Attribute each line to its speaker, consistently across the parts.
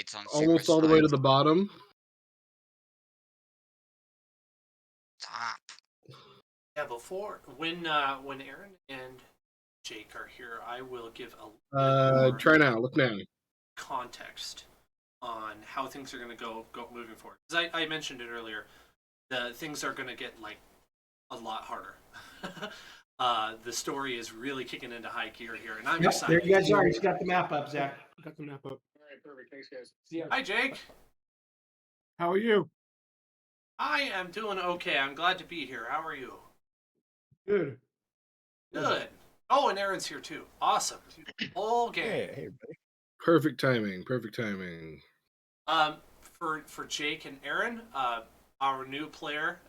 Speaker 1: It's on super
Speaker 2: Almost all the way to
Speaker 1: science.
Speaker 2: the bottom.
Speaker 1: Stop.
Speaker 3: Yeah, before when Aaron and Jake are here, I will give a bit more
Speaker 2: Try now. Look now.
Speaker 3: context on how things are going to go moving forward. Because I mentioned it earlier, the things are going to get like a lot harder. The story is really kicking into high gear here, and I'm
Speaker 4: Yep, there
Speaker 3: excited.
Speaker 4: you guys are. He's got the map up, Zach.
Speaker 5: Got the map up.
Speaker 6: All right, perfect. Thanks, guys.
Speaker 4: See ya.
Speaker 3: Hi, Jake.
Speaker 5: How are you?
Speaker 3: I am doing okay. I'm glad to be here. How are you?
Speaker 5: Good.
Speaker 3: Good. Oh, and Aaron's here too. Awesome. Whole game.
Speaker 7: Hey, everybody.
Speaker 2: Perfect timing. Perfect timing.
Speaker 3: For Jake and Aaron, our new player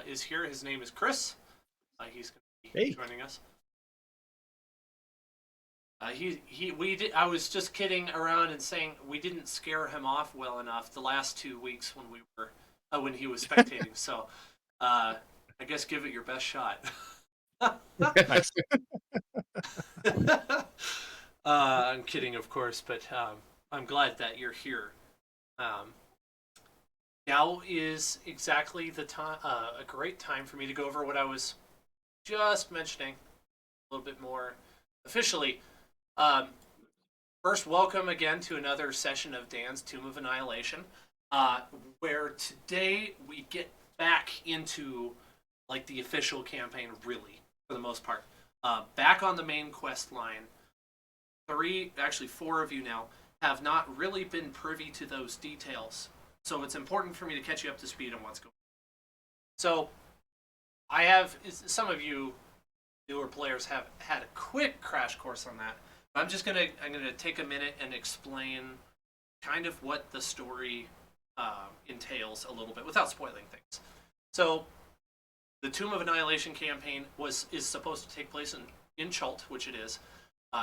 Speaker 3: is here. His name is Chris. He's going to be joining us. I was just kidding around and saying we didn't scare him off well enough the last 2 weeks when he was spectating. So, I guess give it your best shot.
Speaker 7: Nice.
Speaker 3: I'm kidding, of course, but I'm glad that you're here. Now is exactly the time, a great time for me to go over what I was just mentioning a little bit more officially. First, welcome again to another session of Dan's Tomb of Annihilation, where today we get back into like the official campaign, really, for the most part. Back on the main quest line. Four of you now have not really been privy to those details. So it's important for me to catch you up to speed on what's going on. So some of you newer players have had a quick crash course on that. I'm gonna take a minute and explain kind of what the story entails a little bit without spoiling things. So the Tomb of Annihilation campaign is supposed to take place in Chult, which it is.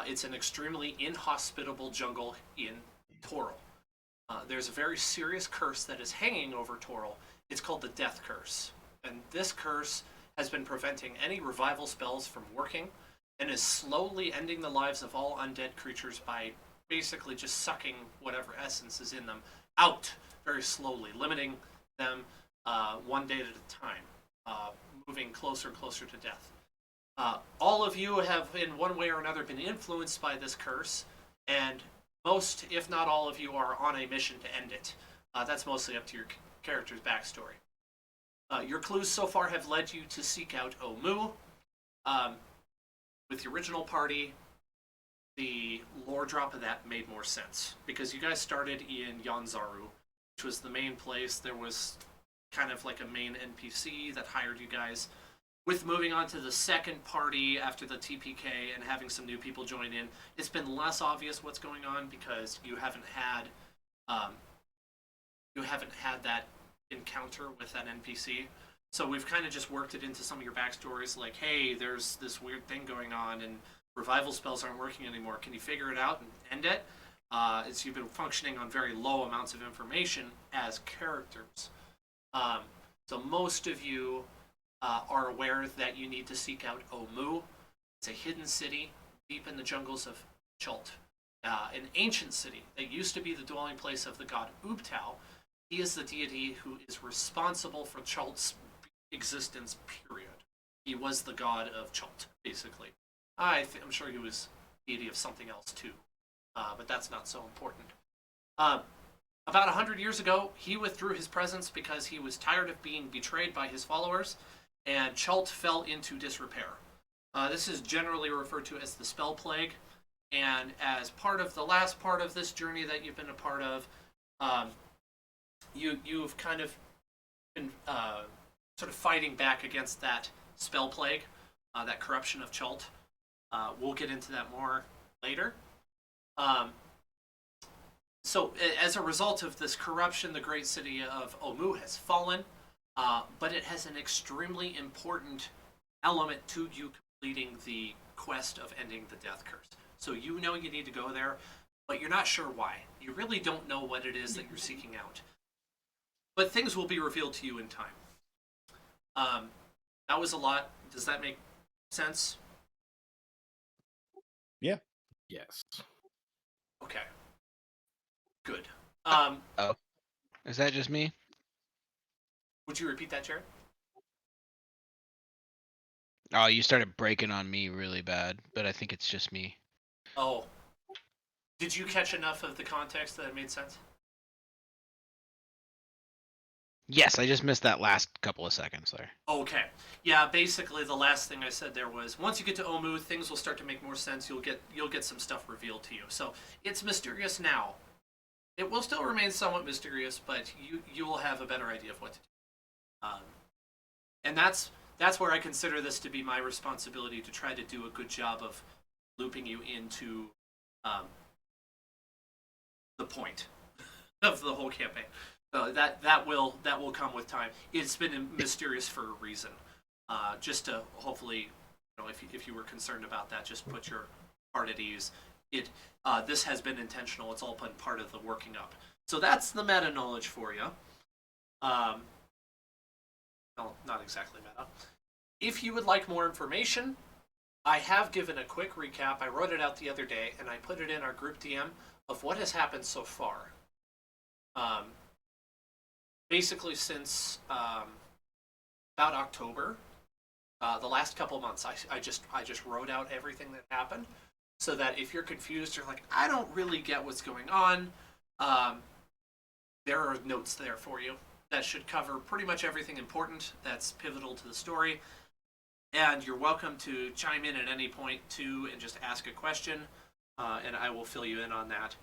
Speaker 3: It's an extremely inhospitable jungle in Toril. There's a very serious curse that is hanging over Toril. It's called the Death Curse. And this curse has been preventing any revival spells from working and is slowly ending the lives of all undead creatures by basically just sucking whatever essence is in them out very slowly, limiting them one day at a time, moving closer and closer to death. All of you have, in one way or another, been influenced by this curse, and most, if not all of you, are on a mission to end it. That's mostly up to your character's backstory. Your clues so far have led you to seek out Omu. With the original party, the lore drop of that made more sense, because you guys started in Yanzaru, which was the main place. There was kind of like a main NPC that hired you guys. With moving on to the second party after the TPK and having some new people join in, it's been less obvious what's going on because you haven't had that encounter with that NPC. So we've kind of just worked it into some of your backstories, like, hey, there's this weird thing going on and revival spells aren't working anymore. Can you figure it out and end it? You've been functioning on very low amounts of information as characters. So most of you are aware that you need to seek out Omu. It's a hidden city deep in the jungles of Chult. An ancient city that used to be the dwelling place of the god Ubtao. He is the deity who is responsible for Chult's existence, period. He was the god of Chult, basically. I'm sure he was deity of something else too, but that's not so important. About 100 years ago, he withdrew his presence because he was tired of being betrayed by his followers, and Chult fell into disrepair. This is generally referred to as the Spell Plague, and as part of the last part of this journey that you've been a part of, you've kind of been sort of fighting back against that Spell Plague, that corruption of Chult. We'll get into that more later. So as a result of this corruption, the great city of Omu has fallen, but it has an extremely important element to you completing the quest of ending the Death Curse. So you know you need to go there, but you're not sure why. You really don't know what it is that you're seeking out. But things will be revealed to you in time. That was a lot. Does that make sense?
Speaker 7: Yeah.
Speaker 2: Yes.
Speaker 3: Okay. Good.
Speaker 7: Oh, is that just me?
Speaker 3: Would you repeat that, Jared?
Speaker 7: Oh, you started breaking on me really bad, but I think it's just me.
Speaker 3: Oh. Did you catch enough of the context that it made sense?
Speaker 7: Yes, I just missed that last couple of seconds there.
Speaker 3: Okay. Yeah, basically the last thing I said there was once you get to Omu, things will start to make more sense. You'll get some stuff revealed to you. So it's mysterious now. It will still remain somewhat mysterious, but you will have a better idea of what to do. And that's where I consider this to be my responsibility to try to do a good job of looping you into the point of the whole campaign. That will come with time. It's been mysterious for a reason. Just to hopefully, if you were concerned about that, just put your heart at ease. This has been intentional. It's all been part of the working up. So that's the meta knowledge for you. No, not exactly meta. If you would like more information, I have given a quick recap. I wrote it out the other day, and I put it in our group DM of what has happened so far. Basically, since about October, the last couple months, I just wrote out everything that happened, so that if you're confused or like I don't really get what's going on, there are notes there for you that should cover pretty much everything important that's pivotal to the story. And you're welcome to chime in at any point too and just ask a question, and I will fill you in on that.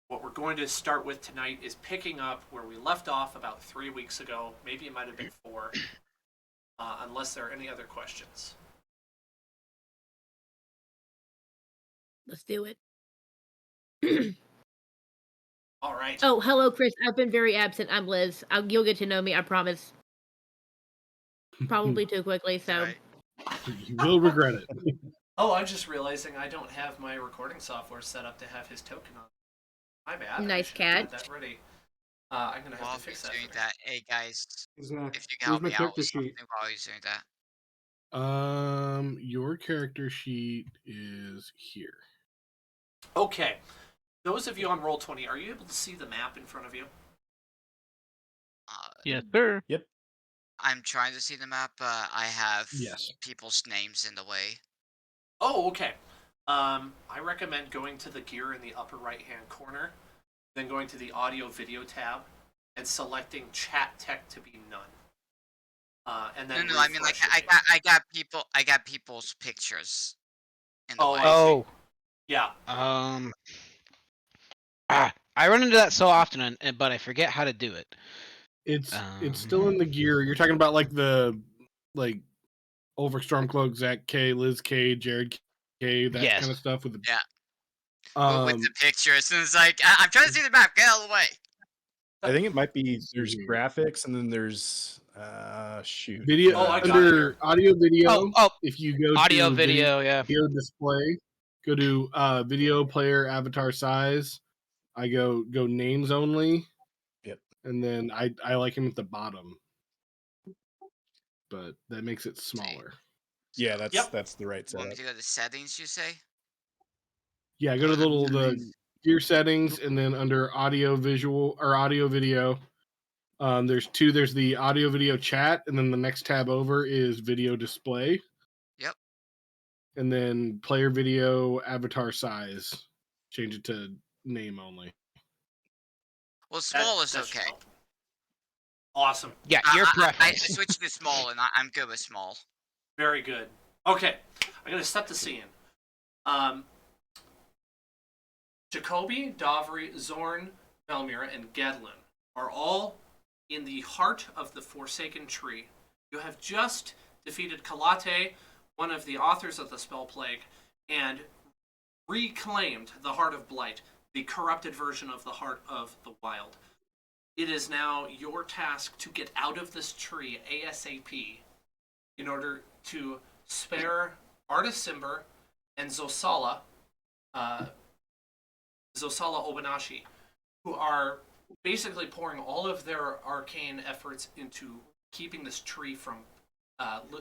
Speaker 3: What we're going to start with tonight is picking up where we left off about 3 weeks ago. Maybe it might have been 4, unless there are any other questions.
Speaker 6: Let's do it.
Speaker 3: All right.
Speaker 6: Oh, hello, Chris. I've been very absent. I'm Liz. You'll get to know me, I promise. Probably too quickly, so.
Speaker 1: Right.
Speaker 2: You will regret it.
Speaker 3: Oh, I'm just realizing I don't have my recording software set up to have his token on. My bad.
Speaker 6: Nice
Speaker 3: I should
Speaker 6: catch.
Speaker 3: have had that ready. I'm gonna have
Speaker 1: While
Speaker 3: to fix that.
Speaker 1: he's doing
Speaker 3: For
Speaker 1: that, hey guys,
Speaker 5: Who's,
Speaker 1: if you can
Speaker 5: where's
Speaker 1: help
Speaker 5: my
Speaker 1: me out
Speaker 5: character
Speaker 1: with something
Speaker 5: sheet?
Speaker 1: while he's doing that.
Speaker 2: Your character sheet is here.
Speaker 3: Okay. Those of you on Roll20, are you able to see the map in front of you?
Speaker 7: Yes, sir.
Speaker 5: Yep.
Speaker 1: I'm trying to see the map, but I have
Speaker 2: Yes.
Speaker 1: people's names in the way.
Speaker 3: Oh, okay. I recommend going to the gear in the upper right-hand corner, then going to the audio-video tab, and selecting chat tech to be none. And then
Speaker 1: No, I mean like
Speaker 3: refresh your page.
Speaker 1: I got people's pictures in the
Speaker 3: Oh,
Speaker 1: way.
Speaker 3: I see.
Speaker 7: Oh,
Speaker 3: Yeah.
Speaker 7: I run into that so often, but I forget how to do it.
Speaker 2: It's still in the gear. You're talking about like the Ulfric Stormcloak, Zach K, Liz K, Jared K, that
Speaker 7: Yes.
Speaker 2: kind of stuff with the
Speaker 1: Yeah. With the pictures, and it's like I'm trying to see the map. Get out of the way.
Speaker 8: I think it might be
Speaker 2: see
Speaker 8: there's
Speaker 2: here.
Speaker 8: graphics and then there's shoot.
Speaker 2: Video
Speaker 3: Oh, I got it
Speaker 2: under
Speaker 3: here.
Speaker 2: audio video.
Speaker 7: Oh,
Speaker 2: If you go
Speaker 7: audio,
Speaker 2: to
Speaker 7: video, yeah.
Speaker 2: video display, go to video player avatar size. I go names only.
Speaker 8: Yep.
Speaker 2: And then I like him at the bottom, but that makes it smaller.
Speaker 8: Yeah, that's
Speaker 3: Yep.
Speaker 8: that's the right
Speaker 1: You want me
Speaker 8: setup.
Speaker 1: to go to settings? You say?
Speaker 2: Yeah, go to the gear settings, and then under audio visual or audio video, there's 2. There's the audio video chat, and then the next tab over is video display.
Speaker 1: Yep.
Speaker 2: And then player video avatar size, change it to name only.
Speaker 1: Well, small is
Speaker 3: That should
Speaker 1: okay.
Speaker 3: help. Awesome.
Speaker 7: Yeah, your
Speaker 1: I
Speaker 7: preference.
Speaker 1: switched to small, and I'm good with small.
Speaker 3: Very good. Okay. I'm going to set the scene. Jacoby, Dovry, Zorn, Velmira, and Gedlin are all in the heart of the Forsaken Tree. You have just defeated Kalate, one of the authors of the Spell Plague, and reclaimed the Heart of Blight, the corrupted version of the Heart of the Wild. It is now your task to get out of this tree ASAP in order to spare Artis Simber and Zosala Obanashi, who are basically pouring all of their arcane efforts into keeping this tree from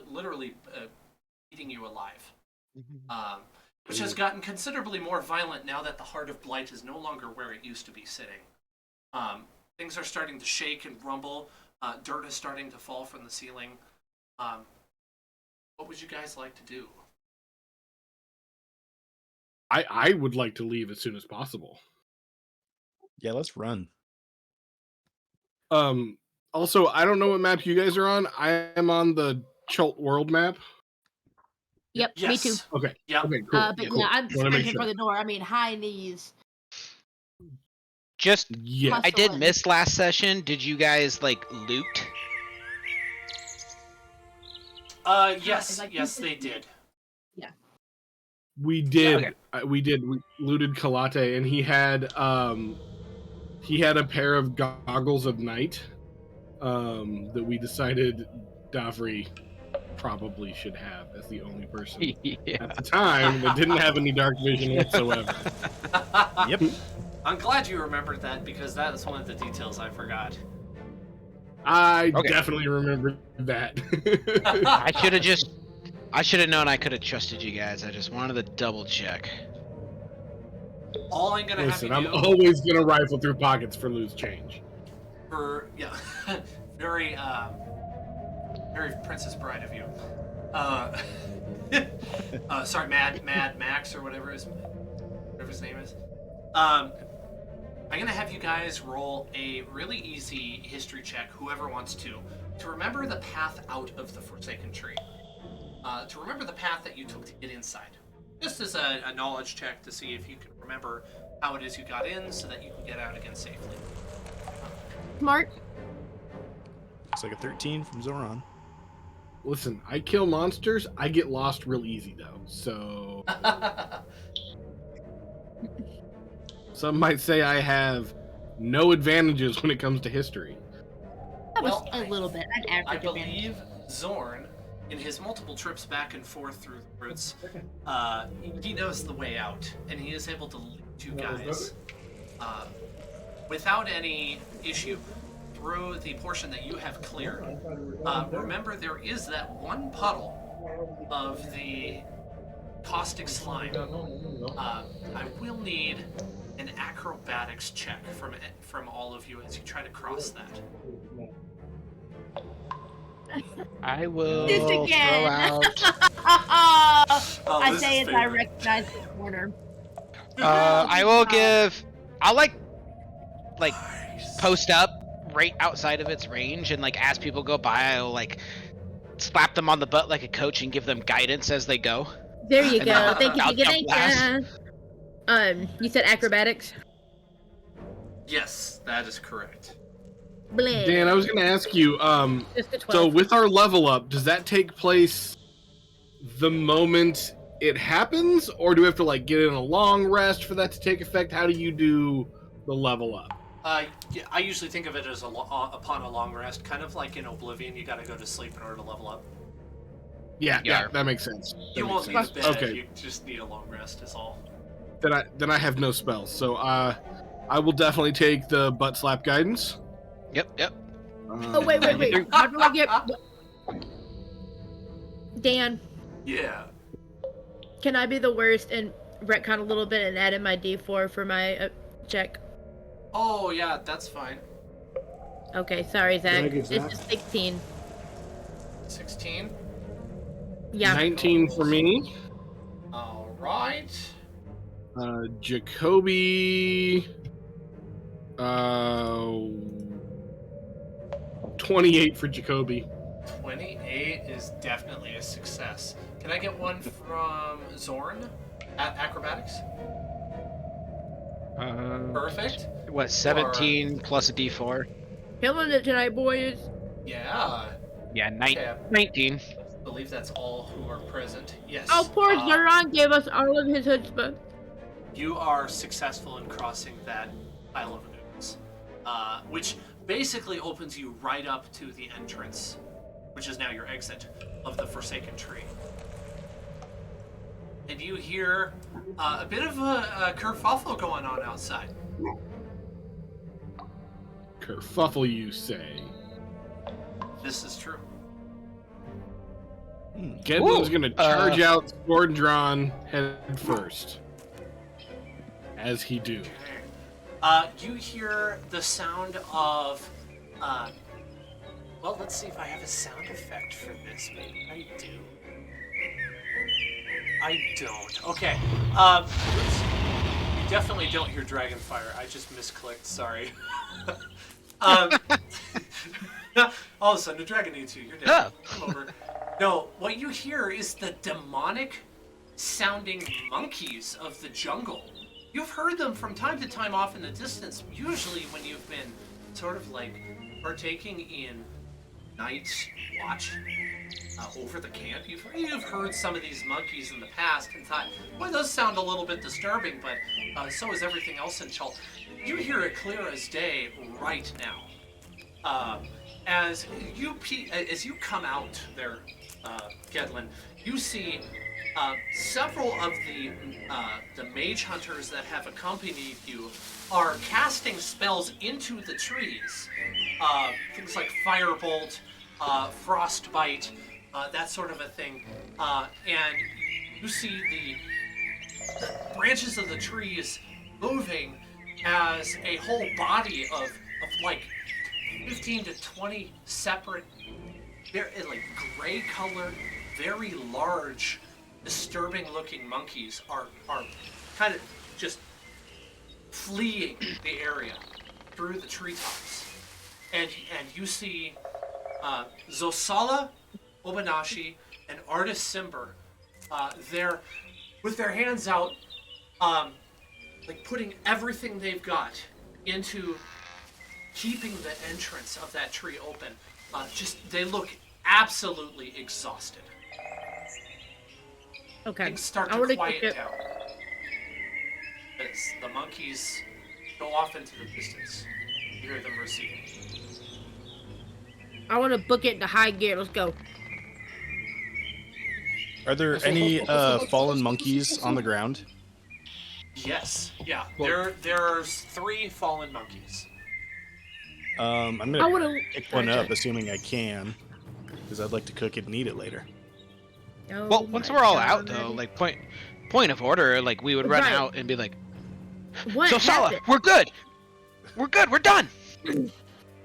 Speaker 3: literally eating you alive. which has gotten considerably more violent now that the Heart of Blight is no longer where it used to be sitting. Things are starting to shake and rumble. Dirt is starting to fall from the ceiling. What would you guys like to do?
Speaker 2: I would like to leave as soon as possible.
Speaker 8: Yeah, let's run.
Speaker 2: Also, I don't know what map you guys are on. I am on the Chult World map.
Speaker 6: Yep, me too.
Speaker 3: Yes.
Speaker 2: Okay.
Speaker 3: Yep.
Speaker 2: Okay, cool.
Speaker 6: But
Speaker 2: cool.
Speaker 6: yeah, I'm
Speaker 2: Wanna
Speaker 6: sprinting
Speaker 2: make
Speaker 6: for
Speaker 2: sure.
Speaker 6: the door. I mean, high knees.
Speaker 7: Just,
Speaker 2: Yeah.
Speaker 7: I did
Speaker 6: Hustling.
Speaker 7: miss last session. Did you guys like loot?
Speaker 3: Yes,
Speaker 6: like
Speaker 3: yes,
Speaker 6: this
Speaker 3: they
Speaker 6: is-
Speaker 3: did.
Speaker 2: We did.
Speaker 7: Okay.
Speaker 2: We did. We looted Kalate, and he had a pair of goggles of night that we decided Davri probably should have as the only person
Speaker 7: Yeah.
Speaker 2: at the time that didn't have any dark vision whatsoever.
Speaker 8: Yep.
Speaker 3: I'm glad you remembered that because that is one of the details I forgot.
Speaker 2: I
Speaker 7: Okay.
Speaker 2: definitely remember that.
Speaker 7: I should have known I could have trusted you guys. I just wanted to double check.
Speaker 3: All I'm gonna
Speaker 2: Listen,
Speaker 3: have
Speaker 2: I'm
Speaker 3: you do
Speaker 2: always gonna rifle through pockets for loose change.
Speaker 3: for very very Princess Bride of you. Sorry, Mad Max or whatever his name is. I'm gonna have you guys roll a really easy history check, whoever wants to remember the path out of the Forsaken Tree. To remember the path that you took to get inside. Just as a knowledge check to see if you can remember how it is you got in so that you can get out again safely.
Speaker 6: Smart.
Speaker 8: Looks like a 13 from Zoran.
Speaker 2: Listen, I kill monsters. I get lost real easy though. So some might say I have no advantages when it comes to history.
Speaker 6: That was
Speaker 3: Well,
Speaker 6: a little bit. An
Speaker 3: I
Speaker 6: average advantage.
Speaker 3: believe Zorn, in his multiple trips back and forth through the roots, he knows the way out, and he is able to lead you guys without any issue through the portion that you have cleared. Remember, there is that one puddle of the caustic slime. I will need an acrobatics check from all of you as you try to cross that.
Speaker 7: I will
Speaker 6: This
Speaker 7: throw
Speaker 6: again.
Speaker 7: out.
Speaker 3: Oh,
Speaker 6: I
Speaker 3: this
Speaker 6: say
Speaker 3: is
Speaker 6: as I
Speaker 3: favorite.
Speaker 6: recognize the corner.
Speaker 7: I will give. I'll like
Speaker 3: Nice.
Speaker 7: post up right outside of its range, and like as people go by, I'll like slap them on the butt like a coach and give them guidance as they go.
Speaker 6: There you
Speaker 7: And
Speaker 6: go.
Speaker 7: then
Speaker 6: Thank you,
Speaker 7: I'll
Speaker 6: thank you,
Speaker 7: jump
Speaker 6: thank you. You said acrobatics?
Speaker 3: Yes, that is correct.
Speaker 6: Bleh.
Speaker 2: Dan, I was gonna ask you,
Speaker 6: Just a 12.
Speaker 2: so with our level up, does that take place the moment it happens, or do we have to like get in a long rest for that to take effect? How do you do the level up?
Speaker 3: Yeah, I usually think of it as upon a long rest, kind of like in Oblivion. You got to go to sleep in order to level up.
Speaker 2: Yeah,
Speaker 7: Yarp.
Speaker 2: that makes sense.
Speaker 3: You
Speaker 2: That
Speaker 3: won't
Speaker 2: makes
Speaker 3: need a
Speaker 2: sense.
Speaker 3: bed.
Speaker 2: Okay,
Speaker 3: You just need a long rest. Is all.
Speaker 2: then I have no spells, so I will definitely take the butt slap guidance.
Speaker 7: Yep.
Speaker 6: Oh, wait. How do I get... Dan,
Speaker 3: Yeah.
Speaker 6: can I be the worst and retcon a little bit and add in my D4 for my check?
Speaker 3: Oh yeah, that's fine.
Speaker 6: Okay, sorry, Zach.
Speaker 5: Greg,
Speaker 6: It's
Speaker 5: is
Speaker 6: a
Speaker 5: that-
Speaker 6: 16.
Speaker 3: 16.
Speaker 6: Yeah.
Speaker 2: 19 for me.
Speaker 3: All right.
Speaker 2: Jacoby. 28 for Jacoby.
Speaker 3: 28 is definitely a success. Can I get one from Zorn at acrobatics? Perfect.
Speaker 7: What? 17 plus a D4.
Speaker 6: Killing it tonight, boys.
Speaker 3: Yeah.
Speaker 7: Yeah,
Speaker 3: Okay.
Speaker 7: 19.
Speaker 3: I believe that's all who are present. Yes.
Speaker 6: Oh, poor Zoran gave us all of his chutzpah.
Speaker 3: You are successful in crossing that pile of ooze, which basically opens you right up to the entrance, which is now your exit of the Forsaken Tree. And you hear a bit of a kerfuffle going on outside.
Speaker 2: Kerfuffle, you say?
Speaker 3: This is true.
Speaker 2: Gedlin's
Speaker 7: Ooh,
Speaker 2: gonna charge out, sword drawn, head first. As he do.
Speaker 3: You hear the sound of, well, let's see if I have a sound effect for this. Maybe I do. I don't. Okay. Oops. You definitely don't hear Dragonfire. I just misclicked. Sorry. All of a sudden, a dragon needs you. You're dead. Come over. No, what you hear is the demonic sounding monkeys of the jungle. You've heard them from time to time off in the distance, usually when you've been sort of like partaking in night watch over the camp. You've heard some of these monkeys in the past and thought, well, it does sound a little bit disturbing, but so is everything else in Chult. You hear it clear as day right now. As you come out there, Gedlin, you see several of the mage hunters that have accompanied you are casting spells into the trees. Things like firebolt, frostbite, that sort of a thing. And you see the branches of the trees moving as a whole body of like 15 to 20 separate, like gray colored, very large, disturbing looking monkeys are kind of just fleeing the area through the treetops. And you see Zosala, Obanashi, and Artis Simber there with their hands out, like putting everything they've got into keeping the entrance of that tree open. They look absolutely exhausted.
Speaker 6: Okay.
Speaker 3: Things start
Speaker 6: I
Speaker 3: to
Speaker 6: wanna
Speaker 3: quiet
Speaker 6: get-
Speaker 3: down as the monkeys go off into the distance. You hear them receding.
Speaker 6: I want to book it into high gear. Let's go.
Speaker 8: Are there any fallen monkeys on the ground?
Speaker 3: Yes, yeah.
Speaker 2: Well-
Speaker 3: There's 3 fallen monkeys.
Speaker 8: I'm
Speaker 6: I
Speaker 8: gonna
Speaker 6: want to
Speaker 8: pick one up, assuming I can, because I'd like to cook it and eat it later.
Speaker 7: Well, once we're all out, though, like point of order, like we would run
Speaker 6: Right.
Speaker 7: out and be like,
Speaker 6: what
Speaker 7: "So Sala,
Speaker 6: happened?
Speaker 7: we're good, we're done."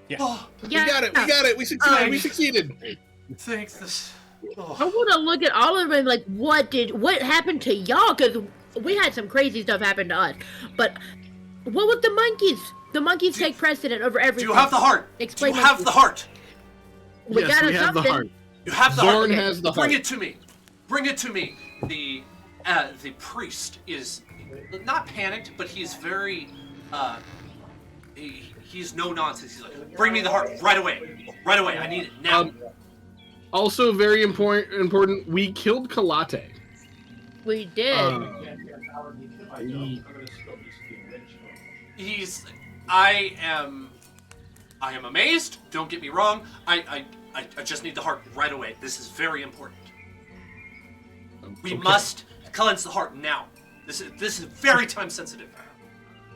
Speaker 8: Yeah.
Speaker 3: Oh,
Speaker 6: Yeah.
Speaker 2: We got it! We succeeded!
Speaker 3: Alright.
Speaker 2: We succeeded!
Speaker 3: thanks. This.
Speaker 6: I
Speaker 3: Oh.
Speaker 6: want to look at all of them. Like, what happened to y'all? Because we had some crazy stuff happen to us. But what with the monkeys? The monkeys take precedent over
Speaker 3: Do
Speaker 6: everything.
Speaker 3: you have the heart?
Speaker 6: Explain
Speaker 3: Do you have
Speaker 6: monkeys.
Speaker 3: the heart?
Speaker 6: We
Speaker 2: Yes,
Speaker 6: got
Speaker 2: we
Speaker 6: us
Speaker 2: have the
Speaker 6: something.
Speaker 2: heart.
Speaker 3: You have the
Speaker 2: Zorn
Speaker 3: heart.
Speaker 2: has the
Speaker 3: Bring
Speaker 2: heart.
Speaker 3: it to me. Bring it to me. The priest is not panicked, but he's very he's no nonsense. He's like, bring me the heart right away. Right away. I need it now.
Speaker 2: Also, very important. We killed Kalate.
Speaker 6: We did.
Speaker 3: I am amazed. Don't get me wrong. I just need the heart right away. This is very important. We must cleanse the heart now. This is very time sensitive.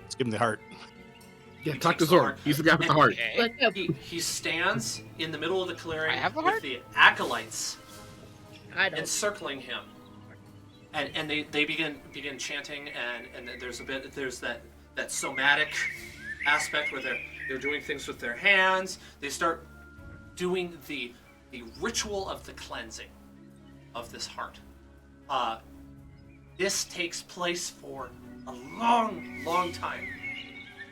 Speaker 8: Let's give him the heart.
Speaker 2: Yeah,
Speaker 3: He
Speaker 2: talk to
Speaker 3: takes the
Speaker 2: Zorn.
Speaker 3: heart.
Speaker 2: He's the guy with the heart.
Speaker 7: Okay.
Speaker 6: Let's go.
Speaker 3: He stands in the middle of the clearing
Speaker 7: I have the
Speaker 3: with
Speaker 7: heart?
Speaker 3: the acolytes
Speaker 6: I don't.
Speaker 3: encircling him, and they begin chanting, and there's that somatic aspect where they're doing things with their hands. They start doing the ritual of the cleansing of this heart. This takes place for a long time.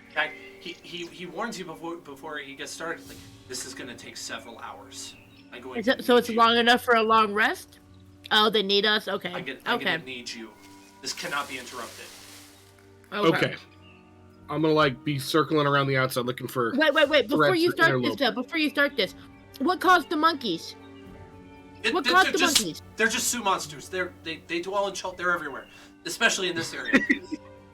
Speaker 3: In fact, he warns you before he gets started. Like, this is going to take several hours.
Speaker 6: So it's long enough for a long rest? Oh, they need us? Okay.
Speaker 3: I'm
Speaker 6: Okay.
Speaker 3: gonna need you. This cannot be interrupted.
Speaker 2: Okay. I'm gonna be circling around the outside looking for.
Speaker 6: Wait. Before
Speaker 2: threats
Speaker 6: you
Speaker 2: or
Speaker 6: start
Speaker 2: interlope.
Speaker 6: this, before you start this, what caused the monkeys? What caused the monkeys?
Speaker 3: They're just Sioux monsters. They dwell in Chult. They're everywhere, especially in this area.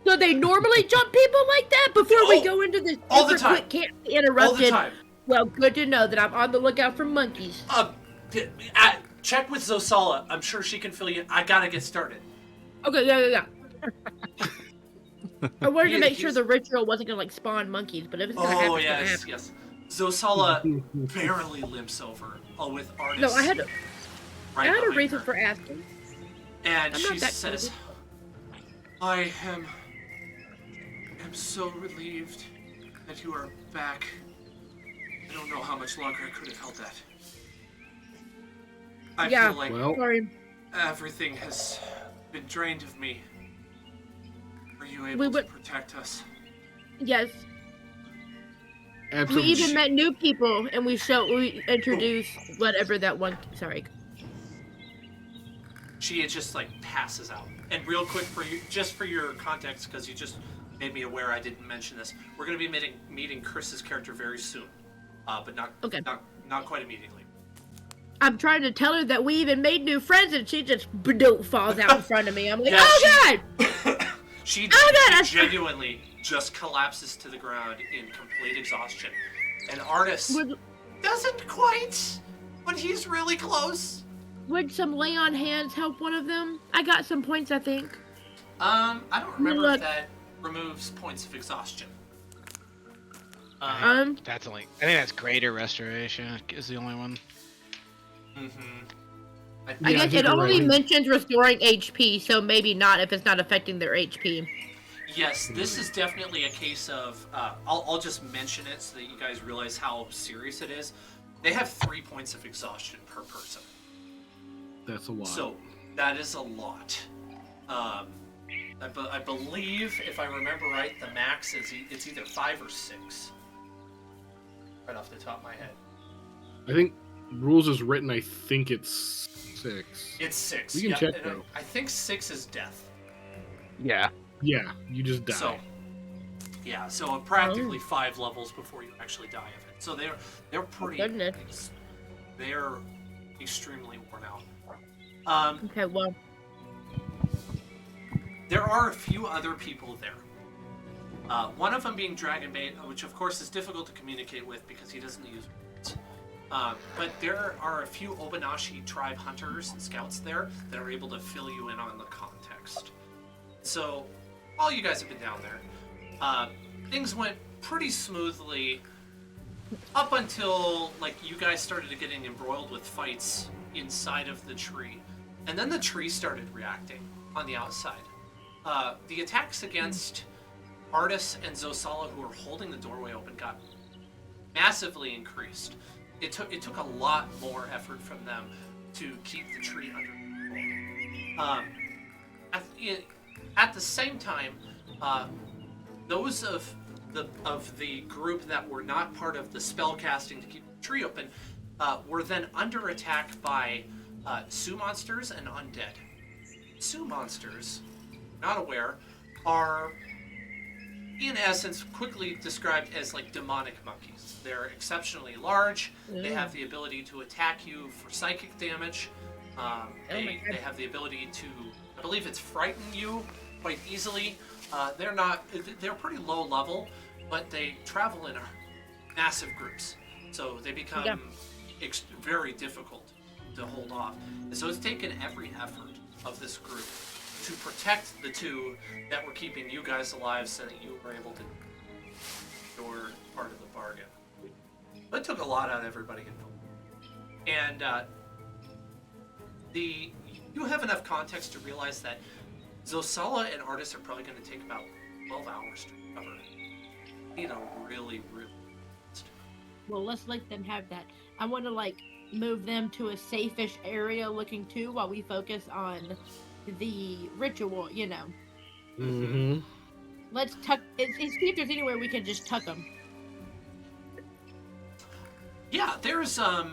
Speaker 6: So they normally jump people like that before we
Speaker 3: Oh,
Speaker 6: go into this
Speaker 3: all the
Speaker 6: super
Speaker 3: time.
Speaker 6: quick can't be
Speaker 3: All the
Speaker 6: interrupted.
Speaker 3: time.
Speaker 6: Well, good to know that I'm on the lookout for monkeys.
Speaker 3: Check with Zosala. I'm sure she can fill you. I gotta get started.
Speaker 6: Okay, yeah. I wanted to make sure
Speaker 3: He's-
Speaker 6: the ritual wasn't gonna spawn monkeys, but if it's gonna happen,
Speaker 3: Oh
Speaker 6: it's gonna
Speaker 3: yes,
Speaker 6: happen.
Speaker 3: yes. Zosala barely limps over with Artis.
Speaker 6: No, I had to.
Speaker 3: right
Speaker 6: I had a
Speaker 3: behind
Speaker 6: reason
Speaker 3: her.
Speaker 6: for asking.
Speaker 3: And
Speaker 6: I'm
Speaker 3: she
Speaker 6: not that
Speaker 3: says,
Speaker 6: crazy.
Speaker 3: I am so relieved that you are back. I don't know how much longer I could have held that. I
Speaker 6: Yeah.
Speaker 3: feel like
Speaker 2: Well,
Speaker 6: Sorry.
Speaker 3: everything has been drained of me. Are you able
Speaker 6: We
Speaker 3: to
Speaker 6: would-
Speaker 3: protect us?
Speaker 6: Yes. We
Speaker 2: absolutely.
Speaker 6: even met new people, and we introduced whatever that one. Sorry.
Speaker 3: She just like passes out. And real quick for you, just for your context, because you just made me aware I didn't mention this. We're going to be meeting Chris's character very soon, but not quite immediately.
Speaker 6: I'm trying to tell her that we even made new friends, and she just falls out in front of me. I'm like,
Speaker 3: Yeah,
Speaker 6: oh god!
Speaker 3: She
Speaker 6: God,
Speaker 3: genuinely just collapses to the ground in complete exhaustion. And Artis doesn't quite, but he's really close.
Speaker 6: Would some lay on hands help one of them? I got some points, I think.
Speaker 3: I don't remember
Speaker 6: Look.
Speaker 3: if that removes points of exhaustion.
Speaker 7: That's only. I think that's greater restoration is the only one.
Speaker 6: I
Speaker 2: Yeah,
Speaker 6: guess
Speaker 2: I
Speaker 6: it
Speaker 2: think you're
Speaker 6: only
Speaker 2: right.
Speaker 6: mentions restoring HP, so maybe not if it's not affecting their HP.
Speaker 3: Yes, this is definitely a case of. I'll just mention it so that you guys realize how serious it is. They have 3 points of exhaustion per person.
Speaker 2: That's a lot.
Speaker 3: So that is a lot. I believe, if I remember right, the max is it's either 5 or 6. Right off the top of my head.
Speaker 2: I think rules is written. I think it's 6.
Speaker 3: It's 6.
Speaker 2: We can
Speaker 3: yeah,
Speaker 2: check,
Speaker 3: and
Speaker 2: though.
Speaker 3: I think 6 is death.
Speaker 7: Yeah.
Speaker 2: Yeah, you just die.
Speaker 3: So, yeah, so practically 5 levels before you actually die of it. So they're pretty.
Speaker 6: Goodness.
Speaker 3: They're extremely worn out.
Speaker 6: Okay, well.
Speaker 3: There are a few other people there. One of them being Dragonbait, which of course is difficult to communicate with because he doesn't use words. But there are a few Obanashi tribe hunters and scouts there that are able to fill you in on the context. So, while you guys have been down there, things went pretty smoothly up until like you guys started getting embroiled with fights inside of the tree. And then the tree started reacting on the outside. The attacks against Artis and Zosala, who were holding the doorway open, got massively increased. It took a lot more effort from them to keep the tree under control. At the same time, those of the group that were not part of the spell casting to keep the tree open were then under attack by Sioux monsters and undead. Sioux monsters, not aware, are in essence quickly described as like demonic monkeys. They're exceptionally large. They have the ability to attack you for psychic damage. They have the ability to, I believe it's frighten you quite easily. They're pretty low level, but they travel in massive groups. So they become very difficult to hold off. And so it's taken every effort of this group to protect the two that were keeping you guys alive so that you were able to do your part of the bargain. But it took a lot out of everybody involved. And you have enough context to realize that Zosala and Artis are probably going to take about 12 hours to recover. You know, really.
Speaker 6: Well, let's let them have that. I want to move them to a safe-ish area looking too while we focus on the ritual, you know.
Speaker 2: Mm-hmm.
Speaker 6: Let's tuck. See if there's anywhere we can just tuck them.
Speaker 3: Yeah, there's well,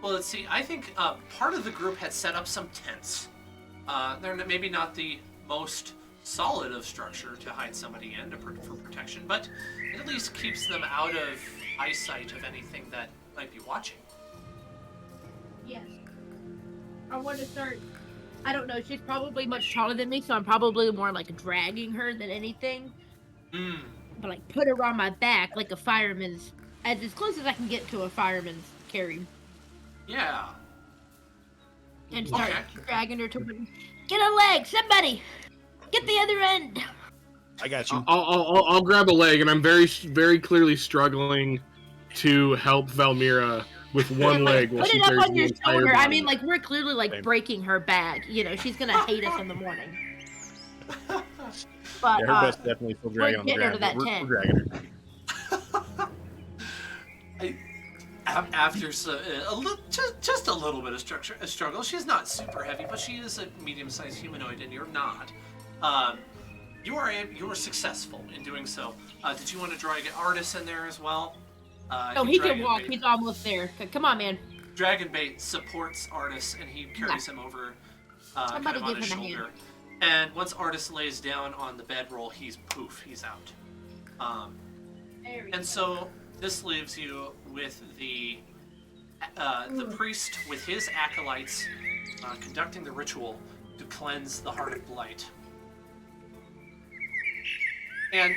Speaker 3: let's see. I think part of the group had set up some tents. They're maybe not the most solid of structure to hide somebody in for protection, but it at least keeps them out of eyesight of anything that might be watching.
Speaker 6: Yes. I want to start. I don't know. She's probably much taller than me, so I'm probably more dragging her than anything. But put her on my back like a fireman's, as close as I can get to a fireman's carry.
Speaker 3: Yeah.
Speaker 6: And start dragging her to. Get a leg, somebody. Get the other end.
Speaker 8: I got you.
Speaker 2: I'll grab a leg, and I'm very clearly struggling to help Valmira with one leg while
Speaker 6: Put
Speaker 2: she
Speaker 6: it up
Speaker 2: carries
Speaker 6: on
Speaker 2: the
Speaker 6: your
Speaker 2: entire
Speaker 6: shoulder. I
Speaker 2: body.
Speaker 6: mean, like, we're clearly, like,
Speaker 8: Same.
Speaker 6: breaking her bag. You know, she's gonna hate us in the morning. But,
Speaker 8: Yeah, her butt's definitely still dragging on the
Speaker 6: getting her to
Speaker 8: ground.
Speaker 6: that
Speaker 8: We're
Speaker 6: 10.
Speaker 8: dragging her.
Speaker 3: After just a little bit of struggle, she's not super heavy, but she is a medium-sized humanoid, and you're not. You are successful in doing so. Did you want to drag Artis in there as well?
Speaker 6: No, he can walk. He's almost there. Come on, man.
Speaker 3: Dragonbait supports Artis, and he carries him over kind
Speaker 6: Somebody
Speaker 3: of on
Speaker 6: give
Speaker 3: his
Speaker 6: him a hand.
Speaker 3: shoulder. And once Artis lays down on the bedroll, he's out. And so this leaves you with the priest with his acolytes conducting the ritual to cleanse the heart of blight. And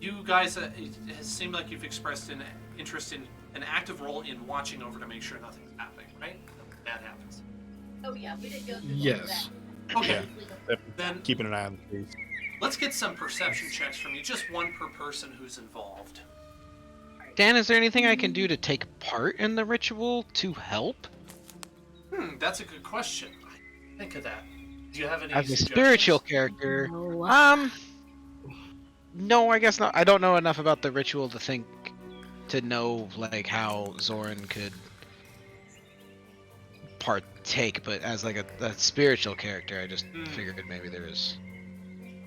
Speaker 3: you guys, it has seemed like you've expressed an interest in an active role in watching over to make sure nothing's happening, right? Nothing bad happens.
Speaker 6: Oh, yeah, we didn't go through
Speaker 2: Yes.
Speaker 3: Okay,
Speaker 8: Yeah.
Speaker 3: then
Speaker 8: Keeping an eye on the trees.
Speaker 3: let's get some perception checks from you. Just one per person who's involved.
Speaker 7: Dan, is there anything I can do to take part in the ritual to help?
Speaker 3: That's a good question. Think of that. Do you have any
Speaker 7: As a
Speaker 3: suggestions?
Speaker 7: spiritual character, no, I guess not. I don't know enough about the ritual to know like how Zoran could partake, but as like a spiritual character, I just figured maybe there is.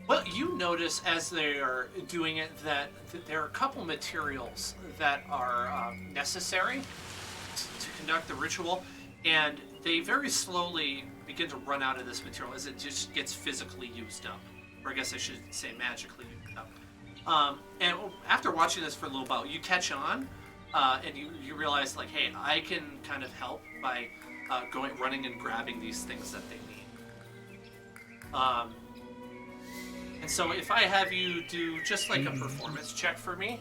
Speaker 3: Well, you notice as they are doing it that there are a couple materials that are necessary to conduct the ritual, and they very slowly begin to run out of this material as it just gets physically used up. Or I guess I should say magically used up. And after watching this for a little while, you catch on, and you realize, like, hey, I can kind of help by running and grabbing these things that they need. And so if I have you do just like a performance check for me,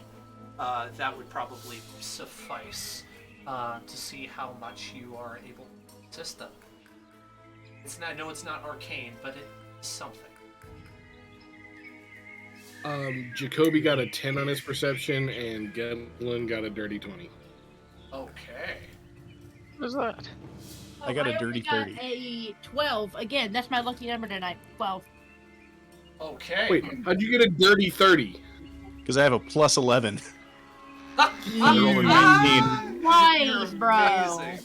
Speaker 3: that would probably suffice to see how much you are able to assist them. I know it's not arcane, but it's something.
Speaker 2: Jacoby got a 10 on his perception, and Gemlin got a dirty 20.
Speaker 3: Okay.
Speaker 7: What is that?
Speaker 8: I got a
Speaker 6: only
Speaker 8: dirty 30.
Speaker 6: A 12. Again, that's my lucky number tonight. 12.
Speaker 3: Okay.
Speaker 2: Wait, how'd you get a dirty 30?
Speaker 8: Because I have a plus 11.
Speaker 3: Ah,
Speaker 8: I rolled a 19.
Speaker 6: Nice, bro.
Speaker 3: amazing.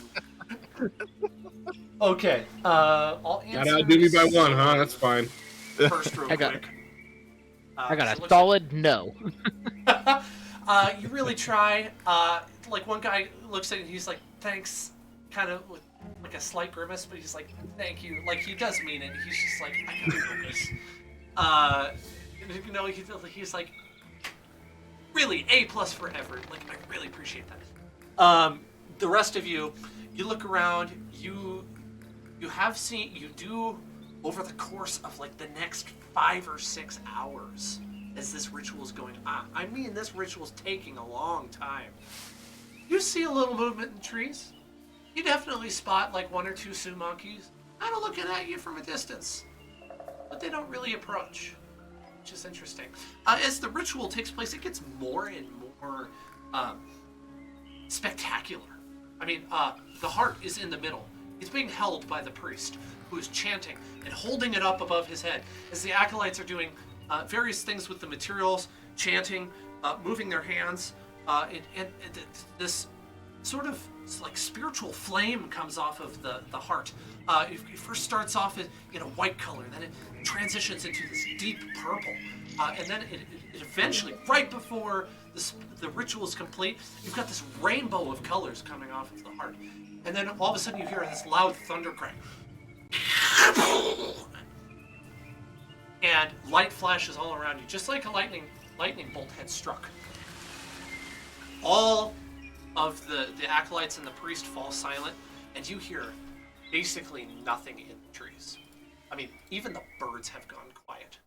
Speaker 3: Okay. I'll answer.
Speaker 2: Gotta outdo me by one, huh? That's fine.
Speaker 3: First, real
Speaker 7: I got-
Speaker 3: quick.
Speaker 7: I got
Speaker 3: so
Speaker 7: a solid no.
Speaker 3: you really try. Like one guy looks at it and he's like, "Thanks," kind of with like a slight grimace, but he's like, "Thank you." Like he does mean it. He's just like, "I gotta do this." You know, he's like, "Really, A+ for effort." Like I really appreciate that. The rest of you, you look around. You have seen. You do over the course of like the next 5 or 6 hours as this ritual is going on. I mean, this ritual's taking a long time. You see a little movement in the trees. You definitely spot like 1 or 2 Sioux monkeys kind of looking at you from a distance, but they don't really approach, which is interesting. As the ritual takes place, it gets more and more spectacular. I mean, the heart is in the middle. It's being held by the priest, who is chanting and holding it up above his head as the acolytes are doing various things with the materials, chanting, moving their hands, and this sort of like spiritual flame comes off of the heart. It first starts off in a white color, then it transitions into this deep purple, and then it eventually, right before the ritual is complete, you've got this rainbow of colors coming off of the heart. And then all of a sudden you hear this loud thunder crack. And light flashes all around you, just like a lightning bolt had struck. All of the acolytes and the priest fall silent, and you hear basically nothing in the trees. I mean, even the birds have gone quiet.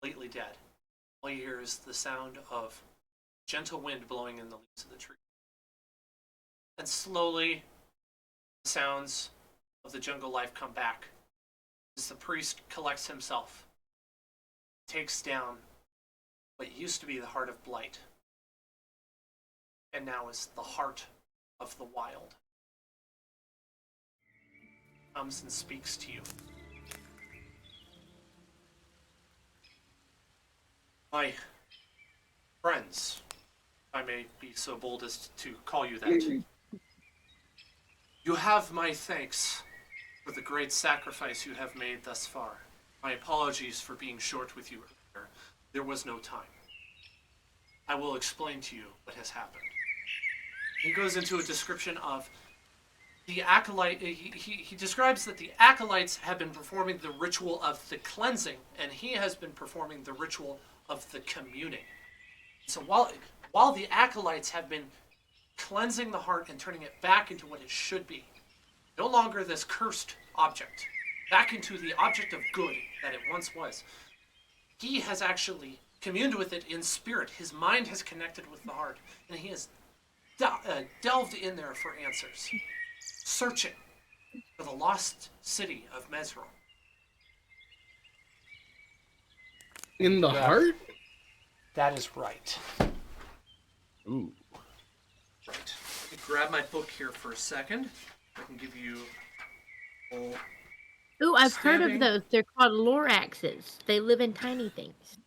Speaker 3: Completely dead. All you hear is the sound of gentle wind blowing in the leaves of the tree. And slowly, the sounds of the jungle life come back as the priest collects himself, takes down what used to be the heart of blight, and now is the heart of the wild. Comes and speaks to you. My friends, if I may be so bold as to call you that, you have my thanks for the great sacrifice you have made thus far. My apologies for being short with you earlier. There was no time. I will explain to you what has happened. He goes into a description of the acolyte. He describes that the acolytes have been performing the ritual of the cleansing, and he has been performing the ritual of the communing. So while the acolytes have been cleansing the heart and turning it back into what it should be, no longer this cursed object, back into the object of good that it once was, he has actually communed with it in spirit. His mind has connected with the heart, and he has delved in there for answers, searching for the lost city of Mesro.
Speaker 2: In the heart?
Speaker 3: That is right.
Speaker 8: Ooh.
Speaker 3: Right. Let me grab my book here for a second. I can give you full
Speaker 6: Ooh, I've heard of
Speaker 3: standing.
Speaker 6: those. They're called loraxes. They live in tiny things.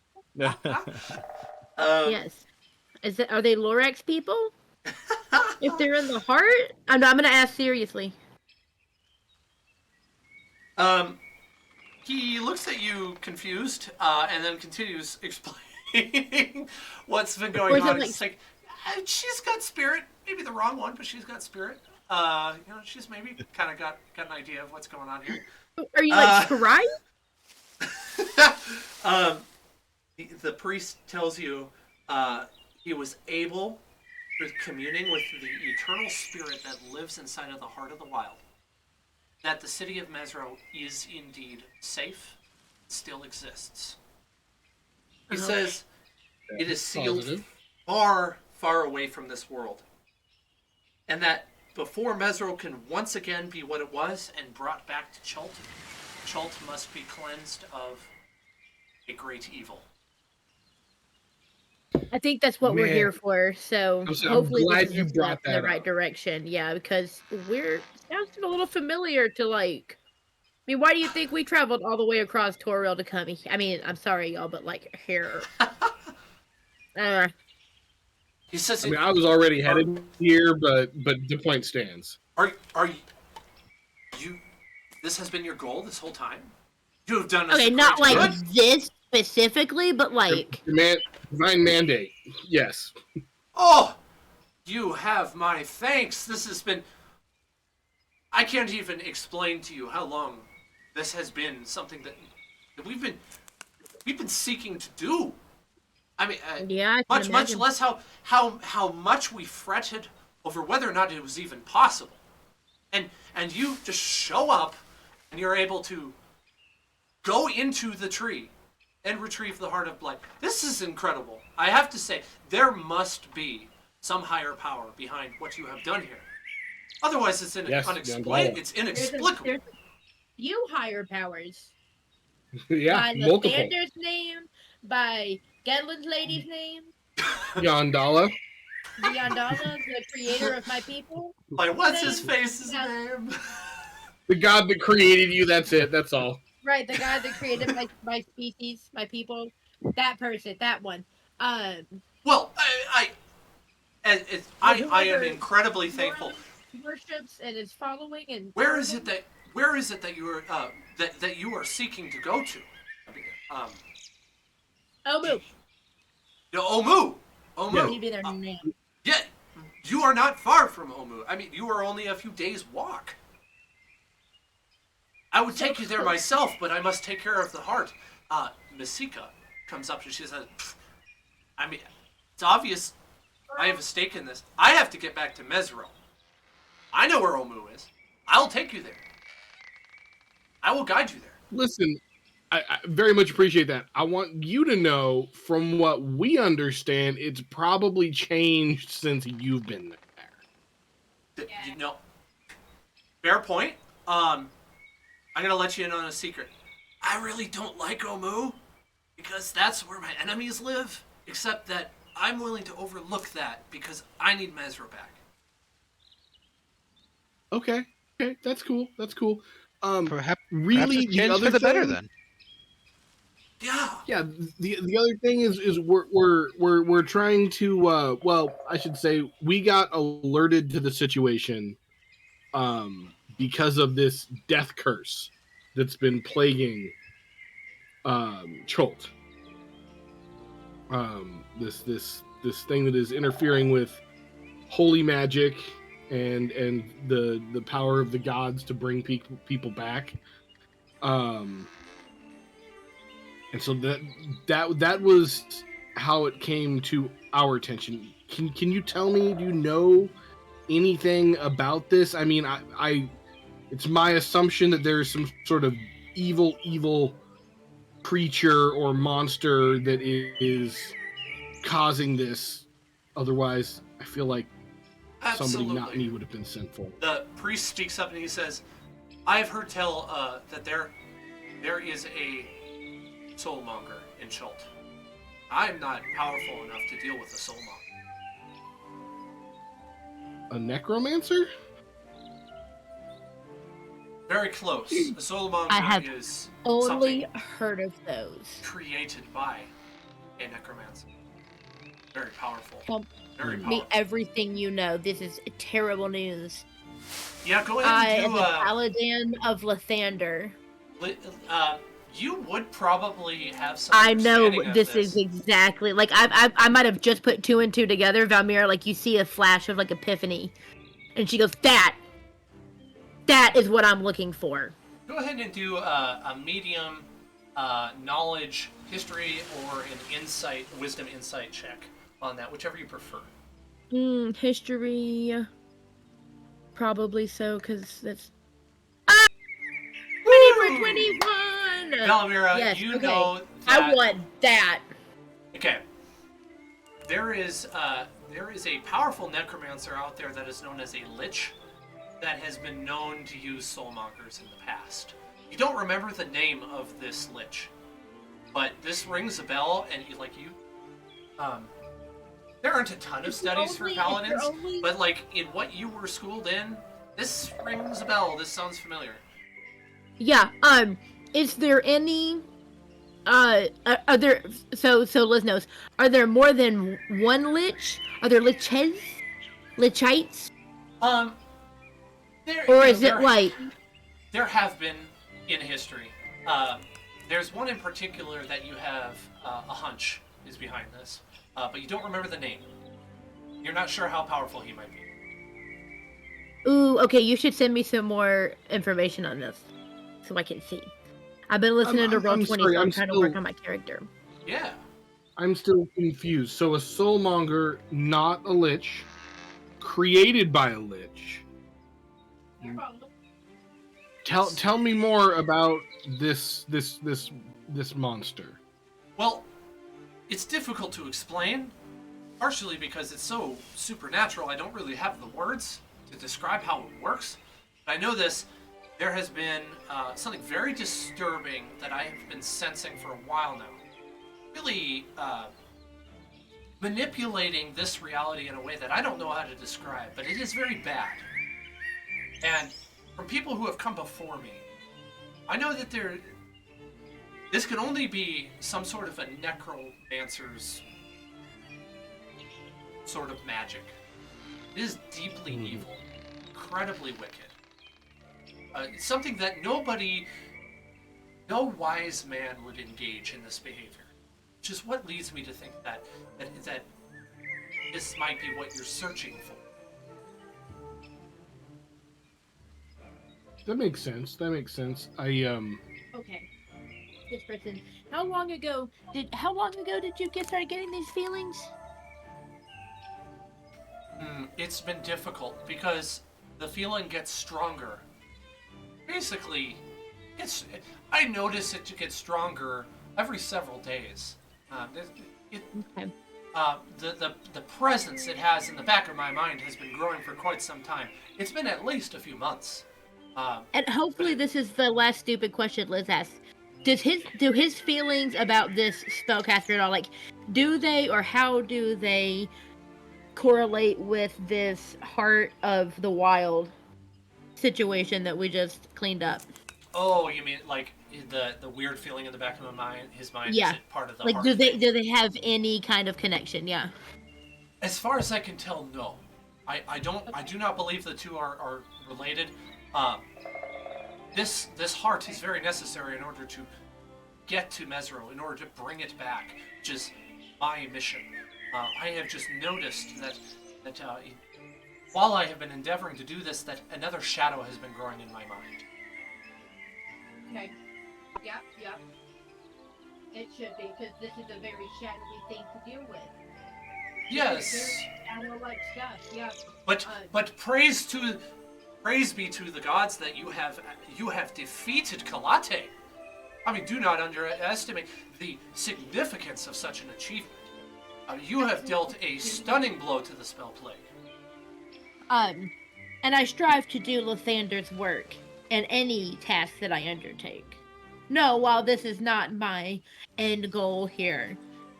Speaker 6: Yes. Are they lorax people? If they're in the heart? I'm going to ask seriously.
Speaker 3: He looks at you confused, and then continues explaining what's been
Speaker 6: Or
Speaker 3: going
Speaker 6: is it
Speaker 3: on.
Speaker 6: like-
Speaker 3: It's like, she's got spirit. Maybe the wrong one, but she's got spirit. She's maybe kind of got an idea of what's going on here.
Speaker 6: Are you like scry?
Speaker 3: The priest tells you he was able, through communing with the eternal spirit that lives inside of the heart of the wild, that the city of Mesro is indeed safe, still exists. He says it is sealed
Speaker 2: Positive.
Speaker 3: far, far away from this world, and that before Mesro can once again be what it was and brought back to Chult, Chult must be cleansed of a great evil.
Speaker 6: I think that's what we're
Speaker 2: Man.
Speaker 6: here for. So
Speaker 2: I'm
Speaker 6: hopefully
Speaker 2: glad
Speaker 6: this
Speaker 2: you
Speaker 6: is a
Speaker 2: brought
Speaker 6: step in the
Speaker 2: that
Speaker 6: right
Speaker 2: up.
Speaker 6: direction. Yeah, because sounds a little familiar to like. I mean, why do you think we traveled all the way across Toril to come here? I mean, I'm sorry, y'all, but like here.
Speaker 3: He says,
Speaker 2: I mean, I was already headed here, but the point stands.
Speaker 3: Are you? This has been your goal this whole time? You have done us
Speaker 6: Okay,
Speaker 3: a
Speaker 6: not
Speaker 3: great
Speaker 6: like
Speaker 3: good.
Speaker 6: this specifically, but like
Speaker 2: Divine mandate. Yes.
Speaker 3: Oh, you have my thanks. This has been. I can't even explain to you how long this has been something that we've been seeking to do. I mean,
Speaker 6: yeah, I can
Speaker 3: much
Speaker 6: imagine.
Speaker 3: less how much we fretted over whether or not it was even possible, and you just show up, and you're able to go into the tree and retrieve the heart of blood. This is incredible. I have to say, there must be some higher power behind what you have done here. Otherwise, it's
Speaker 2: Yes,
Speaker 3: it's inexplicable.
Speaker 6: There's a few higher powers.
Speaker 2: Yeah,
Speaker 6: By
Speaker 2: multiple.
Speaker 6: Lathander's name, by Gedlin's lady's name,
Speaker 2: Yondala.
Speaker 6: Yondala, the creator of my people.
Speaker 3: Like, what's his face's name?
Speaker 2: The god that created you, that's it. That's all.
Speaker 6: Right, the guy that created my species, my people. That person, that one.
Speaker 3: Well, I am incredibly thankful.
Speaker 6: Worships and is following and.
Speaker 3: Where is it that you are that you are seeking to go to?
Speaker 6: Omu.
Speaker 3: Omu. Omu.
Speaker 6: Maybe their name.
Speaker 3: Yeah, you are not far from Omu. I mean, you are only a few days' walk. I would take you there myself, but I must take care of the heart. Masika comes up and she says, I mean, it's obvious I have a stake in this. I have to get back to Mesro. I know where Omu is. I'll take you there. I will guide you there.
Speaker 2: Listen, I very much appreciate that. I want you to know, from what we understand, it's probably changed since you've been there.
Speaker 3: You know, fair point. I'm gonna let you in on a secret. I really don't like Omu because that's where my enemies live. Except that I'm willing to overlook that because I need Mesra back.
Speaker 2: Okay, that's cool. That's cool.
Speaker 7: Perhaps
Speaker 2: Really,
Speaker 7: it's
Speaker 2: the
Speaker 7: changed
Speaker 2: other
Speaker 7: for the better
Speaker 2: thing,
Speaker 7: then.
Speaker 3: Yeah.
Speaker 2: yeah, the other thing is we're trying to well, I should say we got alerted to the situation because of this death curse that's been plaguing Cholt. This thing that is interfering with holy magic and the power of the gods to bring people back. And so that was how it came to our attention. Can you tell me? Do you know anything about this? I mean, I it's my assumption that there's some sort of evil creature or monster that is causing this. Otherwise, I feel like somebody not me
Speaker 3: Absolutely.
Speaker 2: would have been sent for.
Speaker 3: The priest speaks up and he says, I've heard tell that there is a soulmonger in Schult. I'm not powerful enough to deal with a soulmonger.
Speaker 2: A necromancer?
Speaker 3: Very close. A soulmonger
Speaker 6: I have
Speaker 3: is
Speaker 6: Only
Speaker 3: something
Speaker 6: heard of those.
Speaker 3: created by a necromancer. Very powerful.
Speaker 6: Tell
Speaker 3: Very
Speaker 6: me
Speaker 3: powerful.
Speaker 6: everything you know. This is terrible news.
Speaker 3: Yeah, go
Speaker 6: I
Speaker 3: ahead
Speaker 6: am
Speaker 3: and
Speaker 6: the
Speaker 3: do
Speaker 6: paladin of Lathander.
Speaker 3: you would probably have some
Speaker 6: I know
Speaker 3: understanding of
Speaker 6: this is exactly like I might have just put two and two together. Valmira, like you see a flash of like epiphany, and she goes, "That is what I'm looking for."
Speaker 3: Go ahead and do a medium knowledge, history, or an insight, wisdom insight check on that, whichever you prefer.
Speaker 6: History, probably so, because that's 20 for 21.
Speaker 3: Valamira,
Speaker 6: Yes,
Speaker 3: you
Speaker 6: okay.
Speaker 3: know that
Speaker 6: I want that.
Speaker 3: Okay. There is a powerful necromancer out there that is known as a lich that has been known to use soulmongers in the past. You don't remember the name of this lich, but this rings a bell, and there aren't a ton of studies for paladins, but like in what you were schooled in, this rings a bell. This sounds familiar.
Speaker 6: Yeah. Is there any? Are there? So Liz knows. Are there more than one lich? Are there liches? Lichites? Or is it like?
Speaker 3: There have been in history. There's one in particular that you have a hunch is behind this, but you don't remember the name. You're not sure how powerful he might be.
Speaker 6: Ooh, okay. You should send me some more information on this, so I can see. I've been listening to Roll20, so I'm trying to work on my character.
Speaker 3: Yeah.
Speaker 2: I'm still confused. So a soulmonger, not a lich, created by a lich. Tell me more about this monster.
Speaker 3: Well, it's difficult to explain, partially because it's so supernatural. I don't really have the words to describe how it works. But I know this. There has been something very disturbing that I have been sensing for a while now. Really manipulating this reality in a way that I don't know how to describe, but it is very bad. And from people who have come before me, I know that this can only be some sort of a necromancer's sort of magic. It is deeply evil, incredibly wicked. It's something that no wise man would engage in this behavior. Which is what leads me to think that this might be what you're searching for.
Speaker 2: That makes sense.
Speaker 6: Okay. This person. How long ago did you start getting these feelings?
Speaker 3: It's been difficult because the feeling gets stronger. Basically, I notice it to get stronger every several days.
Speaker 6: Okay.
Speaker 3: The presence it has in the back of my mind has been growing for quite some time. It's been at least a few months.
Speaker 6: And hopefully this is the last stupid question Liz asks. do his feelings about this spellcaster at all, like, do they or how do they correlate with this Heart of the Wild situation that we just cleaned up?
Speaker 3: Oh, you mean like the weird feeling in the back of his mind? Is
Speaker 6: Yeah.
Speaker 3: it part of the
Speaker 6: Like,
Speaker 3: heart
Speaker 6: do
Speaker 3: thing?
Speaker 6: they have any kind of connection? Yeah.
Speaker 3: As far as I can tell, no. I do not believe the two are related. This heart is very necessary in order to get to Mesro, in order to bring it back, which is my mission. I have just noticed that while I have been endeavoring to do this, that another shadow has been growing in my mind.
Speaker 6: Okay. Yep. It should be, because this is a very shadowy thing to deal with.
Speaker 3: Yes.
Speaker 6: Very shadow-like stuff. Yeah.
Speaker 3: But praise be to the gods that you have defeated Kalate. I mean, do not underestimate the significance of such an achievement. You have dealt a stunning blow to the spell plague.
Speaker 6: And I strive to do Lathander's work in any task that I undertake. No, while this is not my end goal here,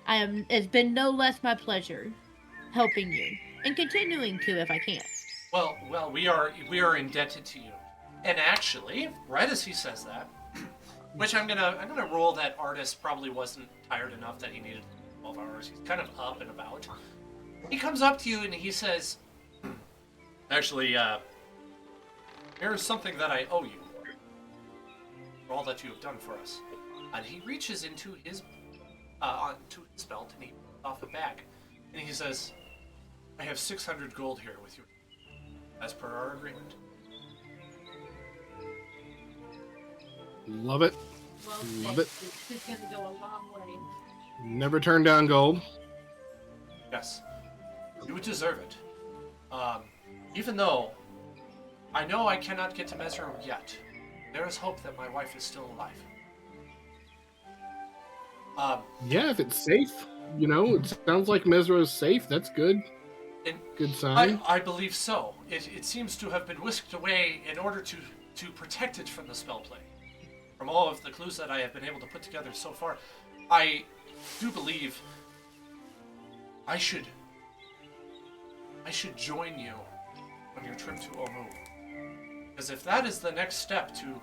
Speaker 6: it's been no less my pleasure helping you and continuing to if I can.
Speaker 3: Well, we are indebted to you. And actually, right as he says that, which I'm gonna roll that Artist probably wasn't tired enough that he needed 12 hours. He's kind of up and about. He comes up to you and he says, "Actually, here's something that I owe you for all that you have done for us." And he reaches into his belt and he pulls off a bag, and he says, "I have 600 gold here with you, as per our agreement."
Speaker 2: Love it.
Speaker 6: Well,
Speaker 2: Love it.
Speaker 6: This is going to go a long way.
Speaker 2: Never turn down gold.
Speaker 3: Yes, you deserve it. Even though I know I cannot get to Mesro yet, there is hope that my wife is still alive.
Speaker 2: Yeah, if it's safe, it sounds like Mesro is safe. That's good. Good sign.
Speaker 3: I believe so. It seems to have been whisked away in order to protect it from the spell plague. From all of the clues that I have been able to put together so far, I do believe I should join you on your trip to Omu. Because if that is the next step to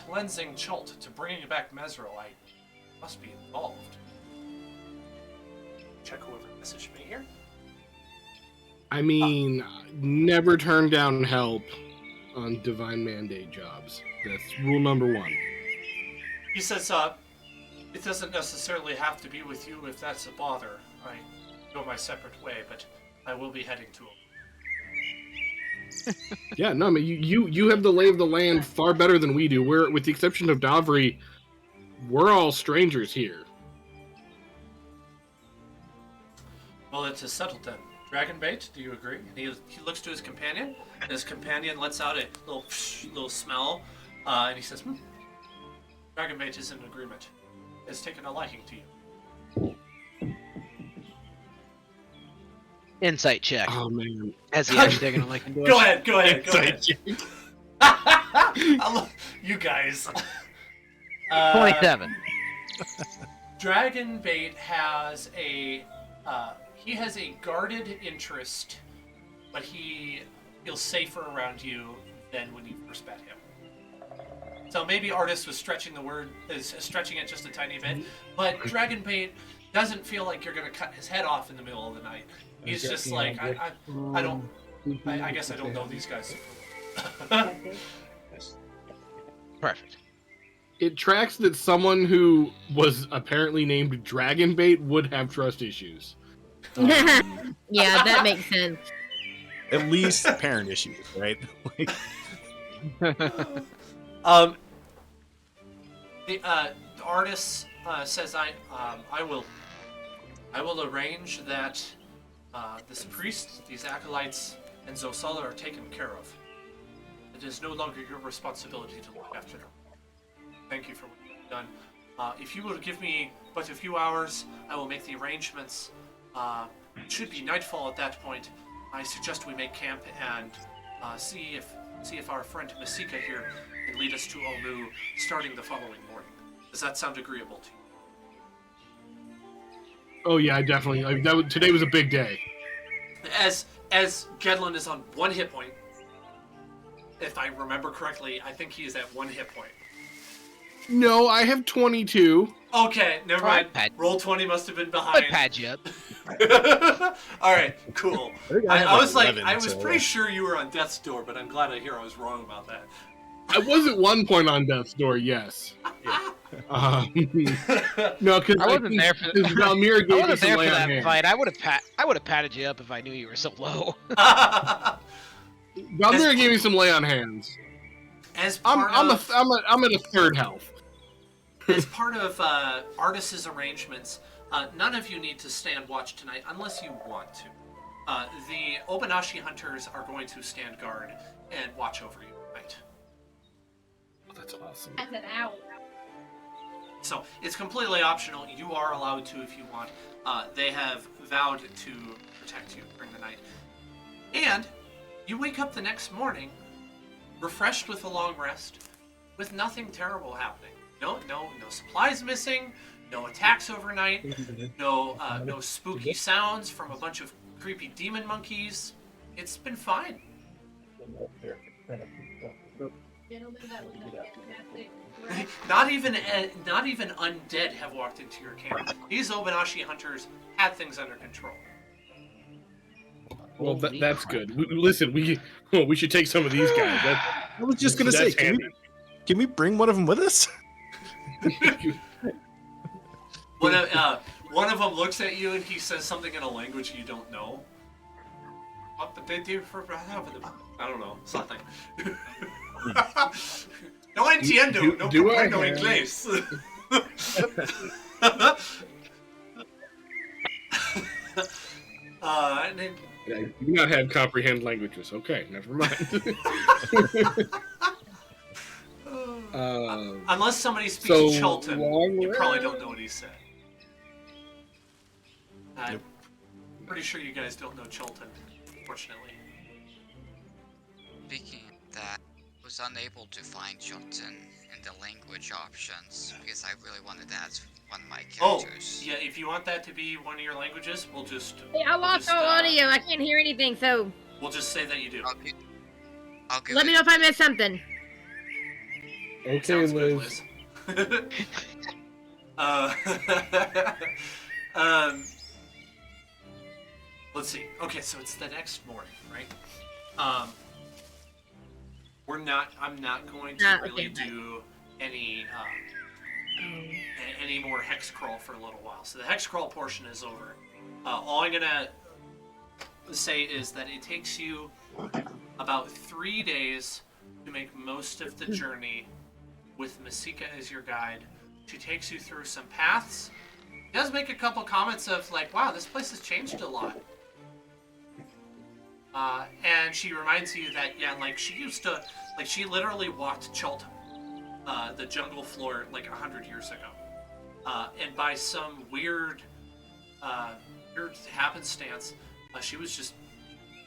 Speaker 3: cleansing Chult, to bringing back Mesro, I must be involved. Check whoever messaged me here.
Speaker 2: I mean, never turn down help on divine mandate jobs. That's rule number 1.
Speaker 3: He says, it doesn't necessarily have to be with you if that's a bother. I go my separate way, but I will be heading to him.
Speaker 2: Yeah, no, I mean, you have the lay of the land far better than we do. We're, with the exception of Davri, we're all strangers here.
Speaker 3: Well, it is settled then. Dragonbait, do you agree? And he looks to his companion, and his companion lets out a little smell, and he says, Dragonbait is in agreement. Has taken a liking to you.
Speaker 7: Insight check.
Speaker 2: Oh, man.
Speaker 7: As he actually taking a liking to us.
Speaker 3: Go ahead. I love you guys.
Speaker 7: 27.
Speaker 3: Dragonbait has a guarded interest, but he feels safer around you than when you first met him. So maybe Artist was stretching it just a tiny bit, but Dragonbait doesn't feel like you're gonna cut his head off in the middle of the night. He's just like, I guess I don't know these guys.
Speaker 7: Perfect.
Speaker 2: It tracks that someone who was apparently named Dragonbait would have trust issues.
Speaker 6: Yeah, that makes sense.
Speaker 8: At least parent issues, right?
Speaker 3: The Artist says, I will arrange that this priest, these acolytes, and Zosala are taken care of. It is no longer your responsibility to look after them. Thank you for what you've done. If you will give me but a few hours, I will make the arrangements. It should be nightfall at that point. I suggest we make camp and see if our friend Masika here can lead us to Omu starting the following morning. Does that sound agreeable to you?
Speaker 2: Oh yeah, I definitely. Today was a big day.
Speaker 3: As Gedlin is on 1 hit point, if I remember correctly, I think he is at 1 hit point.
Speaker 2: No, I have 22.
Speaker 3: Okay, never mind.
Speaker 7: Pad.
Speaker 3: Roll 20 must have been
Speaker 7: I'd
Speaker 3: behind.
Speaker 7: pad you up.
Speaker 3: All right, cool.
Speaker 8: think
Speaker 3: I,
Speaker 8: have,
Speaker 3: I was like,
Speaker 8: 11,
Speaker 3: I was
Speaker 8: so,
Speaker 3: pretty sure you were on death's door, but I'm glad I hear I was wrong about that.
Speaker 2: I was at one point on death's door. Yes. No, because
Speaker 7: I wasn't there for
Speaker 2: Valmir
Speaker 7: I
Speaker 2: gave me
Speaker 7: wasn't
Speaker 2: some
Speaker 7: there
Speaker 2: lay
Speaker 7: for
Speaker 2: on
Speaker 7: that
Speaker 2: hands.
Speaker 7: fight. I would have patted you up if I knew you were so low.
Speaker 2: Valmir gave me some lay on hands.
Speaker 3: As
Speaker 2: I'm
Speaker 3: part
Speaker 2: I'm at a third health.
Speaker 3: as part of Artis's arrangements, none of you need to stand watch tonight unless you want to. The Obanashi hunters are going to stand guard and watch over you tonight.
Speaker 2: That's awesome.
Speaker 6: As an owl.
Speaker 3: So it's completely optional. You are allowed to if you want. They have vowed to protect you during the night. And you wake up the next morning, refreshed with a long rest, with nothing terrible happening. No supplies missing. No attacks overnight. No spooky sounds from a bunch of creepy demon monkeys. It's been fine.
Speaker 6: Gentlemen, that was fantastic.
Speaker 3: Not even undead have walked into your camp. These Obanashi hunters had things under control.
Speaker 2: Well, that's good. Listen, we should take some of these guys.
Speaker 8: I was just gonna say, can we bring one of them with us?
Speaker 3: One of them looks at you and he says something in a language you don't know. What did they do for? I don't know. Something. No entiendo. No comprendo inglés. And then,
Speaker 2: I do not have comprehend languages. Okay, never mind.
Speaker 3: unless somebody speaks Chultan, you
Speaker 2: rest.
Speaker 3: probably don't know what he said. I'm pretty sure you guys don't know Chultan, unfortunately.
Speaker 1: Speaking of that, I was unable to find Jotun in the language options because I really wanted that as one of my characters.
Speaker 3: Oh, yeah, if you want that to be one of your languages, we'll just...
Speaker 6: Hey, I lost all audio. I can't hear anything, so
Speaker 3: We'll just say that you do.
Speaker 1: I'll give
Speaker 6: let me
Speaker 1: it-
Speaker 6: know if I missed something.
Speaker 2: Okay,
Speaker 3: Sounds good,
Speaker 2: Liz.
Speaker 3: Let's see. Okay, so it's the next morning, right? I'm not going to really do any more hex crawl for a little while. So the hex crawl portion is over. All I'm gonna say is that it takes you about 3 days to make most of the journey with Masika as your guide. She takes you through some paths. She does make a couple comments of like, wow, this place has changed a lot. And she reminds you that, yeah, like she used to, like she literally walked Cheltenham, the jungle floor, like 100 years ago. And by some weird happenstance, she was just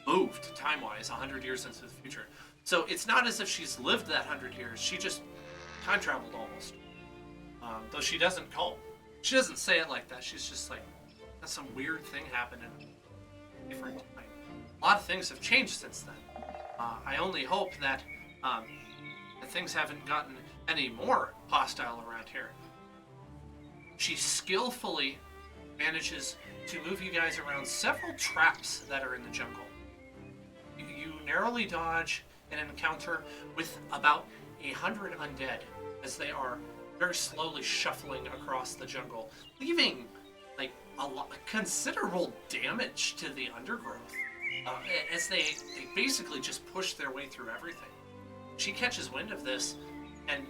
Speaker 3: moved time-wise 100 years into the future. So it's not as if she's lived that 100 years. She just time traveled almost. Though she doesn't say it like that. She's just like, that's some weird thing happened in a different time. A lot of things have changed since then. I only hope that things haven't gotten any more hostile around here. She skillfully manages to move you guys around several traps that are in the jungle. You narrowly dodge an encounter with about 100 undead as they are very slowly shuffling across the jungle, leaving like considerable damage to the undergrowth as they basically just push their way through everything. She catches wind of this and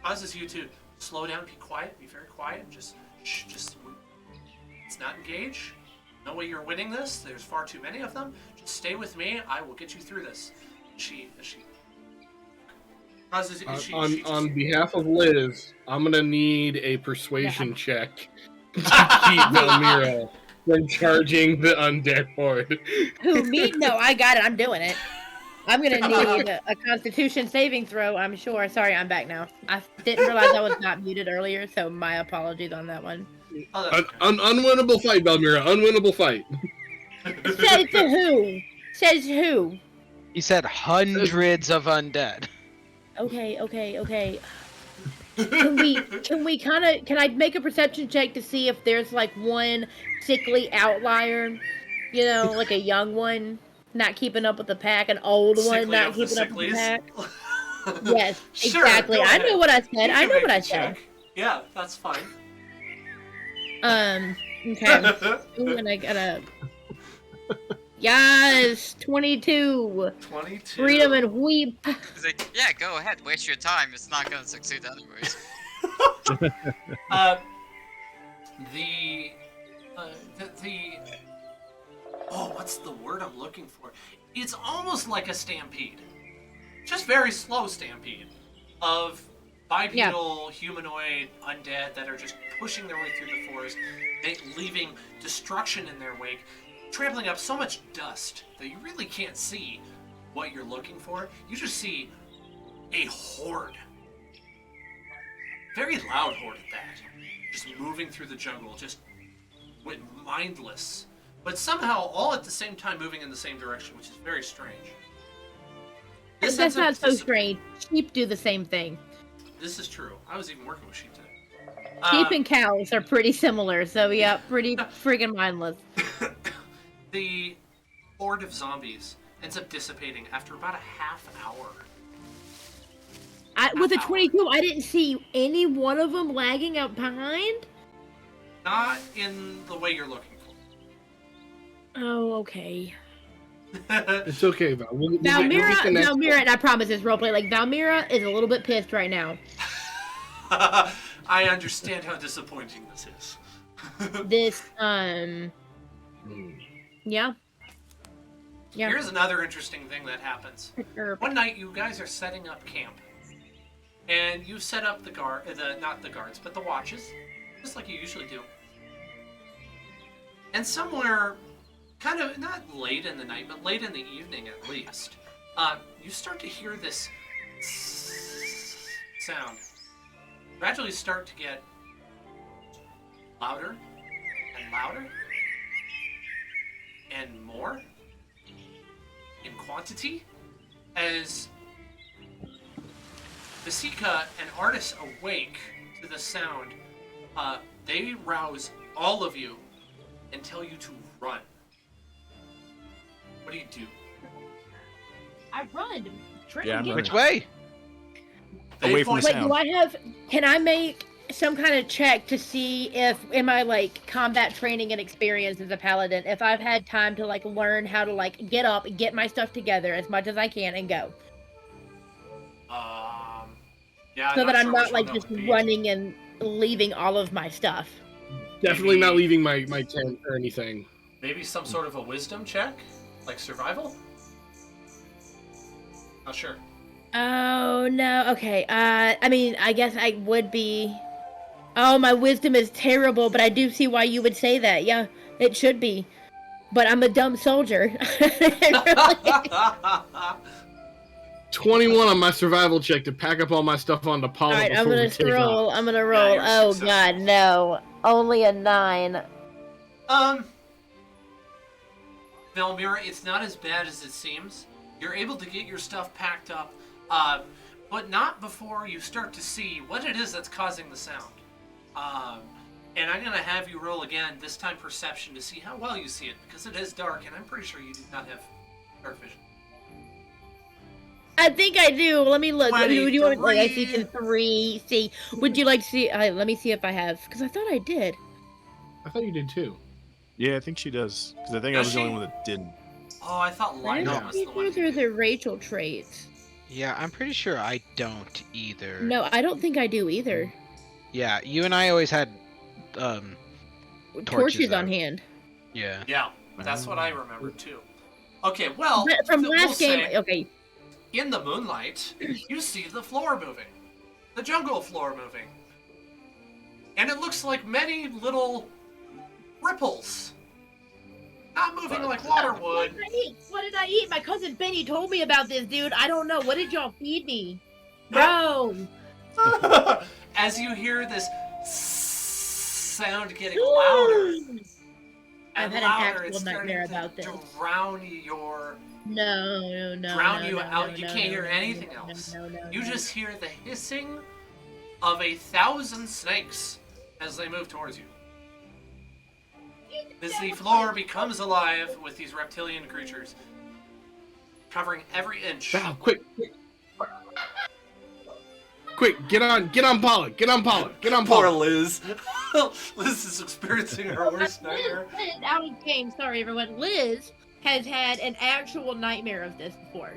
Speaker 3: causes you to slow down, be quiet, be very quiet, just let's not engage. No way you're winning this. There's far too many of them. Just stay with me. I will get you through this. She causes
Speaker 2: on behalf of Liz, I'm gonna need a persuasion check to keep Valmira from charging the undead horde.
Speaker 6: Who, me? No, I got it. I'm doing it. I'm gonna need a Constitution saving throw, I'm sure. Sorry, I'm back now. I didn't realize I was not muted earlier, so my apologies on that one.
Speaker 3: Oh, that's okay.
Speaker 2: Unwinnable fight, Valmira. Unwinnable fight.
Speaker 6: Says to who? Says who?
Speaker 7: He said hundreds of undead.
Speaker 6: Okay. Can I make a perception check to see if there's like one sickly outlier? You know, like a young one not keeping up with the pack, an old one
Speaker 3: Sickly
Speaker 6: not
Speaker 3: of the
Speaker 6: keeping up with the
Speaker 3: sicklies.
Speaker 6: pack. Yes,
Speaker 3: Sure,
Speaker 6: exactly.
Speaker 3: go
Speaker 6: I
Speaker 3: ahead.
Speaker 6: know what I said.
Speaker 3: You
Speaker 6: I
Speaker 3: can
Speaker 6: know
Speaker 3: make
Speaker 6: what
Speaker 3: the
Speaker 6: I said.
Speaker 3: check. Yeah, that's fine.
Speaker 6: Okay. Ooh, and I gotta. Yes, 22.
Speaker 3: 22.
Speaker 6: Freedom and weep.
Speaker 1: He's like, yeah, go ahead, waste your time. It's not gonna succeed anyways.
Speaker 3: The oh, what's the word I'm looking for? It's almost like a stampede, just very slow stampede of bipedal, humanoid undead that are just pushing their way through the forest, leaving destruction in their wake, trampling up so much dust that you really can't see what you're looking for. You just see a horde. Very loud horde at that. Just moving through the jungle, just went mindless. But somehow all at the same time moving in the same direction, which is very strange. This
Speaker 6: That's
Speaker 3: sense of
Speaker 6: not so
Speaker 3: particip-
Speaker 6: strange. Sheep do the same thing.
Speaker 3: This is true. I was even working with sheep today.
Speaker 6: Sheep and cows are pretty similar, so yeah, pretty friggin' mindless.
Speaker 3: The horde of zombies ends up dissipating after about a half hour.
Speaker 6: With a 22, I didn't see any one of them lagging out behind.
Speaker 3: Not in the way you're looking for.
Speaker 6: Oh, okay.
Speaker 2: It's okay, Val. We'll get the next one.
Speaker 6: Valmira, and I promise this roleplay, like, Valmira is a little bit pissed right now.
Speaker 3: I understand how disappointing this is.
Speaker 6: Yeah.
Speaker 3: Here's another interesting thing that happens. One night, you guys are setting up camp, and you set up not the guards, but the watches, just like you usually do. And somewhere, kind of not late in the night, but late in the evening at least, you start to hear this sound. Gradually start to get louder and louder and more in quantity as Masika and Artis awake to the sound. They rouse all of you and tell you to run. What do you do?
Speaker 6: I run.
Speaker 8: Yeah, I'm
Speaker 7: Which way?
Speaker 8: Away from the
Speaker 6: Wait,
Speaker 8: sound.
Speaker 6: can I make some kind of check to see if, in my, like, combat training and experience as a paladin, if I've had time to, like, learn how to, like, get up, get my stuff together as much as I can and go?
Speaker 3: Yeah.
Speaker 6: So that I'm
Speaker 3: sure
Speaker 6: not,
Speaker 3: which
Speaker 6: like,
Speaker 3: one that
Speaker 6: just
Speaker 3: would be.
Speaker 6: running and leaving all of my stuff.
Speaker 2: Definitely not leaving my tent or anything.
Speaker 3: Maybe some sort of a wisdom check? Like survival? Not sure.
Speaker 6: Oh, no. Okay. I mean, I guess I would be... Oh, my wisdom is terrible, but I do see why you would say that. Yeah, it should be. But I'm a dumb soldier.
Speaker 2: 21 on my survival check to pack up all my stuff onto Paula
Speaker 6: Alright, I'm
Speaker 2: before we
Speaker 6: gonna
Speaker 2: take
Speaker 6: roll.
Speaker 2: off.
Speaker 6: I'm gonna roll.
Speaker 3: you're
Speaker 6: Oh,
Speaker 3: successful.
Speaker 6: God, no. Only a 9.
Speaker 3: Valmira, it's not as bad as it seems. You're able to get your stuff packed up, but not before you start to see what it is that's causing the sound. And I'm gonna have you roll again, this time perception, to see how well you see it, because it is dark, and I'm pretty sure you do not have dark vision.
Speaker 6: I think I do. Let me look. Would you want? Like, I see
Speaker 3: 23.
Speaker 6: 3. See, would you like to see? Let me see if I have, because I thought I did.
Speaker 2: I thought you did too.
Speaker 8: Yeah, I think she does. Because I think I
Speaker 3: Does
Speaker 8: was the only
Speaker 3: she?
Speaker 8: one that didn't.
Speaker 3: Oh, I thought Lionel was the one.
Speaker 6: Those are the Rachel traits.
Speaker 7: Yeah, I'm pretty sure I don't either.
Speaker 6: No, I don't think I do either.
Speaker 7: Yeah, you and I always had
Speaker 6: Torches on
Speaker 7: out.
Speaker 6: hand.
Speaker 7: Yeah.
Speaker 3: Yeah, that's what I remember too. Okay, well,
Speaker 6: But from
Speaker 3: we'll
Speaker 6: last game,
Speaker 3: say,
Speaker 6: okay.
Speaker 3: in the moonlight, you see the floor moving. The jungle floor moving. And it looks like many little ripples Not moving like water
Speaker 6: What
Speaker 3: would.
Speaker 6: did I eat? What did I eat? My cousin Benny told me about this, dude. I don't know. What did y'all feed me? Bro.
Speaker 3: As you hear this sound getting louder
Speaker 6: I've
Speaker 3: and
Speaker 6: had an
Speaker 3: louder,
Speaker 6: actual
Speaker 3: it's starting
Speaker 6: nightmare
Speaker 3: to
Speaker 6: about this.
Speaker 3: drown your
Speaker 6: No.
Speaker 3: drown you
Speaker 6: no,
Speaker 3: out.
Speaker 6: no,
Speaker 3: You
Speaker 6: no,
Speaker 3: can't
Speaker 6: no,
Speaker 3: hear
Speaker 6: no,
Speaker 3: anything
Speaker 6: no,
Speaker 3: else.
Speaker 6: no,
Speaker 3: You
Speaker 6: no.
Speaker 3: just hear the hissing of 1,000 snakes as they move towards you. As the floor becomes alive with these reptilian creatures, covering every inch.
Speaker 2: Val, quick, get on Paula, get on Paula.
Speaker 3: Poor Liz. Liz is experiencing her worst nightmare.
Speaker 6: Liz, out of game. Sorry, everyone. Liz has had an actual nightmare of this before.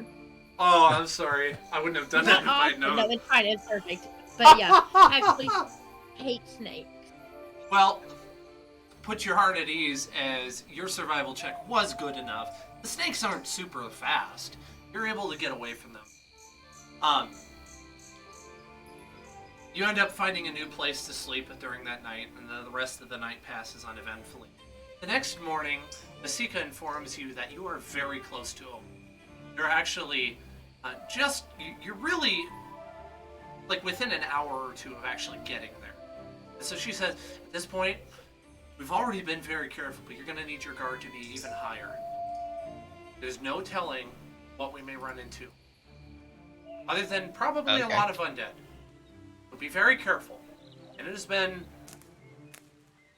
Speaker 3: Oh, I'm sorry. I wouldn't have done that if I'd
Speaker 6: Often.
Speaker 3: known.
Speaker 6: No, it's fine. It's perfect. But yeah, actually hate snakes.
Speaker 3: Well, put your heart at ease as your survival check was good enough. The snakes aren't super fast. You're able to get away from them. You end up finding a new place to sleep during that night, and the rest of the night passes uneventfully. The next morning, Masika informs you that you are very close to home. You're actually you're really like within an hour or two of actually getting there. And so she says, at this point, we've already been very careful, but you're going to need your guard to be even higher. There's no telling what we may run into. Other than probably a lot of undead. But be very careful. And it has been,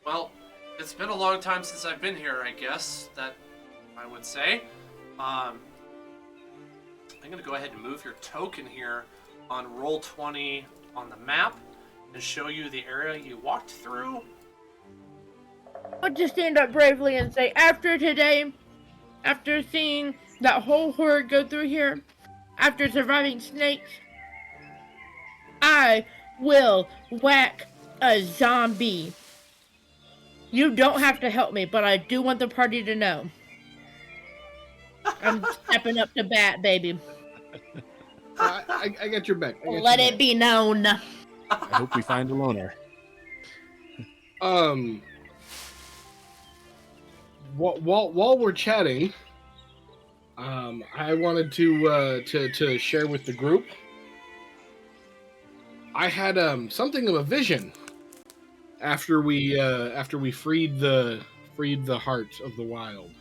Speaker 3: well, it's been a long time since I've been here, I guess, that I would say. I'm going to go ahead and move your token here on Roll20 on the map and show you the area you walked through.
Speaker 6: I'll just stand up bravely and say, after today, after seeing that whole horde go through here, after surviving snakes, I will whack a zombie. You don't have to help me, but I do want the party to know. I'm stepping up to bat, baby.
Speaker 2: I got your back.
Speaker 6: Let it be known.
Speaker 8: I hope we find a loner.
Speaker 2: While we're chatting, I wanted to share with the group. I had something of a vision after we freed the heart of the wild.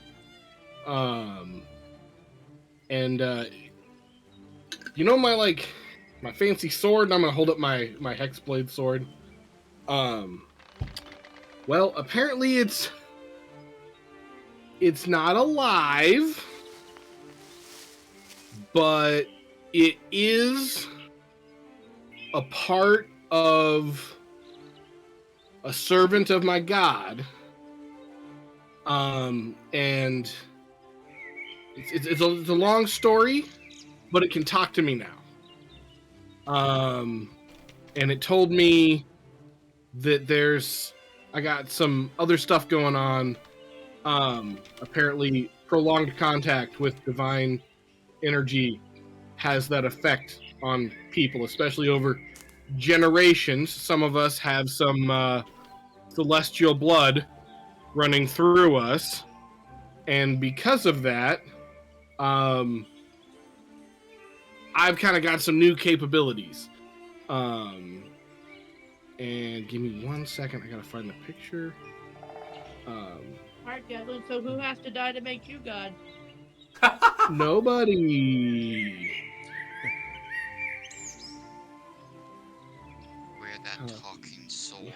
Speaker 2: You know my fancy sword, and I'm gonna hold up my hexblade sword. Well, apparently it's not alive, but it is a part of a servant of my god. And it's a long story, but it can talk to me now. And it told me that I got some other stuff going on. Apparently prolonged contact with divine energy has that effect on people, especially over generations. Some of us have some celestial blood running through us, and because of that, I've kind of got some new capabilities. And give me 1 second, I gotta find the picture.
Speaker 6: Alright, Devlin, so who has to die to make you God?
Speaker 2: Nobody.
Speaker 1: We're that talking sword.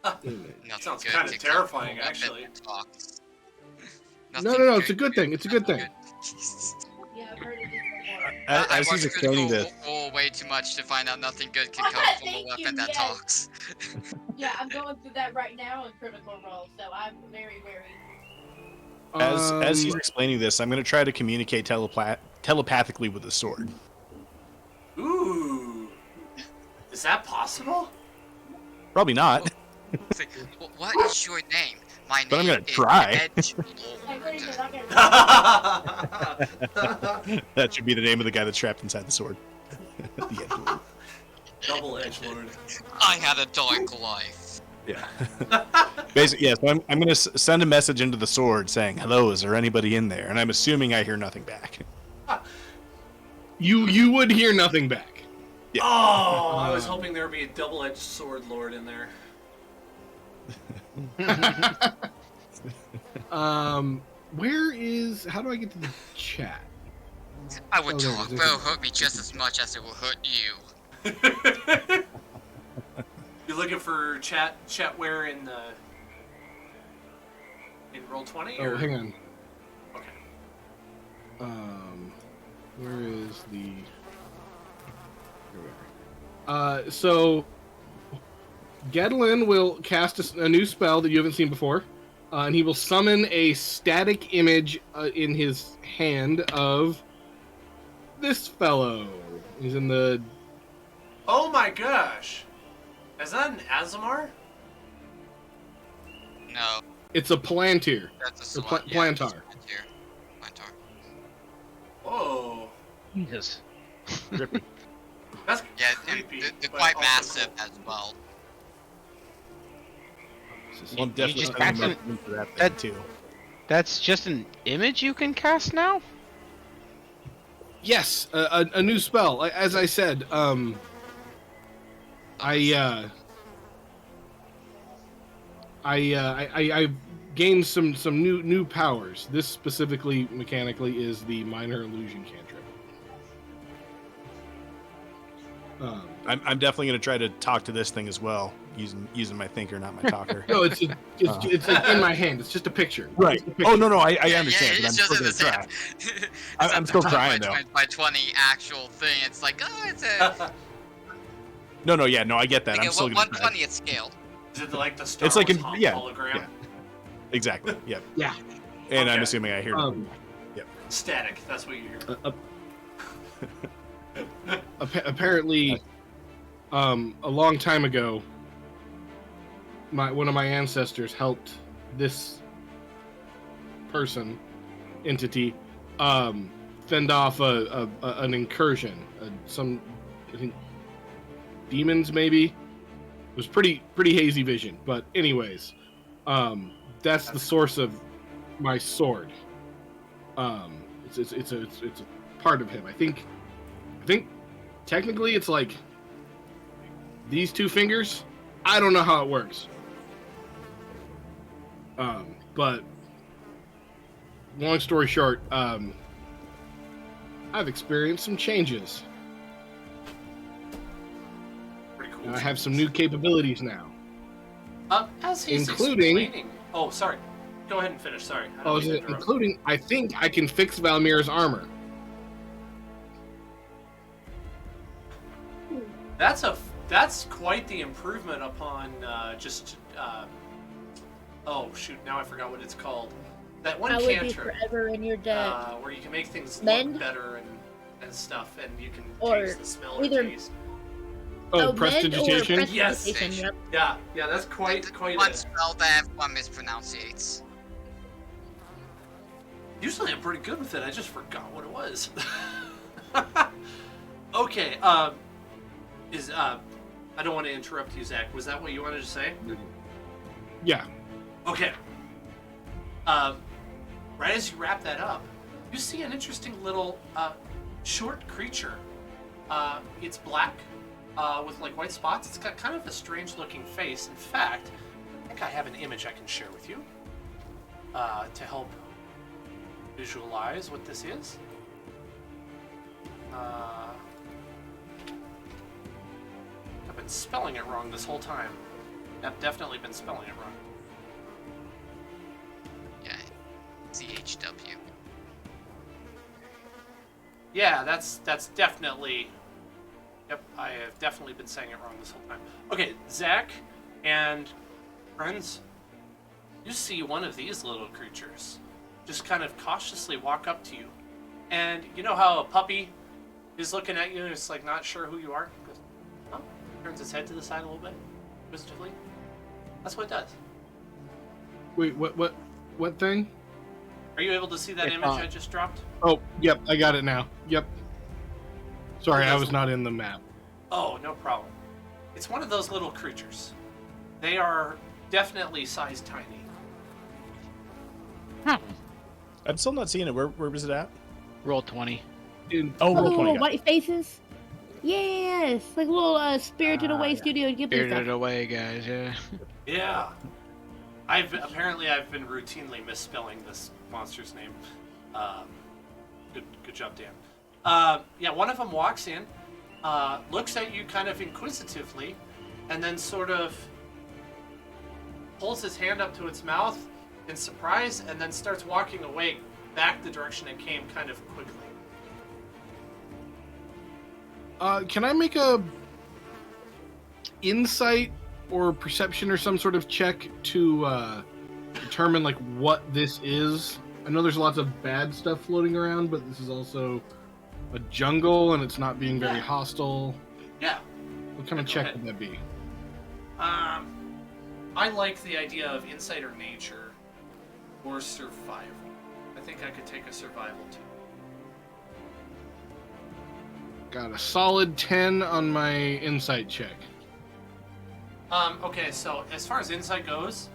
Speaker 1: Nothing
Speaker 3: Sounds
Speaker 1: good
Speaker 3: kind of
Speaker 1: to come
Speaker 3: terrifying,
Speaker 1: from a weapon
Speaker 3: actually.
Speaker 1: that talks.
Speaker 2: No,
Speaker 1: Nothing
Speaker 2: it's a good thing. It's a good thing.
Speaker 6: Yeah, I've heard of this before.
Speaker 8: As
Speaker 1: I
Speaker 8: he's
Speaker 1: watched
Speaker 8: explaining
Speaker 1: Critical
Speaker 8: this,
Speaker 1: Role way too much to find out nothing good can come from a
Speaker 6: Thank
Speaker 1: weapon
Speaker 6: you,
Speaker 1: that
Speaker 6: yes.
Speaker 1: talks.
Speaker 6: Yeah, I'm going through that right now in Critical Role, so I'm very, very...
Speaker 8: as he's explaining this, I'm going to try to communicate telepathically with the sword.
Speaker 3: Ooh. Is that possible?
Speaker 8: Probably not.
Speaker 1: It's like, what is your name? My name
Speaker 8: But I'm gonna
Speaker 1: is
Speaker 8: try.
Speaker 1: Edge
Speaker 6: I
Speaker 1: Lord.
Speaker 6: agree, I'm gonna...
Speaker 8: That should be the name of the guy that's trapped inside the sword. The Edgelord.
Speaker 3: Double edge lord.
Speaker 1: I had a dark life.
Speaker 8: Yeah. Basically, yeah. So I'm going to send a message into the sword saying, "Hello, is there anybody in there?" And I'm assuming I hear nothing back.
Speaker 2: You would hear nothing back.
Speaker 8: Yeah.
Speaker 3: Oh, I was hoping there would be a double-edged sword lord in there.
Speaker 2: Where is? How do I get to the chat?
Speaker 1: I would
Speaker 2: Oh, there it
Speaker 1: talk,
Speaker 2: is.
Speaker 1: but it'll hurt me just as much as it will hurt you.
Speaker 3: You're looking for chatware in Roll20?
Speaker 2: Oh, hang on.
Speaker 3: Okay.
Speaker 2: Where is the? Here we are. So Gedlin will cast a new spell that you haven't seen before, and he will summon a static image in his hand of this fellow. He's in the.
Speaker 3: Oh my gosh! Is that an Azamar?
Speaker 1: No,
Speaker 2: It's a Palantir.
Speaker 1: that's
Speaker 2: Or
Speaker 1: a
Speaker 2: Plantar.
Speaker 1: Plantar.
Speaker 3: Whoa.
Speaker 7: Jesus.
Speaker 3: That's
Speaker 1: Yeah,
Speaker 3: creepy.
Speaker 1: they're
Speaker 3: but
Speaker 1: quite
Speaker 3: also
Speaker 1: massive
Speaker 3: cool.
Speaker 1: as well.
Speaker 8: Well, I'm definitely
Speaker 7: just
Speaker 8: sending a
Speaker 7: passing-
Speaker 8: message into that thing
Speaker 7: that-
Speaker 8: too.
Speaker 7: That's just an image you can cast now?
Speaker 2: Yes, a new spell. As I said, I gained some new powers. This specifically, mechanically, is the minor illusion cantrip.
Speaker 8: I'm definitely going to try to talk to this thing as well, using my thinker, not my talker.
Speaker 2: No, it's like in my hand. It's just a picture.
Speaker 8: Right.
Speaker 2: It's a picture.
Speaker 8: Oh no, I
Speaker 1: Yeah,
Speaker 8: understand.
Speaker 1: yeah,
Speaker 8: but I'm still going to try. I'm still trying, though.
Speaker 1: By 20 actual thing, it's like, oh, it's a
Speaker 8: No, yeah, no, I get that.
Speaker 1: like
Speaker 8: I'm still
Speaker 1: a
Speaker 8: going to try.
Speaker 1: 1/20th scale.
Speaker 3: Is it like the Star
Speaker 8: It's like
Speaker 3: Wars
Speaker 8: yeah,
Speaker 3: hologram?
Speaker 8: yeah. Exactly. Yep.
Speaker 2: Yeah.
Speaker 8: And I'm
Speaker 3: Okay.
Speaker 8: assuming I hear.
Speaker 3: Static. That's what you hear.
Speaker 2: Apparently, a long time ago, one of my ancestors helped this entity, fend off an incursion. I think demons maybe. It was pretty hazy vision, but anyways, that's the source of my sword. It's a part of him. I think technically it's like these two fingers. I don't know how it works. But long story short, I've experienced some changes.
Speaker 3: Pretty cool.
Speaker 2: I have some new capabilities now.
Speaker 3: As he's
Speaker 2: including-
Speaker 3: explaining. Oh, sorry. Go ahead and finish. Sorry. I don't
Speaker 2: Oh,
Speaker 3: mean to interrupt.
Speaker 2: including I think I can fix Valmir's armor.
Speaker 3: That's quite the improvement upon oh shoot, now I forgot what it's called. That one
Speaker 6: I would be
Speaker 3: cantrip
Speaker 6: forever in your debt.
Speaker 3: where you can make things
Speaker 6: Mend?
Speaker 3: look better and stuff, and you can
Speaker 6: Or
Speaker 3: taste the smell
Speaker 6: either-
Speaker 3: or taste.
Speaker 2: Oh,
Speaker 6: mend or
Speaker 2: prestidigitation.
Speaker 6: prestidigitation,
Speaker 1: Yes.
Speaker 6: yep.
Speaker 3: Yeah, that's quite
Speaker 1: One
Speaker 3: a.
Speaker 1: spell that everyone mispronunciates.
Speaker 3: Usually I'm pretty good with it. I just forgot what it was. Okay. I don't want to interrupt you, Zach. Was that what you wanted to say?
Speaker 2: Yeah.
Speaker 3: Okay. Right as you wrap that up, you see an interesting little short creature. It's black with like white spots. It's got kind of a strange looking face. In fact, I think I have an image I can share with you to help visualize what this is. I've been spelling it wrong this whole time. I've definitely been spelling it wrong.
Speaker 1: Yeah, CHW.
Speaker 3: Yeah, that's definitely. Yep, I have definitely been saying it wrong this whole time. Okay, Zach and friends, you see one of these little creatures just kind of cautiously walk up to you. And you know how a puppy is looking at you and it's like not sure who you are? Goes, huh? Turns its head to the side a little bit, inquisitively. That's what it does.
Speaker 2: Wait, what thing?
Speaker 3: Are you able to see that
Speaker 2: It's
Speaker 3: image I just dropped?
Speaker 2: Oh, yep, I got it now. Yep. Sorry,
Speaker 3: Okay,
Speaker 2: I was
Speaker 3: so-
Speaker 2: not in the map.
Speaker 3: Oh, no problem. It's one of those little creatures. They are definitely size tiny.
Speaker 8: I'm still not seeing it. Where was it at?
Speaker 7: Roll 20.
Speaker 8: Oh, roll
Speaker 6: Little
Speaker 8: 20. Got it.
Speaker 6: white faces. Yes, like little Spirited Away
Speaker 8: yeah.
Speaker 6: Studio Ghibli
Speaker 7: Spirited
Speaker 6: stuff.
Speaker 7: Away, guys. Yeah.
Speaker 3: Yeah. I've been routinely misspelling this monster's name. Good job, Dan. Yeah, one of them walks in, looks at you kind of inquisitively, and then sort of pulls his hand up to its mouth in surprise, and then starts walking away back the direction it came kind of quickly.
Speaker 2: Can I make a insight or perception or some sort of check to determine like what this is? I know there's lots of bad stuff floating around, but this is also a jungle and it's not being very hostile.
Speaker 3: Yeah.
Speaker 2: What kind of check would that be?
Speaker 3: I like the idea of insight or nature or survival. I think I could take a survival too.
Speaker 2: Got a solid 10 on my insight check.
Speaker 3: Okay, so as far as insight goes,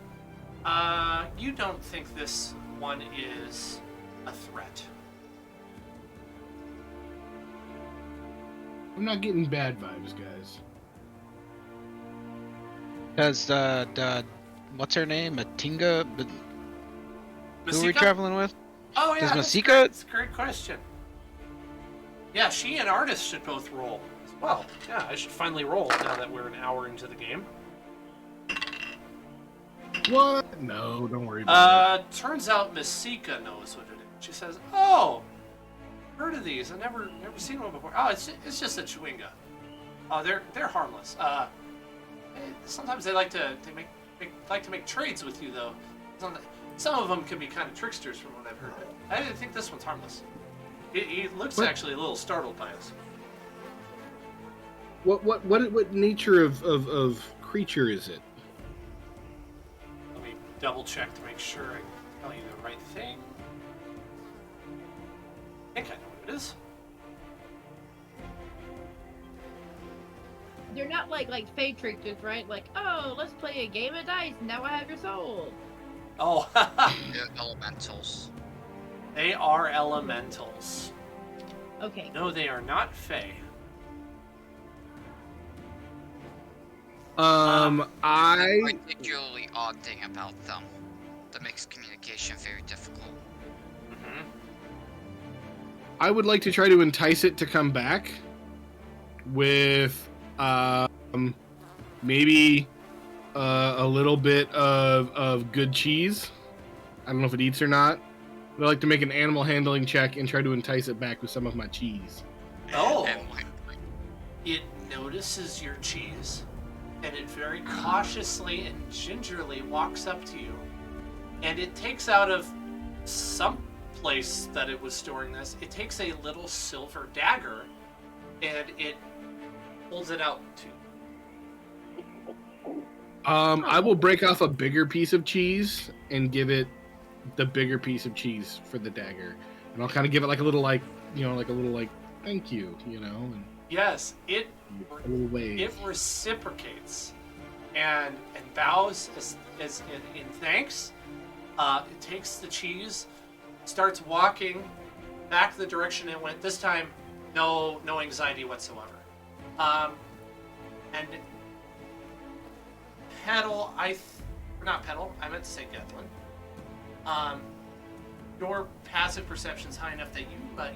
Speaker 3: you don't think this one is a threat.
Speaker 2: I'm not getting bad vibes, guys.
Speaker 7: Does what's her name? Matinga? Who are we
Speaker 3: Masika?
Speaker 7: traveling with?
Speaker 3: Oh yeah,
Speaker 7: Does
Speaker 3: that's
Speaker 7: Masika-
Speaker 3: great. That's a great question. Yeah, she and Artist should both roll as well. Yeah, I should finally roll now that we're an hour into the game.
Speaker 2: What? No, don't worry about it.
Speaker 3: Turns out Masika knows what it is. She says, "Oh, heard of these? I've never seen one before. Oh, it's just a chewinga. Oh, they're harmless. Sometimes they like to make trades with you though. Some of them can be kind of tricksters from what I've heard. I didn't think this one's harmless. He looks
Speaker 2: What?
Speaker 3: actually a little startled by us.
Speaker 2: What nature of creature is it?
Speaker 3: Let me double check to make sure I tell you the right thing. I think I know what it is.
Speaker 6: They're not like fey tricksters, right? Like, oh, let's play a game of dice. Now I have your soul.
Speaker 3: Oh,
Speaker 1: They're elementals.
Speaker 3: they are elementals.
Speaker 6: Okay.
Speaker 3: No, they are not fey.
Speaker 2: I
Speaker 1: Particularly odd thing about them that makes communication very difficult.
Speaker 3: Mm-hmm.
Speaker 2: I would like to try to entice it to come back with maybe a little bit of good cheese. I don't know if it eats or not. But I'd like to make an animal handling check and try to entice it back with some of my cheese.
Speaker 3: Oh,
Speaker 1: And like,
Speaker 3: it notices your cheese, and it very cautiously and gingerly walks up to you, and it takes out of some place that it was storing this, it takes a little silver dagger, and it holds it out to you.
Speaker 2: I will break off a bigger piece of cheese and give it the bigger piece of cheese for the dagger, and I'll kind of give it like a little thank you, and
Speaker 3: Yes, it
Speaker 2: a little wave.
Speaker 3: it reciprocates and bows as in thanks. It takes the cheese, starts walking back the direction it went. This time, no anxiety whatsoever. And Petal, not Petal. I meant to say Gethlin. Your passive perception's high enough that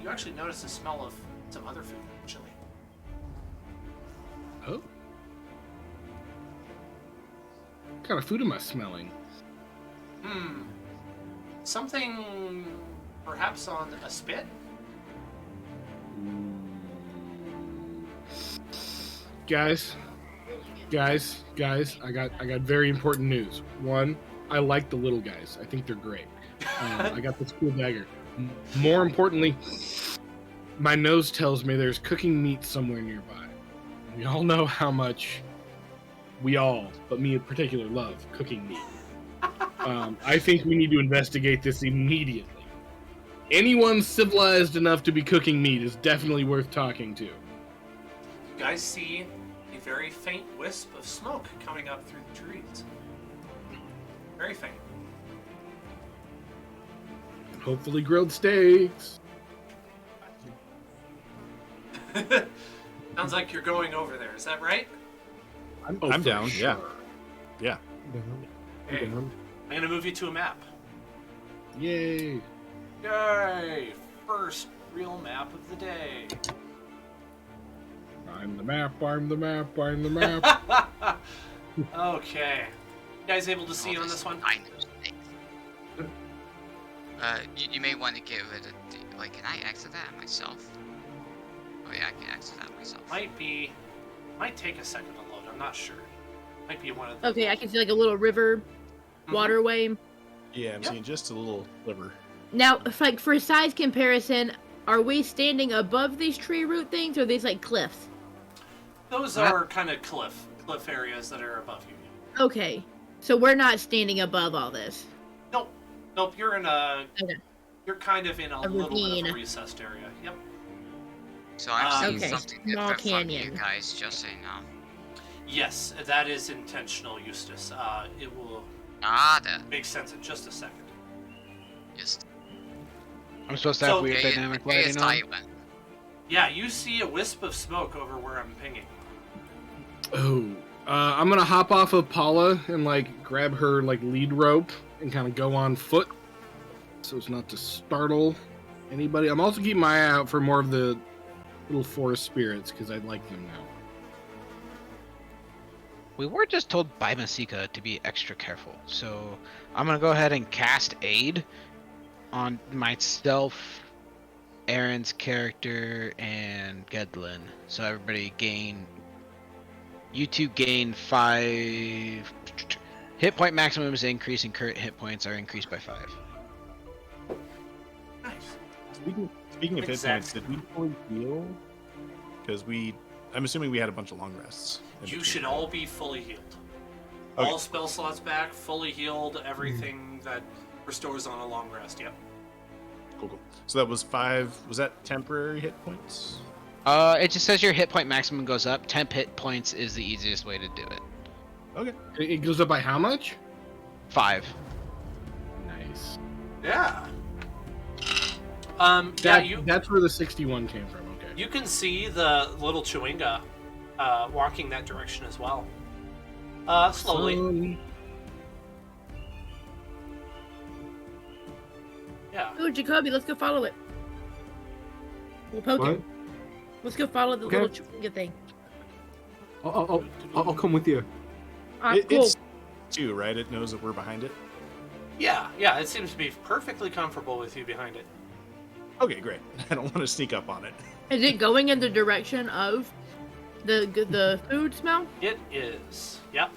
Speaker 3: you actually notice the smell of some other food, actually.
Speaker 2: Oh. What kind of food am I smelling?
Speaker 3: Something perhaps on a spit?
Speaker 2: Guys, I got very important news. One, I like the little guys. I think they're great. I got this cool dagger. More importantly, my nose tells me there's cooking meat somewhere nearby. We all know how much but me in particular, love cooking meat. I think we need to investigate this immediately. Anyone civilized enough to be cooking meat is definitely worth talking to.
Speaker 3: You guys see a very faint wisp of smoke coming up through the trees. Very faint.
Speaker 2: Hopefully grilled steaks.
Speaker 3: Sounds like you're going over there. Is that right?
Speaker 8: I'm
Speaker 2: for
Speaker 8: down. Yeah.
Speaker 2: sure.
Speaker 8: Yeah.
Speaker 5: Down.
Speaker 3: Hey,
Speaker 5: Down.
Speaker 3: I'm gonna move you to a map.
Speaker 2: Yay.
Speaker 3: Yay! First real map of the day.
Speaker 2: I'm the map, I'm the map, I'm the map.
Speaker 3: Okay. You guys able to see
Speaker 1: All
Speaker 3: on this one?
Speaker 1: I know snakes. You may want to get rid of the. Like, can I exit that myself? Oh yeah, I can exit that myself.
Speaker 3: Might take a second to load. I'm not sure. Might be one of the.
Speaker 6: Okay, I can see like a little river, waterway.
Speaker 8: Yeah, I'm seeing just a little sliver.
Speaker 6: Now, like for size comparison, are we standing above these tree root things, or are these like cliffs?
Speaker 3: Those are kind of cliff areas that are above you.
Speaker 6: Okay, so we're not standing above all this.
Speaker 3: Nope. You're in a.
Speaker 6: Okay.
Speaker 3: You're kind of in a little bit of
Speaker 6: ravine.
Speaker 3: a recessed area. Yep.
Speaker 1: So I'm seeing
Speaker 6: Okay,
Speaker 1: something
Speaker 6: small
Speaker 1: different from you
Speaker 6: canyon.
Speaker 1: guys, just so you know.
Speaker 3: Yes, that is intentional, Eustace. It will
Speaker 1: Nada.
Speaker 3: make sense in just a second.
Speaker 1: Just
Speaker 7: I'm supposed to have
Speaker 3: So-
Speaker 7: weird
Speaker 1: okay,
Speaker 7: dynamic
Speaker 1: okay,
Speaker 7: lighting
Speaker 1: it's
Speaker 7: on.
Speaker 1: silent.
Speaker 3: Yeah, you see a wisp of smoke over where I'm pinging.
Speaker 2: Oh. I'm gonna hop off of Paula and like grab her like lead rope and kind of go on foot, so as not to startle anybody. I'm also keeping my eye out for more of the little forest spirits because I like them now.
Speaker 7: We were just told by Masika to be extra careful, so I'm gonna go ahead and cast Aid on myself, Aaron's character, and Gedlin. So everybody gain. You two gain 5 hit point maximum is increased, and current hit points are increased by 5.
Speaker 3: Nice.
Speaker 8: Speaking of hit
Speaker 3: Exactly.
Speaker 8: points, did we fully heal? Because I'm assuming we had a bunch of long rests. in
Speaker 3: You
Speaker 8: between.
Speaker 3: should all be fully healed.
Speaker 8: Okay.
Speaker 3: All spell slots back, fully healed, everything that restores on a long rest. Yep.
Speaker 8: Cool. So that was 5. Was that temporary hit points?
Speaker 7: It just says your hit point maximum goes up. Temp hit points is the easiest way to do it.
Speaker 8: Okay.
Speaker 2: It goes up by how much?
Speaker 7: 5.
Speaker 2: Nice.
Speaker 3: Yeah.
Speaker 2: That's where the 61 came from. Okay.
Speaker 3: You can see the little Chewinga walking that direction as well. Slowly. Yeah.
Speaker 6: Oh, Jacoby, let's go follow it. We'll poke
Speaker 5: What?
Speaker 6: it. Let's go follow the
Speaker 5: Okay.
Speaker 6: little Chewinga thing.
Speaker 5: I'll come with you.
Speaker 6: Cool.
Speaker 8: It's 2, right? It knows that we're behind it.
Speaker 3: Yeah. It seems to be perfectly comfortable with you behind it.
Speaker 8: Okay, great. I don't want to sneak up on it.
Speaker 6: Is it going in the direction of the food smell?
Speaker 3: It is. Yep.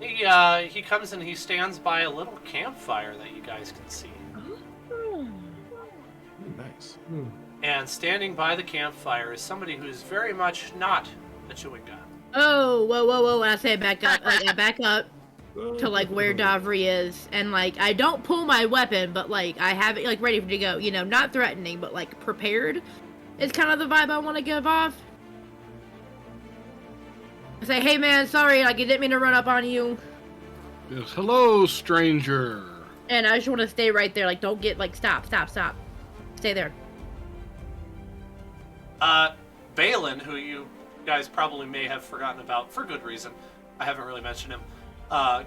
Speaker 3: He comes and he stands by a little campfire that you guys can see.
Speaker 8: Nice.
Speaker 3: And standing by the campfire is somebody who is very much not a Chewinga.
Speaker 6: Oh, whoa! I say back up. Like I back up to like where Davri is, and like I don't pull my weapon, but like I have it like ready to go. You know, not threatening, but like prepared. Is kind of the vibe I want to give off. I say, hey man, sorry, like I didn't mean to run up on you.
Speaker 2: Yes, hello, stranger.
Speaker 6: And I just want to stay right there. Like, don't get like stop. Stay there.
Speaker 3: Balin, who you guys probably may have forgotten about for good reason, I haven't really mentioned him,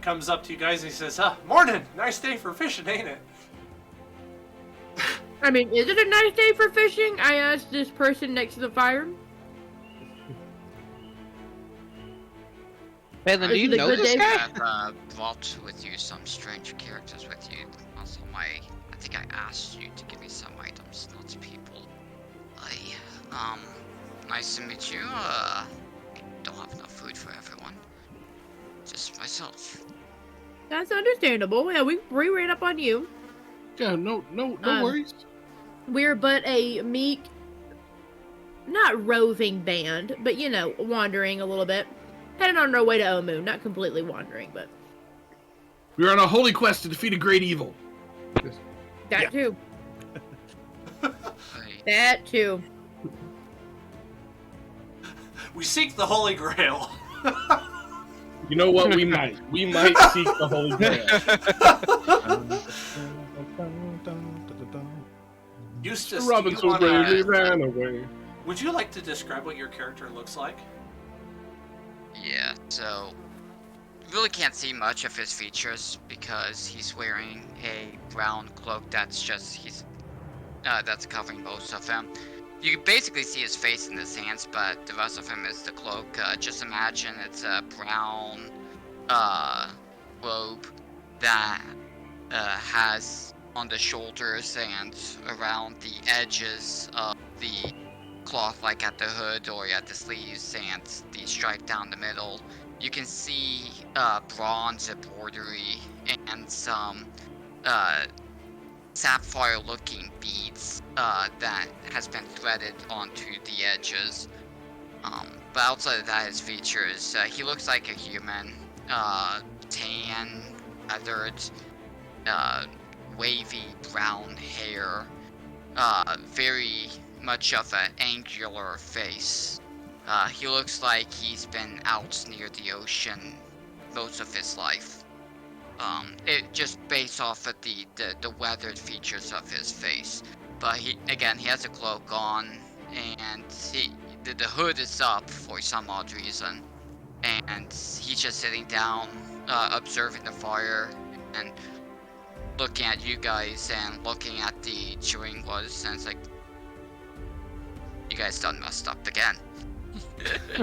Speaker 3: comes up to you guys and he says, morning! Nice day for fishing, ain't it?
Speaker 6: I mean, is it a nice day for fishing? I asked this person next to the fire.
Speaker 7: Balin, do
Speaker 6: Is
Speaker 7: you
Speaker 6: it a
Speaker 7: know
Speaker 6: good
Speaker 7: this
Speaker 6: day?
Speaker 7: guy?
Speaker 1: I've brought with you some strange characters with you. Also, I think I asked you to give me some items, not people. Nice to meet you. Don't have enough food for everyone. Just myself.
Speaker 6: That's understandable. Yeah, we ran up on you.
Speaker 2: Yeah, no worries.
Speaker 6: We're but a meek, not roving band, but you know, wandering a little bit. Heading on our way to Omu. Not completely wandering, but
Speaker 2: We're on a holy quest to defeat a great evil.
Speaker 6: that too.
Speaker 1: I,
Speaker 6: That too.
Speaker 3: We seek the Holy Grail.
Speaker 2: You know what? We might. We might seek the Holy Grail.
Speaker 3: Eustace,
Speaker 2: Sir Robin
Speaker 3: do
Speaker 2: so
Speaker 3: you
Speaker 2: bravely
Speaker 3: wanna,
Speaker 2: ran away.
Speaker 3: would you like to describe what your character looks like?
Speaker 1: Yeah, so really can't see much of his features because he's wearing a brown cloak that's covering most of him. You can basically see his face and his hands, but the rest of him is the cloak. Just imagine it's a brown robe that has on the shoulders and around the edges of the cloth, like at the hood or at the sleeves, and the stripe down the middle. You can see bronze embroidery and some sapphire-looking beads that has been threaded onto the edges. But outside of that, his features, he looks like a human. Tan, feathered, wavy brown hair. Very much of an angular face. He looks like he's been out near the ocean most of his life. It just based off of the weathered features of his face. But he has a cloak on, and the hood is up for some odd reason, and he's just sitting down, observing the fire and looking at you guys and looking at the chewing was, and it's like, you guys done messed up again.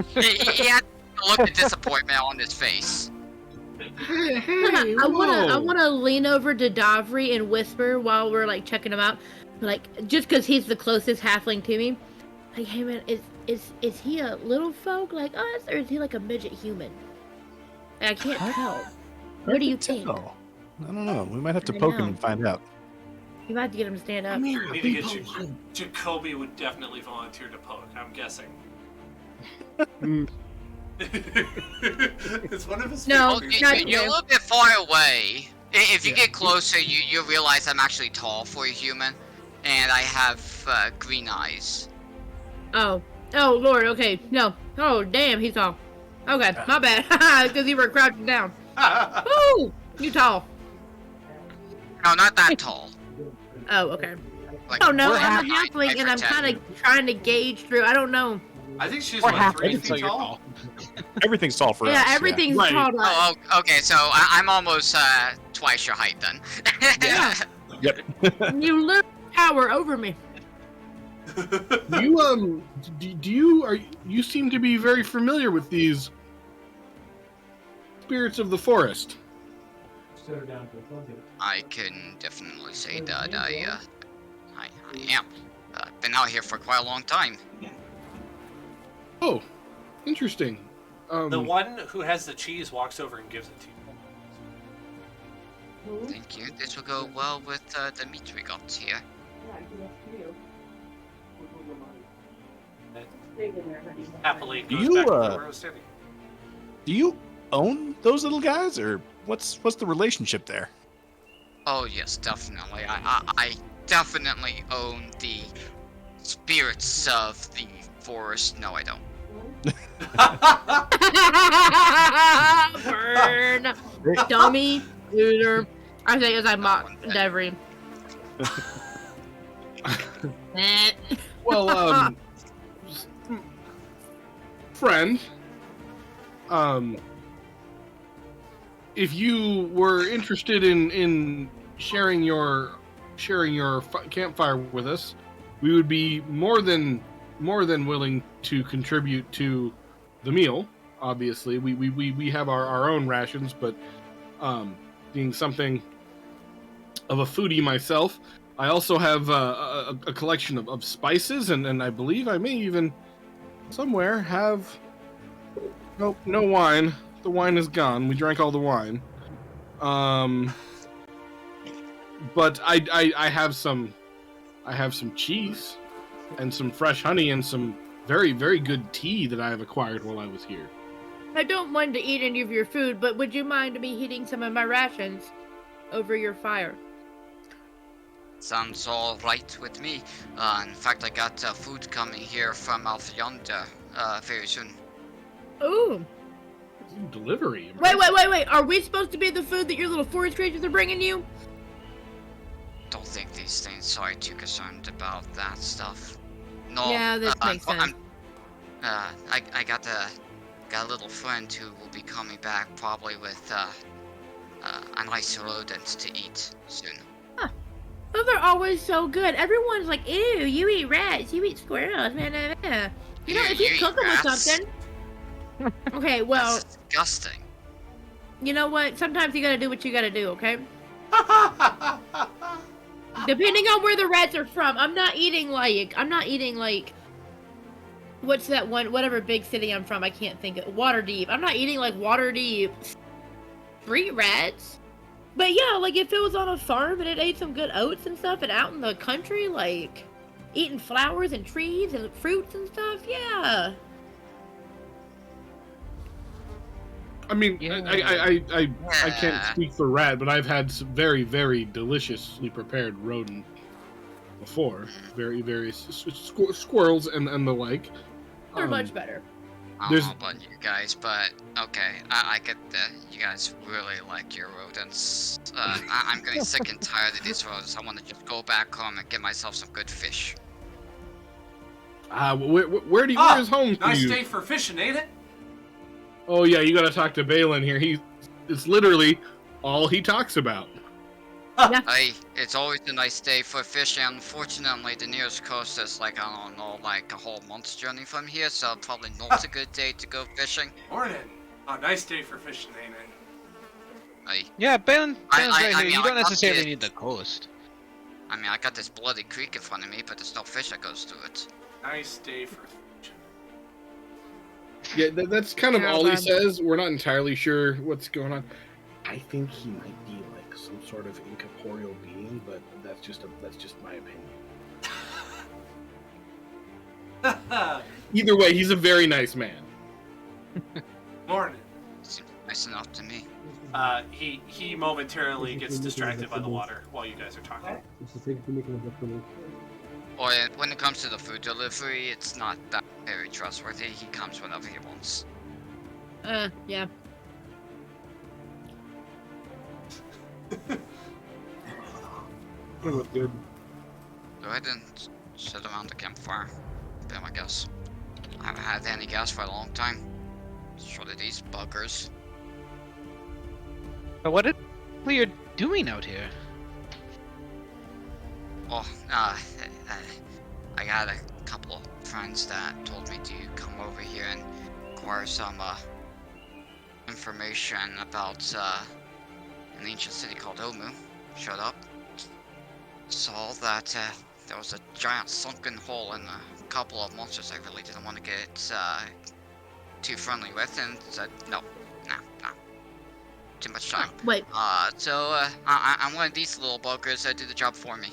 Speaker 1: he had a look of disappointment on his face.
Speaker 2: Hey,
Speaker 6: I
Speaker 2: whoa.
Speaker 6: wanna lean over to Davri and whisper while we're like checking him out, like just because he's the closest halfling to me. Like, hey man, is he a little folk like us, or is he like a midget human? I can't tell. What do you think?
Speaker 8: I don't know. We might have to
Speaker 6: I
Speaker 8: poke him
Speaker 6: know.
Speaker 8: and find out.
Speaker 6: You might have to get him to stand up.
Speaker 3: We need to get you. Jacoby would definitely volunteer to poke, I'm guessing. It's one of his
Speaker 6: No,
Speaker 3: favorite
Speaker 1: Well,
Speaker 3: things.
Speaker 1: you're a little bit far away. If you get closer, you realize I'm actually tall for a human, and I have green eyes.
Speaker 6: Oh Lord. Okay, no. Oh damn, he's tall. Okay, my bad. Because you were crouching down. Ooh, you tall.
Speaker 1: No, not that tall.
Speaker 6: Oh, okay.
Speaker 1: Like,
Speaker 6: Oh no,
Speaker 1: we're
Speaker 6: I'm a
Speaker 1: half-
Speaker 6: halfling, and I'm kind of trying to gauge through. I don't know.
Speaker 3: I think she's
Speaker 7: We're
Speaker 3: what,
Speaker 7: half
Speaker 3: 3
Speaker 7: until
Speaker 3: feet
Speaker 7: you're
Speaker 3: tall?
Speaker 8: Everything's tall for us.
Speaker 6: Yeah, everything's
Speaker 2: Right.
Speaker 6: tall.
Speaker 1: Oh, okay, so I'm almost twice your height then.
Speaker 6: Yeah.
Speaker 8: Yep.
Speaker 6: You literally tower over me.
Speaker 2: You seem to be very familiar with these spirits of the forest.
Speaker 1: I can definitely say that I am. Been out here for quite a long time.
Speaker 2: Oh, interesting.
Speaker 3: The one who has the cheese walks over and gives it to you.
Speaker 1: Thank you. This will go well with the meat we got here.
Speaker 3: Happily goes
Speaker 8: You,
Speaker 3: back to where I was standing.
Speaker 8: Do you own those little guys, or what's the relationship there?
Speaker 1: Oh yes, definitely. I definitely own the spirits of the forest. No, I don't.
Speaker 6: Burn, dummy, loser. I say as I mock Devry.
Speaker 2: Well, friend, if you were interested in sharing your campfire with us, we would be more than willing to contribute to the meal. Obviously, we have our own rations, but being something of a foodie myself, I also have a collection of spices, and I believe I may even somewhere have. Nope, no wine. The wine is gone. We drank all the wine. But I have some cheese and some fresh honey and some very, very good tea that I have acquired while I was here.
Speaker 6: I don't mind to eat any of your food, but would you mind me heating some of my rations over your fire?
Speaker 1: Sounds all right with me. In fact, I got food coming here from out yonder very soon.
Speaker 6: Ooh,
Speaker 2: Delivery.
Speaker 6: Wait. Are we supposed to be the food that your little forest creatures are bringing you?
Speaker 1: Don't think these things are too concerned about that stuff. No.
Speaker 6: Yeah, that makes sense.
Speaker 1: I got a little friend who will be coming back probably with a nice rodent to eat soon.
Speaker 6: Those are always so good. Everyone's like, ew, you eat rats, you eat squirrels, man. You know, if you
Speaker 1: eat
Speaker 6: cook them with
Speaker 1: rats?
Speaker 6: something. Okay, well,
Speaker 1: That's disgusting.
Speaker 6: you know what? Sometimes you gotta do what you gotta do, okay? Depending on where the rats are from, I'm not eating like, what's that one? Whatever big city I'm from, I can't think of. Waterdeep. I'm not eating like Waterdeep street rats. But yeah, like if it was on a farm and it ate some good oats and stuff, and out in the country, like eating flowers and trees and fruits and stuff, yeah.
Speaker 2: I mean,
Speaker 7: Yeah.
Speaker 2: I can't speak for rat, but I've had some very, very deliciously prepared rodent before. Very squirrels and the like.
Speaker 6: They're much better.
Speaker 1: I don't know about you guys, but okay, I get that you guys really like your rodents. I'm getting sick and tired of these rodents. I want to just go back home and get myself some good fish.
Speaker 2: Where is home for
Speaker 3: Nice
Speaker 2: you?
Speaker 3: day for fishing, ain't it?
Speaker 2: Oh yeah, you gotta talk to Balin here. It's literally all he talks about.
Speaker 1: Hey, it's always a nice day for fishing. Unfortunately, the nearest coast is like, I don't know, like a whole month's journey from here, so probably not a good day to go fishing.
Speaker 3: Morning. A nice day for fishing, ain't it?
Speaker 1: Hey,
Speaker 7: Yeah, Balen's right
Speaker 1: I
Speaker 7: here.
Speaker 1: mean,
Speaker 7: You
Speaker 1: I
Speaker 7: don't
Speaker 1: got
Speaker 7: necessarily
Speaker 1: this-
Speaker 7: need the coast.
Speaker 1: I mean, I got this bloody creek in front of me, but there's no fish that goes through it.
Speaker 3: Nice day for fishing.
Speaker 2: Yeah, that's kind of
Speaker 6: Yeah,
Speaker 2: all he
Speaker 6: man.
Speaker 2: says. We're not entirely sure what's going on. I think he might be like some sort of incorporeal being, but that's just my opinion. Either way, he's a very nice man.
Speaker 3: Morning.
Speaker 1: Seems nice enough to me.
Speaker 3: He momentarily gets distracted by the water while you guys are talking.
Speaker 1: Or when it comes to the food delivery, it's not that very trustworthy. He comes whenever he wants.
Speaker 6: Yeah.
Speaker 5: That was good.
Speaker 1: Go ahead and sit around the campfire. Be my guess. I haven't had any gas for a long time. So did these buggers.
Speaker 7: But what you're doing out here?
Speaker 1: Oh, I got a couple of friends that told me to come over here and acquire some information about an ancient city called Omu. Showed up. Saw that there was a giant sunken hole and a couple of monsters I really didn't want to get too friendly with, and said no. Too much time.
Speaker 6: Wait.
Speaker 1: I'm one of these little buggers that do the job for me.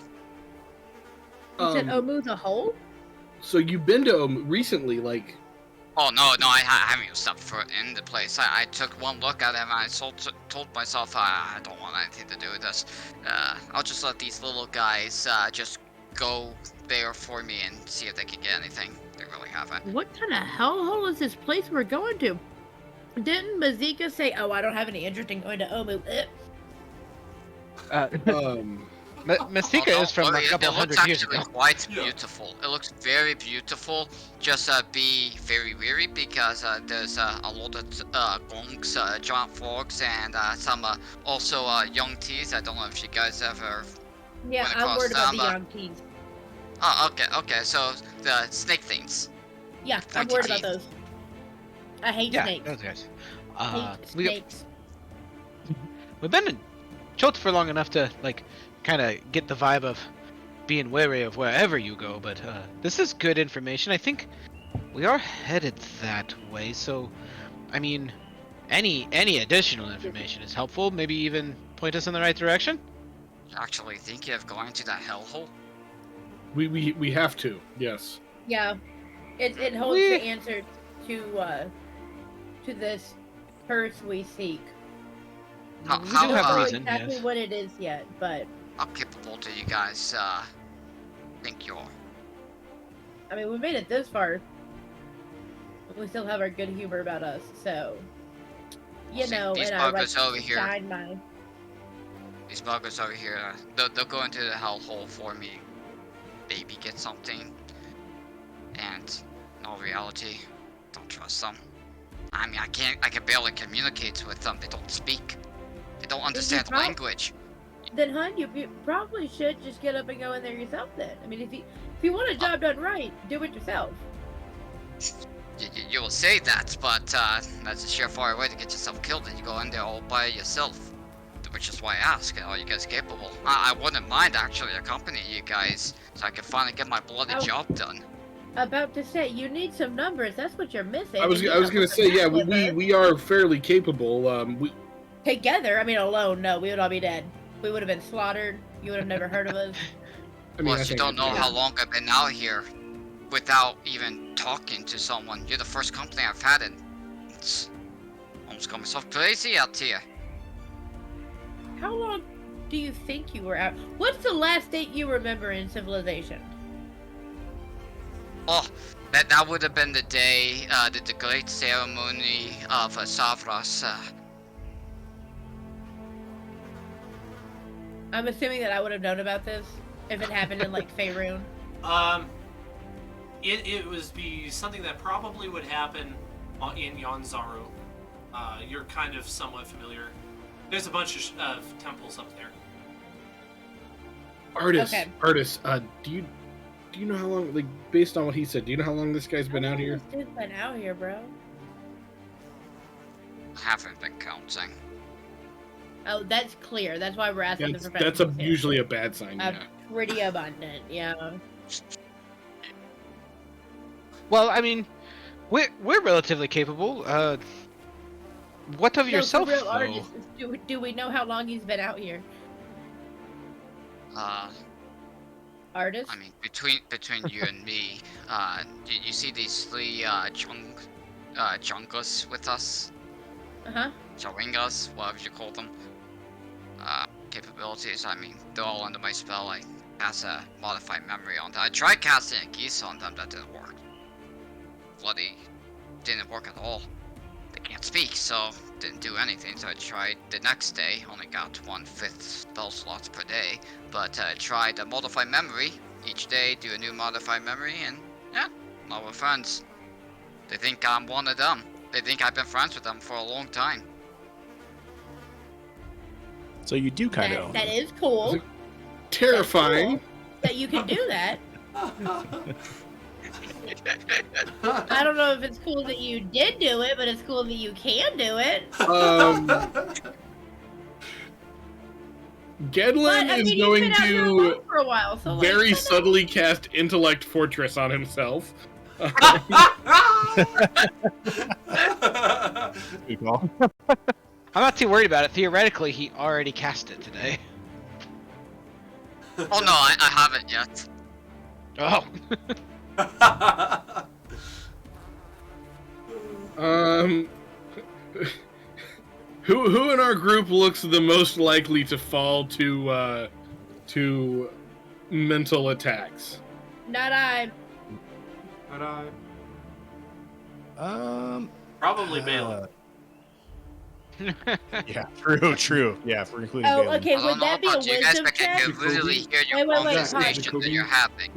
Speaker 6: You said Omu's a hole?
Speaker 2: So you've been to recently, like?
Speaker 1: Oh no, I haven't even stepped foot in the place. I took one look at it and I told myself I don't want anything to do with this. I'll just let these little guys just go there for me and see if they can get anything. They really haven't.
Speaker 6: What kind of hellhole is this place we're going to? Didn't Mazika say, "Oh, I don't have any interest in going to Omu"?
Speaker 7: Masika
Speaker 1: Oh,
Speaker 7: is from
Speaker 1: don't
Speaker 7: a
Speaker 1: worry,
Speaker 7: couple
Speaker 1: it looks
Speaker 7: hundred years
Speaker 1: actually
Speaker 7: ago.
Speaker 1: quite
Speaker 3: Yeah.
Speaker 1: beautiful. It looks very beautiful. Just be very wary because there's a lot of gonks, giant frogs, and some also young teas. I don't know if you guys ever.
Speaker 6: Yeah,
Speaker 1: When it
Speaker 6: I'm
Speaker 1: costs
Speaker 6: worried about the
Speaker 1: them,
Speaker 6: young teens.
Speaker 1: Oh, okay. So the snake things.
Speaker 6: Yeah, I'm
Speaker 1: pointy
Speaker 6: worried about
Speaker 1: teeth.
Speaker 6: those. I hate
Speaker 7: Yeah,
Speaker 6: snakes.
Speaker 7: those guys.
Speaker 6: Hate snakes.
Speaker 7: We've been in Chult for long enough to kind of get the vibe of being wary of wherever you go, but this is good information. I think we are headed that way, so I mean, any additional information is helpful. Maybe even point us in the right direction.
Speaker 1: Actually thinking of going to that hellhole.
Speaker 2: We have to. Yes.
Speaker 6: Yeah, it holds the answer to this curse we seek.
Speaker 1: How,
Speaker 7: We
Speaker 1: how,
Speaker 7: do have
Speaker 6: I don't know
Speaker 7: reason,
Speaker 6: exactly
Speaker 7: yes.
Speaker 6: what it is yet, but
Speaker 1: how capable do you guys think you are?
Speaker 6: I mean, we made it this far. We still have our good humor about us, so you
Speaker 1: See,
Speaker 6: know,
Speaker 1: these
Speaker 6: and I like
Speaker 1: buggers over here.
Speaker 6: shine my.
Speaker 1: These buggers over here, they'll go into the hellhole for me. Maybe get something. And no reality. Don't trust them. I mean, I can barely communicate with them. They don't speak. They don't understand
Speaker 6: prob-
Speaker 1: language.
Speaker 6: Then, hun, you probably should just get up and go in there yourself. Then, I mean, if you want a job done right, do it yourself.
Speaker 1: You will say that, but that's a surefire way to get yourself killed. And you go in there all by yourself. Which is why I ask, are you guys capable? I wouldn't mind actually accompanying you guys, so I can finally get my bloody job done.
Speaker 6: About to say, you need some numbers. That's what you're missing.
Speaker 2: I was gonna say, yeah, we are fairly capable. We
Speaker 6: together. I mean, alone, no, we would all be dead. We would have been slaughtered. You would have never heard of us.
Speaker 2: I mean,
Speaker 1: Plus, you don't know how long I've been out here without even talking to someone. You're the first company I've had in. It's almost got myself crazy out here.
Speaker 6: How long do you think you were out? What's the last date you remember in Civilization?
Speaker 1: Oh, that would have been the day, the great ceremony of Savras.
Speaker 6: I'm assuming that I would have known about this if it happened in like Faerun.
Speaker 3: It was something that probably would happen in Yanzaru. You're kind of somewhat familiar. There's a bunch of temples up there.
Speaker 2: Artist,
Speaker 6: Okay.
Speaker 2: do you know how long? Like, based on what he said, do you know how long this guy's been out here?
Speaker 6: This dude's been out here, bro.
Speaker 1: Haven't been counting.
Speaker 6: Oh, that's clear. That's why we're asking the
Speaker 2: That's
Speaker 6: professionals here.
Speaker 2: usually a bad sign. Yeah.
Speaker 6: Pretty abundant, yeah.
Speaker 7: Well, I mean, we're relatively capable. What of yourself,
Speaker 6: for real,
Speaker 7: though?
Speaker 6: artist, do we know how long he's been out here? Artist?
Speaker 1: I mean, between you and me, you see these three junglers with us?
Speaker 6: Uh-huh.
Speaker 1: Chawingas, whatever you call them. Capabilities, I mean, they're all under my spell. I cast a modified memory on them. I tried casting a geese on them, that didn't work. Bloody didn't work at all. They can't speak, so didn't do anything. So I tried the next day, only got 1/5 spell slots per day. But tried a modified memory. Each day, do a new modified memory, and yeah, now we're friends. They think I'm one of them. They think I've been friends with them for a long time.
Speaker 8: So you do kind of.
Speaker 6: That is cool.
Speaker 2: Terrifying.
Speaker 6: Cool that you can do that. I don't know if it's cool that you did do it, but it's cool that you can do it.
Speaker 2: Gedlin
Speaker 6: But, I mean,
Speaker 2: is
Speaker 6: you've
Speaker 2: going
Speaker 6: been out here
Speaker 2: to
Speaker 6: alone for a while, so like,
Speaker 2: very subtly cast Intellect Fortress on himself.
Speaker 8: Good call.
Speaker 7: I'm not too worried about it. Theoretically, he already cast it today.
Speaker 1: Oh no, I haven't yet.
Speaker 7: Oh.
Speaker 2: Who in our group looks the most likely to fall to mental attacks?
Speaker 6: Not I.
Speaker 5: Not I.
Speaker 3: Probably Balin.
Speaker 8: Yeah, true. Yeah, if we're including
Speaker 6: Oh,
Speaker 8: Balin.
Speaker 6: okay.
Speaker 1: I don't
Speaker 6: Would
Speaker 1: know
Speaker 6: that be a
Speaker 1: about you guys,
Speaker 6: wisdom
Speaker 1: but I
Speaker 6: check?
Speaker 1: can really hear your
Speaker 6: Wait,
Speaker 1: conversation that you're having.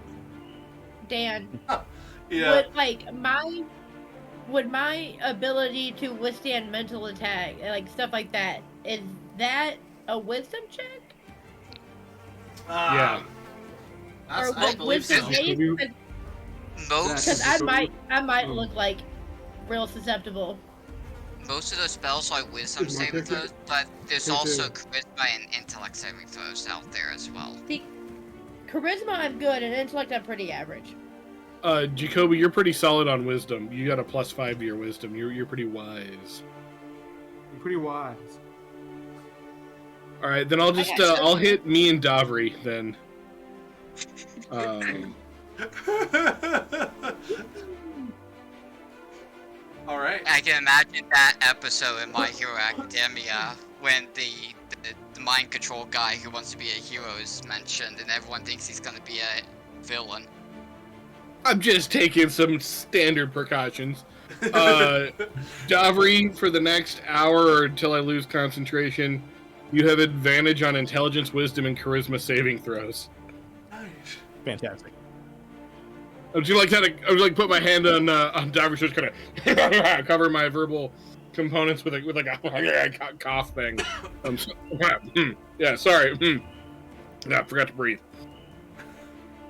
Speaker 6: Dan,
Speaker 3: Yeah.
Speaker 6: would my ability to withstand mental attack, like stuff like that, is that a wisdom check?
Speaker 2: Yeah.
Speaker 3: That's,
Speaker 6: Or
Speaker 3: I
Speaker 6: would
Speaker 3: believe
Speaker 6: wisdom
Speaker 3: so.
Speaker 6: based?
Speaker 1: Most
Speaker 6: Because I might look like real susceptible.
Speaker 1: most of the spells are wisdom saving throws, but there's also charisma and intellect saving throws out there as well.
Speaker 6: See, charisma I'm good, and intellect I'm pretty average.
Speaker 2: Jacoby, you're pretty solid on wisdom. You got a +5 to your wisdom. You're pretty wise.
Speaker 5: I'm pretty wise.
Speaker 2: All right, then I'll just I'll hit me and Davri then.
Speaker 3: All right.
Speaker 1: I can imagine that episode in My Hero Academia when the mind control guy who wants to be a hero is mentioned, and everyone thinks he's gonna be a villain.
Speaker 2: I'm just taking some standard precautions. Davri, for the next hour or until I lose concentration, you have advantage on intelligence, wisdom, and charisma saving throws.
Speaker 3: Nice.
Speaker 8: Fantastic.
Speaker 2: Would you like that? I would like put my hand on Davri's just kind of cover my verbal components with like a cough thing. Yeah, sorry. Yeah, I forgot to breathe.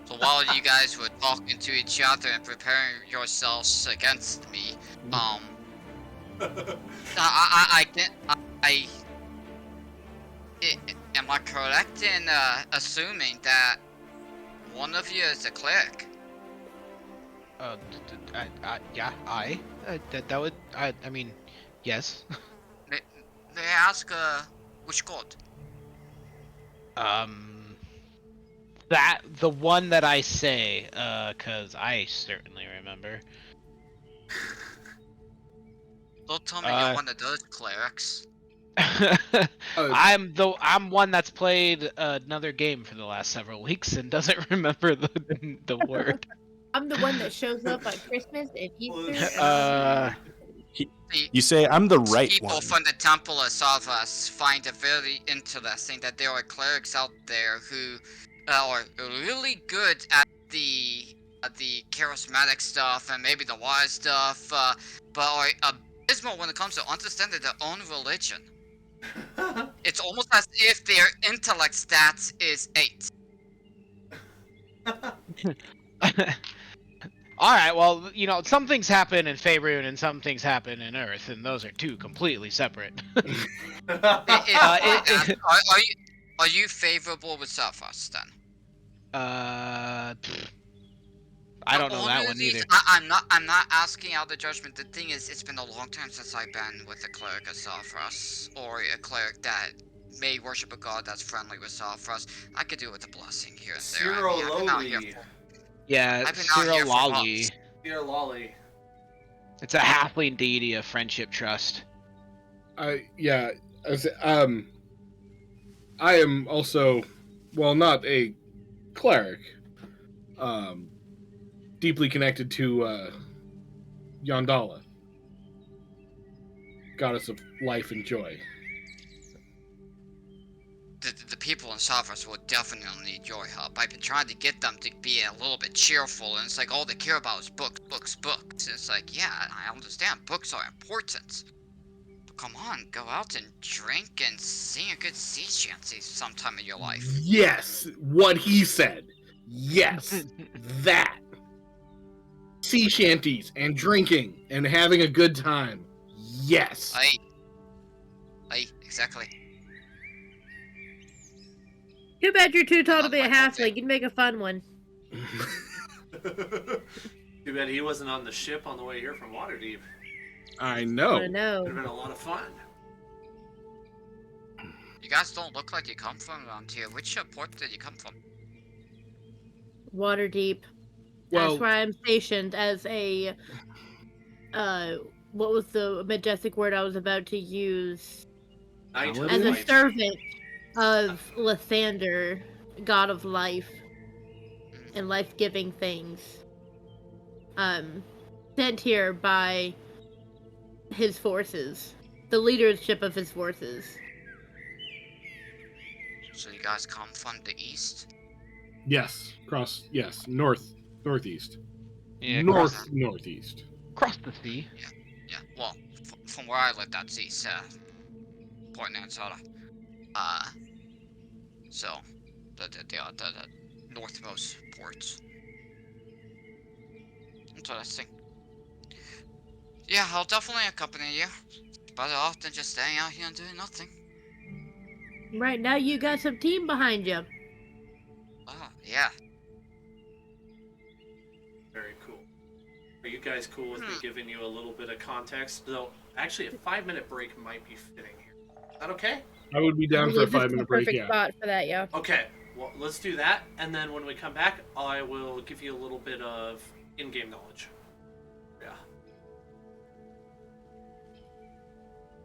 Speaker 1: So while you guys were talking to each other and preparing yourselves against me, am I correct in assuming that one of you is a cleric?
Speaker 7: Yeah, that would, I mean, yes.
Speaker 1: May I ask, which god?
Speaker 7: The one that I say, cause I certainly remember.
Speaker 1: Don't tell me you're one of those clerics.
Speaker 7: I'm one that's played another game for the last several weeks and doesn't remember the word.
Speaker 6: I'm the one that shows up at Christmas and Easter.
Speaker 8: You say I'm the right
Speaker 1: people
Speaker 8: one.
Speaker 1: from the Temple of Savas find it very interesting that there are clerics out there who are really good at the charismatic stuff and maybe the wise stuff, but are abysmal when it comes to understanding their own religion. It's almost as if their intellect stats is 8.
Speaker 7: All right, well, some things happen in Faerun and some things happen in Earth, and those are two completely separate.
Speaker 1: Are you favorable with Savas then?
Speaker 7: I don't know that one either.
Speaker 1: I'm not asking out the judgment. The thing is, it's been a long time since I've been with a cleric of Savras, or a cleric that may worship a god that's friendly with Savras. I could do with a blessing here and there. I've been out here
Speaker 7: Cirillali.
Speaker 3: Cirillali.
Speaker 7: It's a halfling deity of friendship trust.
Speaker 2: I am also, well, not a cleric, deeply connected to Yondala, goddess of life and joy.
Speaker 1: The people in Savras will definitely need your help. I've been trying to get them to be a little bit cheerful, and it's like all they care about is books, books, books. And it's like, yeah, I understand books are important. But come on, go out and drink and sing a good sea shanty sometime in your life.
Speaker 2: Yes, what he said. Yes, that. Sea shanties and drinking and having a good time. Yes.
Speaker 1: Exactly.
Speaker 6: Too bad you're too tall to be a halfling. You'd make a fun one.
Speaker 3: Too bad he wasn't on the ship on the way here from Waterdeep.
Speaker 2: I know.
Speaker 6: I know.
Speaker 3: Would have been a lot of fun.
Speaker 1: You guys don't look like you come from around here. Which port did you come from?
Speaker 6: Waterdeep.
Speaker 2: Well,
Speaker 6: that's where I'm stationed as a. What was the majestic word I was about to use?
Speaker 3: As
Speaker 6: a servant of Lathander, god of life and life-giving things. Sent here by his forces, the leadership of his forces.
Speaker 1: So you guys come from the east?
Speaker 2: Yes, northeast.
Speaker 7: Yeah,
Speaker 2: Northeast.
Speaker 7: Across the sea.
Speaker 1: Yeah. Well, from where I live, that's east. Port Nansata. So the northmost ports. Interesting. Yeah, I'll definitely accompany you. Better off than just staying out here and doing nothing.
Speaker 6: Right now, you got some team behind you.
Speaker 1: Oh, yeah.
Speaker 3: Very cool. Are you guys cool with me giving you a little bit of context? So, actually, a 5-minute break might be fitting here. Is that okay?
Speaker 2: I would be down for a 5-minute break,
Speaker 6: perfect spot for that, yeah.
Speaker 3: Okay, well, let's do that, and then when we come back, I will give you a little bit of in-game knowledge.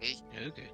Speaker 3: Yeah.
Speaker 7: Okay.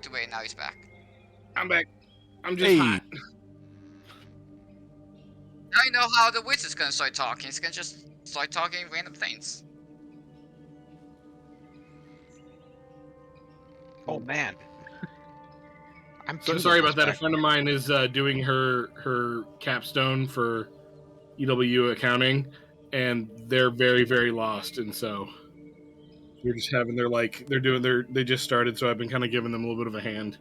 Speaker 1: walked away and now he's back.
Speaker 2: I'm back. I'm just
Speaker 8: Hey.
Speaker 2: hot.
Speaker 1: Now you know how the wizard's gonna start talking. He's gonna just start talking random things.
Speaker 7: Oh man. I'm
Speaker 2: So
Speaker 7: too
Speaker 2: sorry
Speaker 7: good
Speaker 2: about
Speaker 7: at
Speaker 2: that. A
Speaker 7: this
Speaker 2: friend of mine is doing her capstone for EW accounting, and they're very, very lost, and so we're just having they just started, so I've been kind of giving them a little bit of a hand.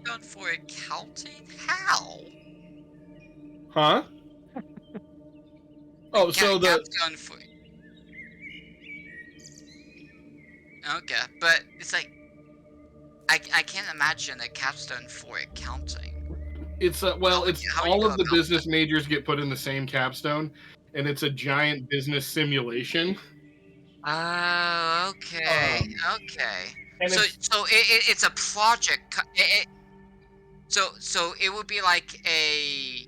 Speaker 1: Done for accounting? How?
Speaker 2: Huh? Oh, so the
Speaker 1: Capstone for. Okay, but it's like I can't imagine a capstone for accounting.
Speaker 2: it's
Speaker 1: How
Speaker 2: it's
Speaker 1: would you
Speaker 2: all
Speaker 1: go
Speaker 2: of the
Speaker 1: about
Speaker 2: business majors get put in the same capstone, and it's a giant business simulation.
Speaker 1: Oh, okay, okay.
Speaker 2: And
Speaker 1: So it's a project. So it would be like a.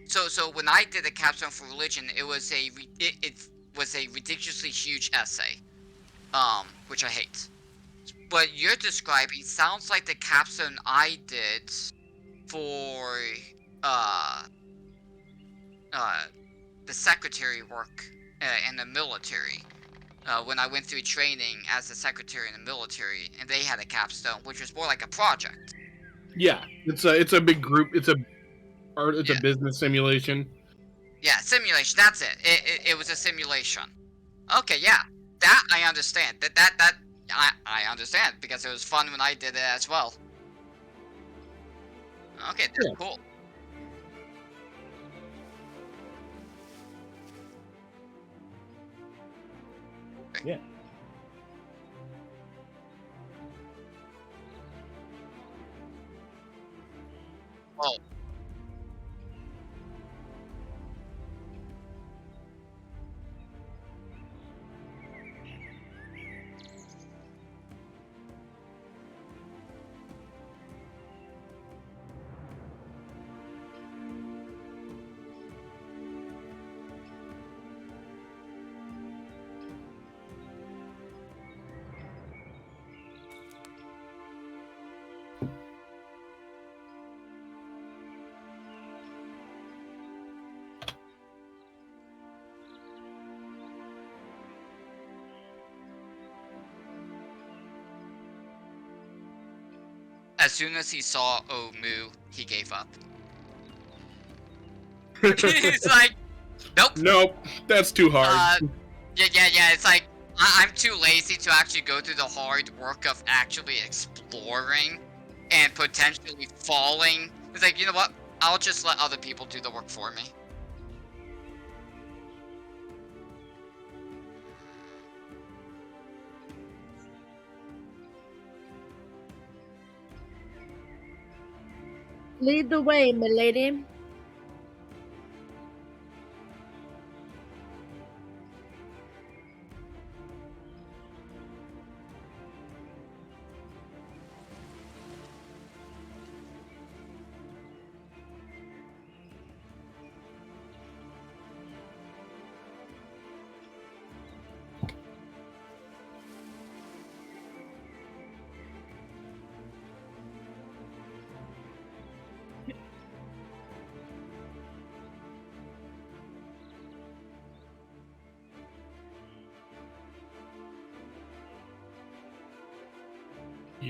Speaker 1: So when I did a capstone for religion, it was it was a ridiculously huge essay, which I hate. What you're describing sounds like the capstone I did for uh uh the secretary work in the military. When I went through training as a secretary in the military, and they had a capstone, which was more like a project.
Speaker 2: yeah, it's a big group. It's a
Speaker 1: Yeah,
Speaker 2: business simulation.
Speaker 1: yeah, simulation. That's it. It was a simulation. Okay, yeah, that I understand. That I understand because it was fun when I did it as well. Okay, that's
Speaker 2: Yeah.
Speaker 1: cool.
Speaker 8: Yeah.
Speaker 1: Well, as soon as he saw Omu, he gave up. He's like, nope.
Speaker 2: Nope, that's too hard.
Speaker 1: Yeah. It's like I'm too lazy to actually go through the hard work of actually exploring and potentially falling. It's like, you know what? I'll just let other people do the work for me.
Speaker 6: Lead the way, milady.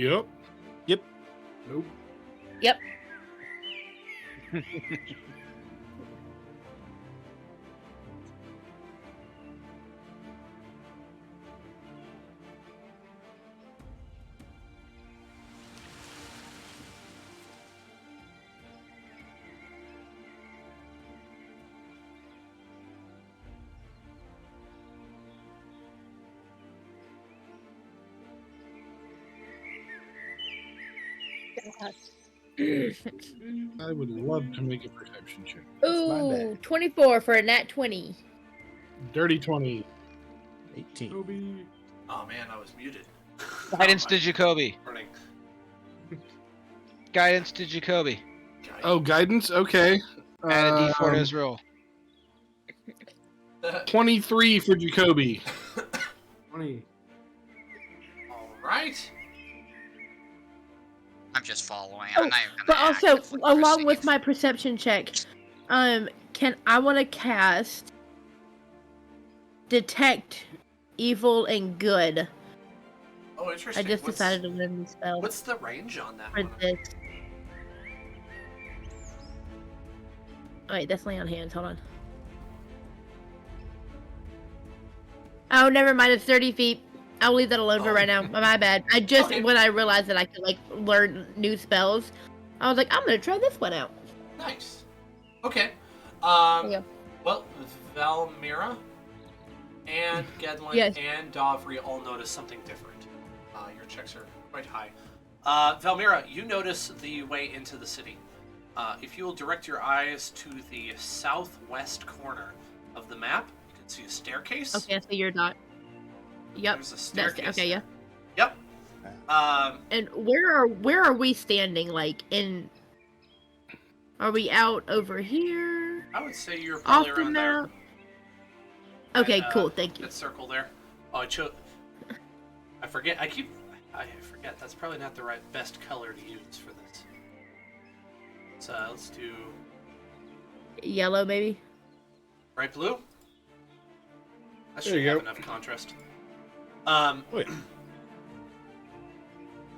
Speaker 2: Yep.
Speaker 8: Yep.
Speaker 2: Nope.
Speaker 6: Yep.
Speaker 2: I would love to make a perception check.
Speaker 6: Ooh, 24 for a nat 20.
Speaker 2: Dirty 20.
Speaker 8: 18.
Speaker 5: Toby.
Speaker 3: Oh man, I was muted.
Speaker 7: Guidance
Speaker 3: Oh,
Speaker 7: to Jacoby.
Speaker 3: Running.
Speaker 7: Guidance to Jacoby.
Speaker 2: Oh, guidance. Okay.
Speaker 7: Add a D4 to his roll.
Speaker 2: 23 for Jacoby.
Speaker 5: 20.
Speaker 3: All right.
Speaker 1: I'm just following.
Speaker 6: Oh,
Speaker 1: I'm not even
Speaker 6: but
Speaker 1: gonna
Speaker 6: also,
Speaker 1: actively
Speaker 6: along with
Speaker 1: perceive.
Speaker 6: my perception check, I want to cast Detect Evil and Good.
Speaker 3: Oh,
Speaker 6: I
Speaker 3: interesting.
Speaker 6: just decided to learn the spell
Speaker 3: What's the range on that
Speaker 6: for
Speaker 3: one?
Speaker 6: this. Oh, wait, that's lay on hands. Hold on. Oh, never mind. It's 30 feet. I'll leave that alone for right now. My bad. I just,
Speaker 3: Okay.
Speaker 6: when I realized that I could, like, learn new spells, I was like, I'm going to try this one out.
Speaker 3: Nice. Okay.
Speaker 6: Yeah.
Speaker 3: Well, Valmira and Gedlin
Speaker 6: Yes.
Speaker 3: and Davri all notice something different. Your checks are quite high. Valmira, you notice the way into the city. If you will direct your eyes to the southwest corner of the map, you can see a staircase.
Speaker 6: Okay, I see your dot. Yep.
Speaker 3: There's a staircase.
Speaker 6: Okay, yeah.
Speaker 3: Yep.
Speaker 6: And where are we standing? Like, are we out over here?
Speaker 3: I would say you're probably
Speaker 6: Off the
Speaker 3: around there.
Speaker 6: map? Okay,
Speaker 3: That,
Speaker 6: cool. Thank you.
Speaker 3: That circle there. Oh, I forget. I forget. That's probably not the best color to use for this. So let's do
Speaker 6: Yellow, maybe?
Speaker 3: bright blue. That
Speaker 2: There
Speaker 3: should
Speaker 2: you
Speaker 3: have
Speaker 2: go.
Speaker 3: enough contrast.
Speaker 8: Wait.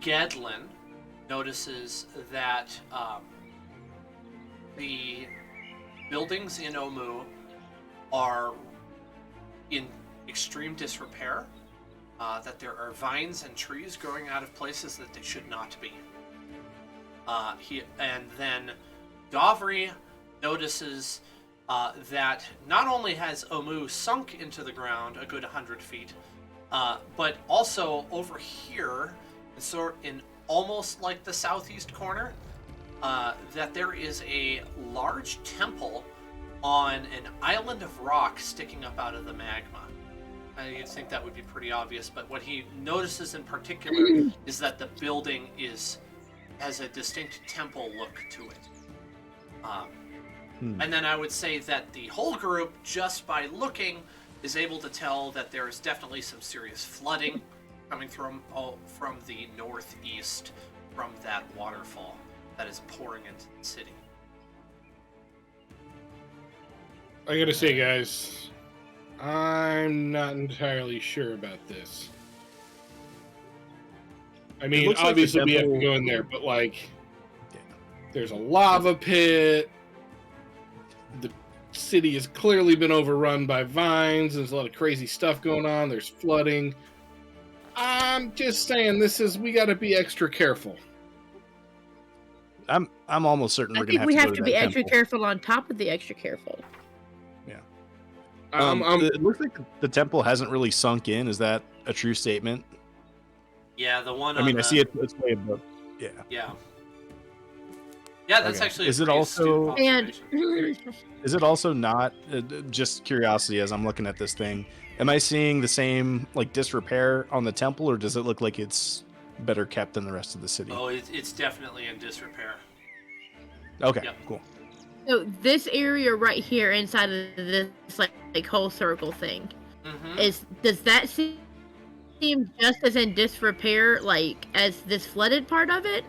Speaker 3: Gedlin notices that the buildings in Omu are in extreme disrepair. That there are vines and trees growing out of places that they should not be. And then Davri notices that not only has Omu sunk into the ground a good 100 feet, but also over here, in almost like the southeast corner, that there is a large temple on an island of rock sticking up out of the magma. You'd think that would be pretty obvious, but what he notices in particular is that the building has a distinct temple look to it. And then I would say that the whole group, just by looking, is able to tell that there is definitely some serious flooding coming from the northeast from that waterfall that is pouring into the city.
Speaker 2: I gotta say, guys, I'm not entirely sure about this. I mean,
Speaker 8: looks like the
Speaker 2: obviously we have to
Speaker 8: temple-
Speaker 2: go in there, but like, there's a lava pit. The city has clearly been overrun by vines. There's a lot of crazy stuff going on. There's flooding. I'm just saying, we got to be extra careful.
Speaker 8: I'm almost certain
Speaker 6: I
Speaker 8: we're gonna
Speaker 6: think we
Speaker 8: have
Speaker 6: have
Speaker 8: to
Speaker 6: to
Speaker 8: go
Speaker 6: be
Speaker 8: that
Speaker 6: extra
Speaker 8: temple.
Speaker 6: careful on top of the extra careful.
Speaker 8: It looks like the temple hasn't really sunk in. Is that a true statement?
Speaker 3: Yeah, the one.
Speaker 8: I mean,
Speaker 3: on
Speaker 8: I see it's way above. Yeah.
Speaker 3: Yeah. Yeah, that's
Speaker 8: Okay.
Speaker 3: actually.
Speaker 8: Is
Speaker 3: a
Speaker 8: it
Speaker 3: pretty
Speaker 8: also-
Speaker 3: astute
Speaker 6: And
Speaker 3: observation.
Speaker 8: Is it also not just curiosity as I'm looking at this thing? Am I seeing the same like disrepair on the temple, or does it look like it's better kept than the rest of the city?
Speaker 3: Oh, it's definitely in disrepair.
Speaker 8: Okay,
Speaker 3: Yep.
Speaker 8: cool.
Speaker 6: so this area right here inside of this like whole circle thing
Speaker 3: Mm-hmm.
Speaker 6: does that seem just as in disrepair like as this flooded part of it?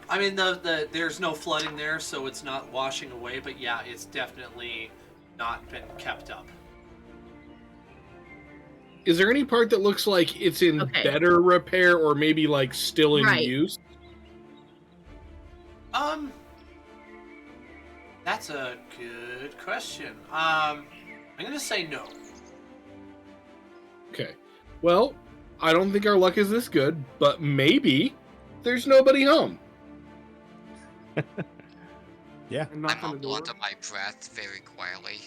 Speaker 3: I mean, there's no flooding there, so it's not washing away. But yeah, it's definitely not been kept up.
Speaker 2: Is there any part that looks like it's in
Speaker 6: Okay.
Speaker 2: better repair or maybe like still in
Speaker 6: Right.
Speaker 2: use?
Speaker 3: That's a good question. I'm gonna say no.
Speaker 2: Okay. Well, I don't think our luck is this good, but maybe there's nobody home.
Speaker 8: Yeah.
Speaker 5: And
Speaker 1: I
Speaker 5: knock on the
Speaker 1: mumble
Speaker 5: door.
Speaker 1: under my breath very quietly,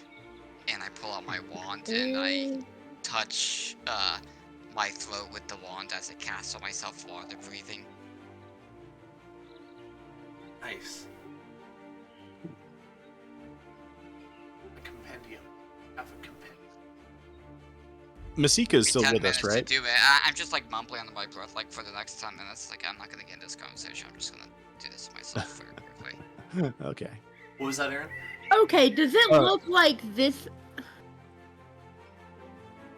Speaker 1: and I pull out my wand and I touch my throat with the wand as it casts on myself water breathing.
Speaker 3: Nice. A compendium. Have a compendium.
Speaker 8: Masika is still
Speaker 1: 10
Speaker 8: with us,
Speaker 1: minutes
Speaker 8: right?
Speaker 1: To do it. I'm just like mumbling under my breath, like for the next 10 minutes. Like I'm not gonna get into this conversation. I'm just gonna do this myself very quickly.
Speaker 8: Okay.
Speaker 3: What was that, Aaron?
Speaker 6: Okay, does it look like this?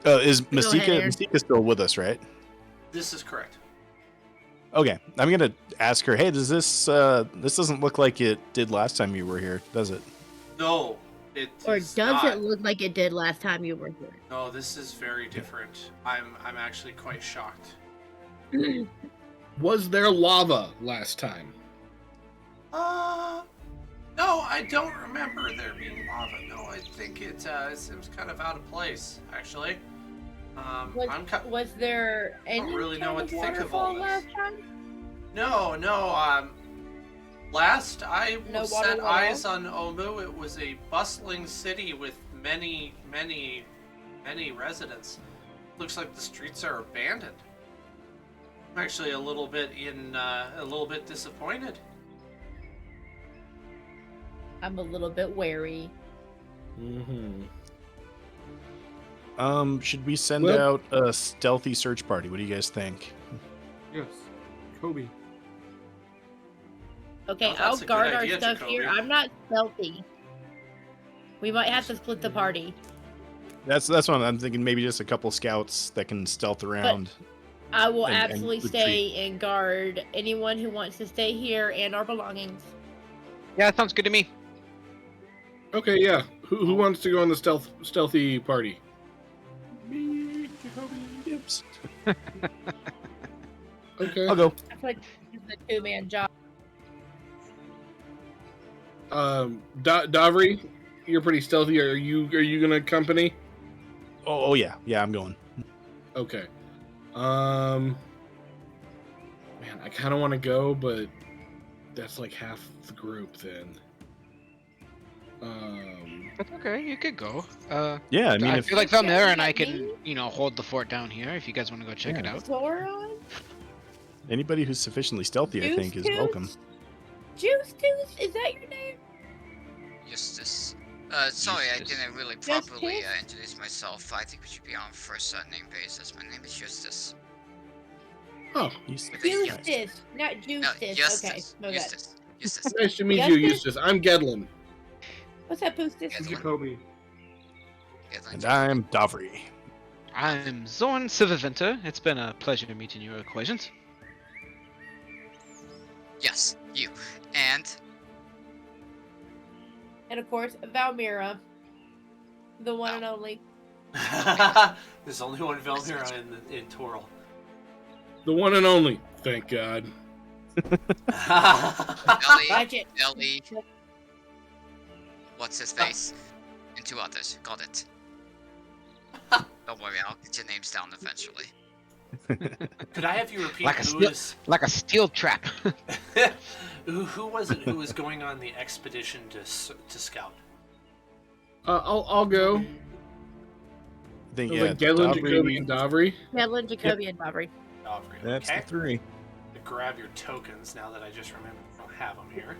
Speaker 8: Is
Speaker 6: Go ahead, Aaron.
Speaker 8: Masika still with us, right?
Speaker 3: This is correct.
Speaker 8: Okay, I'm gonna ask her. Hey, does this this doesn't look like it did last time you were here, does it?
Speaker 3: No, it
Speaker 6: Or
Speaker 3: is
Speaker 6: does
Speaker 3: not.
Speaker 6: it look like it did last time you were here?
Speaker 3: No, this is very different. I'm actually quite shocked.
Speaker 2: Was there lava last time?
Speaker 3: No, I don't remember there being lava. No, I think it seems kind of out of place, actually.
Speaker 6: Was there any
Speaker 3: really know
Speaker 6: kind
Speaker 3: what
Speaker 6: of
Speaker 3: to think of all
Speaker 6: waterfall
Speaker 3: this.
Speaker 6: last time?
Speaker 3: No, last I
Speaker 6: No
Speaker 3: set
Speaker 6: water
Speaker 3: eyes on Omu, it was a bustling city with many residents. Looks like the streets are abandoned. I'm actually a little bit disappointed.
Speaker 6: I'm a little bit wary.
Speaker 2: Mm-hmm.
Speaker 8: Should we send
Speaker 2: Well-
Speaker 8: out a stealthy search party? What do you guys think?
Speaker 5: Yes. Kobe.
Speaker 6: Okay,
Speaker 3: Oh, that's
Speaker 6: I'll
Speaker 3: a good
Speaker 6: guard our
Speaker 3: idea,
Speaker 6: stuff
Speaker 3: Jacoby.
Speaker 6: here. I'm not stealthy. We might have to split the party.
Speaker 8: That's what I'm thinking. Maybe just a couple scouts that can stealth around.
Speaker 6: I will
Speaker 8: And
Speaker 6: absolutely
Speaker 8: retreat.
Speaker 6: stay and guard anyone who wants to stay here and our belongings.
Speaker 7: Yeah, that sounds good to me.
Speaker 2: Okay, yeah. Who wants to go on the stealthy party?
Speaker 5: Me, Jacoby.
Speaker 8: Yips.
Speaker 2: Okay.
Speaker 8: I'll go.
Speaker 6: I feel like this is a two-man job.
Speaker 2: Davri, you're pretty stealthy. Are you gonna accompany?
Speaker 8: Oh yeah, I'm going.
Speaker 2: Okay. Man, I kind of want to go, but that's like half the group then.
Speaker 7: That's okay. You could go.
Speaker 8: Yeah, I mean,
Speaker 7: I
Speaker 8: if
Speaker 7: feel like Valmira and I
Speaker 6: Like
Speaker 7: can,
Speaker 6: me?
Speaker 7: hold the fort down here if you guys want to go check it
Speaker 8: Yeah.
Speaker 7: out.
Speaker 6: Zoran?
Speaker 8: anybody who's sufficiently stealthy, I think, is
Speaker 6: Juice
Speaker 8: welcome.
Speaker 6: Juice Tooth? Is that your name?
Speaker 1: Eustace. Sorry, I
Speaker 7: Eustace.
Speaker 1: didn't really
Speaker 6: Justice?
Speaker 1: properly introduce myself. I think we should be on first name basis. My name is Eustace.
Speaker 2: Oh,
Speaker 8: He's-
Speaker 1: With a U.
Speaker 6: Justice, not
Speaker 1: No,
Speaker 6: Justice. Okay,
Speaker 1: Eustace.
Speaker 6: my bad.
Speaker 1: Eustace. Eustace.
Speaker 2: nice to meet you,
Speaker 6: Eustace?
Speaker 2: Eustace. I'm Gedlin.
Speaker 6: What's up, Poostis?
Speaker 1: Yes.
Speaker 5: Jacoby.
Speaker 8: And I'm Davri.
Speaker 7: I'm Zorn Silvervinter. It's been a pleasure meeting your acquaintance.
Speaker 1: Yes, you. And
Speaker 6: And of course, Valmira, the one and only.
Speaker 3: There's only one Velmira in Toril.
Speaker 2: The one and only. Thank God.
Speaker 1: Ellie,
Speaker 6: Watch it.
Speaker 1: Ellie. What's his face? And two others. Got it. Don't worry, I'll get your names down eventually.
Speaker 3: Could I have you repeat
Speaker 7: Like a
Speaker 3: who
Speaker 7: steel,
Speaker 3: is
Speaker 7: like a steel trap.
Speaker 3: who was it who was going on the expedition to scout?
Speaker 2: I'll go.
Speaker 8: I think
Speaker 2: It was
Speaker 8: yeah,
Speaker 2: like Gedlin,
Speaker 8: Davri-
Speaker 2: Jacoby, and Davri.
Speaker 6: Madeline, Jacoby, and Bobby.
Speaker 3: Valkyrie.
Speaker 8: That's
Speaker 3: Okay.
Speaker 8: the three.
Speaker 3: Grab your tokens now that I just remembered. I don't have them here.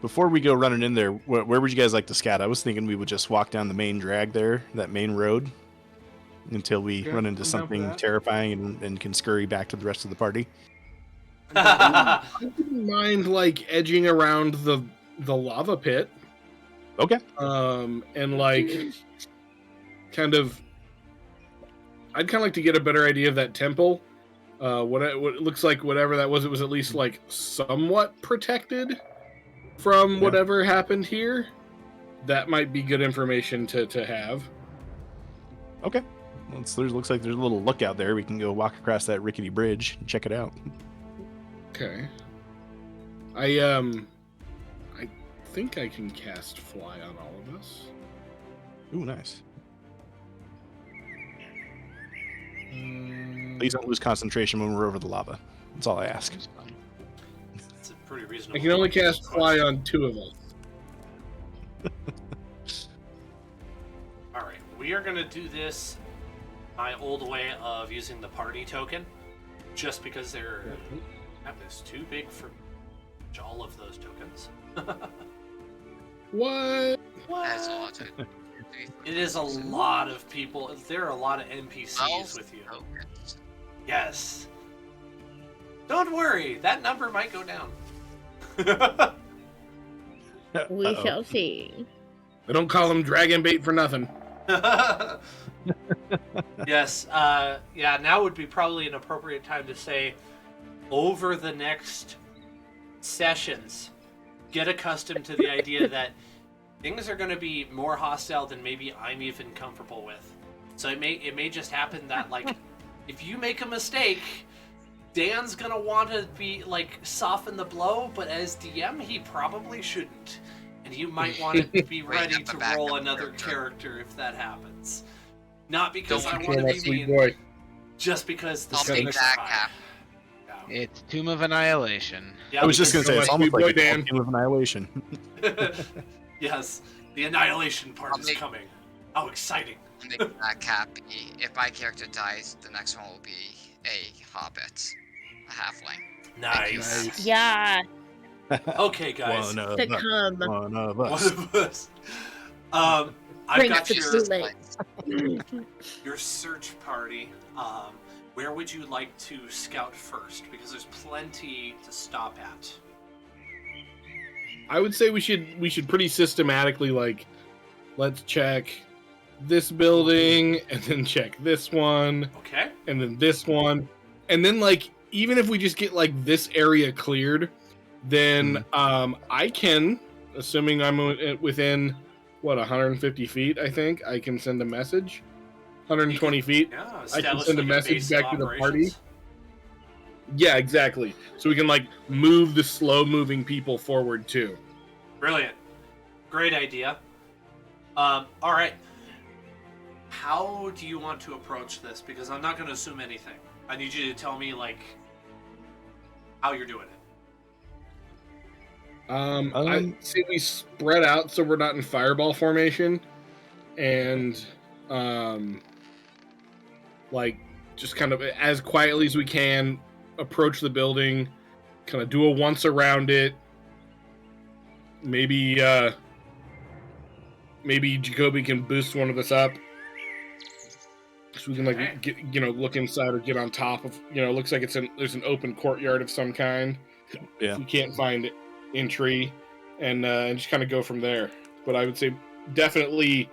Speaker 8: Before we go running in there, where would you guys like to scout? I was thinking we would just walk down the main drag there, that main road, until we
Speaker 5: Okay,
Speaker 8: run into
Speaker 5: I'm down for
Speaker 8: something
Speaker 5: that.
Speaker 8: terrifying and can scurry back to the rest of the party.
Speaker 2: I wouldn't mind like edging around the lava pit.
Speaker 8: Okay.
Speaker 2: And like kind of I'd kind of like to get a better idea of that temple. What it looks like, whatever that was, it was at least like somewhat protected from
Speaker 8: Yeah.
Speaker 2: whatever happened here. That might be good information to have.
Speaker 8: Okay. Well, there looks like there's a little lookout there. We can go walk across that rickety bridge and check it out.
Speaker 2: Okay. I think I can cast fly on all of us.
Speaker 8: Ooh, nice. Please don't lose concentration when we're over the lava. That's all I ask.
Speaker 3: It's a pretty reasonable.
Speaker 2: I can only cast fly on two of us.
Speaker 3: All right, we are gonna do this my old way of using the party token, just because their map is too big for all of those tokens.
Speaker 2: What?
Speaker 1: That's a lot to
Speaker 3: It is a lot of people. There are a lot of NPCs with you.
Speaker 1: tokens.
Speaker 3: Yes. Don't worry, that number might go down.
Speaker 6: We
Speaker 8: Uh-oh.
Speaker 6: shall see.
Speaker 2: They don't call them dragon bait for nothing.
Speaker 3: Yes. Yeah. Now would be probably an appropriate time to say, over the next sessions, get accustomed to the idea that things are going to be more hostile than maybe I'm even comfortable with. So it may just happen that like, if you make a mistake, Dan's gonna want to be like soften the blow, but as DM he probably shouldn't, and you might want to be ready
Speaker 1: Wait,
Speaker 3: to
Speaker 1: backup
Speaker 3: roll another character if that happens. Not because I want to be mean,
Speaker 2: boy.
Speaker 3: just because the
Speaker 1: I'll
Speaker 3: stakes
Speaker 1: make
Speaker 3: are
Speaker 1: that
Speaker 3: high.
Speaker 1: Cap.
Speaker 3: Yeah.
Speaker 7: It's Tomb of Annihilation.
Speaker 3: Yeah,
Speaker 8: I was just gonna say it's
Speaker 2: my
Speaker 8: almost
Speaker 2: sweet
Speaker 8: like
Speaker 2: boy,
Speaker 8: a
Speaker 2: Dan.
Speaker 8: Team of Annihilation.
Speaker 3: Yes, the annihilation part
Speaker 1: I'll
Speaker 3: is
Speaker 1: make-
Speaker 3: coming. How exciting!
Speaker 1: I'll make that Cappy. If my character dies, the next one will be a hobbit, a halfling.
Speaker 3: Nice.
Speaker 6: Yeah,
Speaker 3: Okay, guys.
Speaker 8: One of
Speaker 6: to
Speaker 8: us.
Speaker 6: come.
Speaker 8: One of
Speaker 3: One
Speaker 8: us.
Speaker 3: of us. I've
Speaker 6: Drink
Speaker 3: got
Speaker 6: the
Speaker 3: your search party. Where would you like to scout first? Because there's plenty to stop at.
Speaker 2: I would say we should pretty systematically like, let's check this building and then check this one
Speaker 3: Okay.
Speaker 2: and then this one, and then like even if we just get like this area cleared, then I can, assuming I'm within what 150 feet, I think I can send a message. 120 feet.
Speaker 3: Yeah.
Speaker 2: I can
Speaker 3: Establish
Speaker 2: send a
Speaker 3: like
Speaker 2: message
Speaker 3: base
Speaker 2: back
Speaker 3: of
Speaker 2: to the party.
Speaker 3: operations.
Speaker 2: Yeah, exactly. So we can like move the slow moving people forward too.
Speaker 3: Brilliant. Great idea. All right. How do you want to approach this? Because I'm not going to assume anything. I need you to tell me like how you're doing it.
Speaker 2: I say we spread out so we're not in fireball formation, and like just kind of as quietly as we can approach the building, kind of do a once around it. Maybe Jacoby can boost one of us up, so we can like
Speaker 3: Okay.
Speaker 2: get look inside or get on top of looks like there's an open courtyard of some kind.
Speaker 8: Yeah.
Speaker 2: We can't find entry, and just kind of go from there. But I would say definitely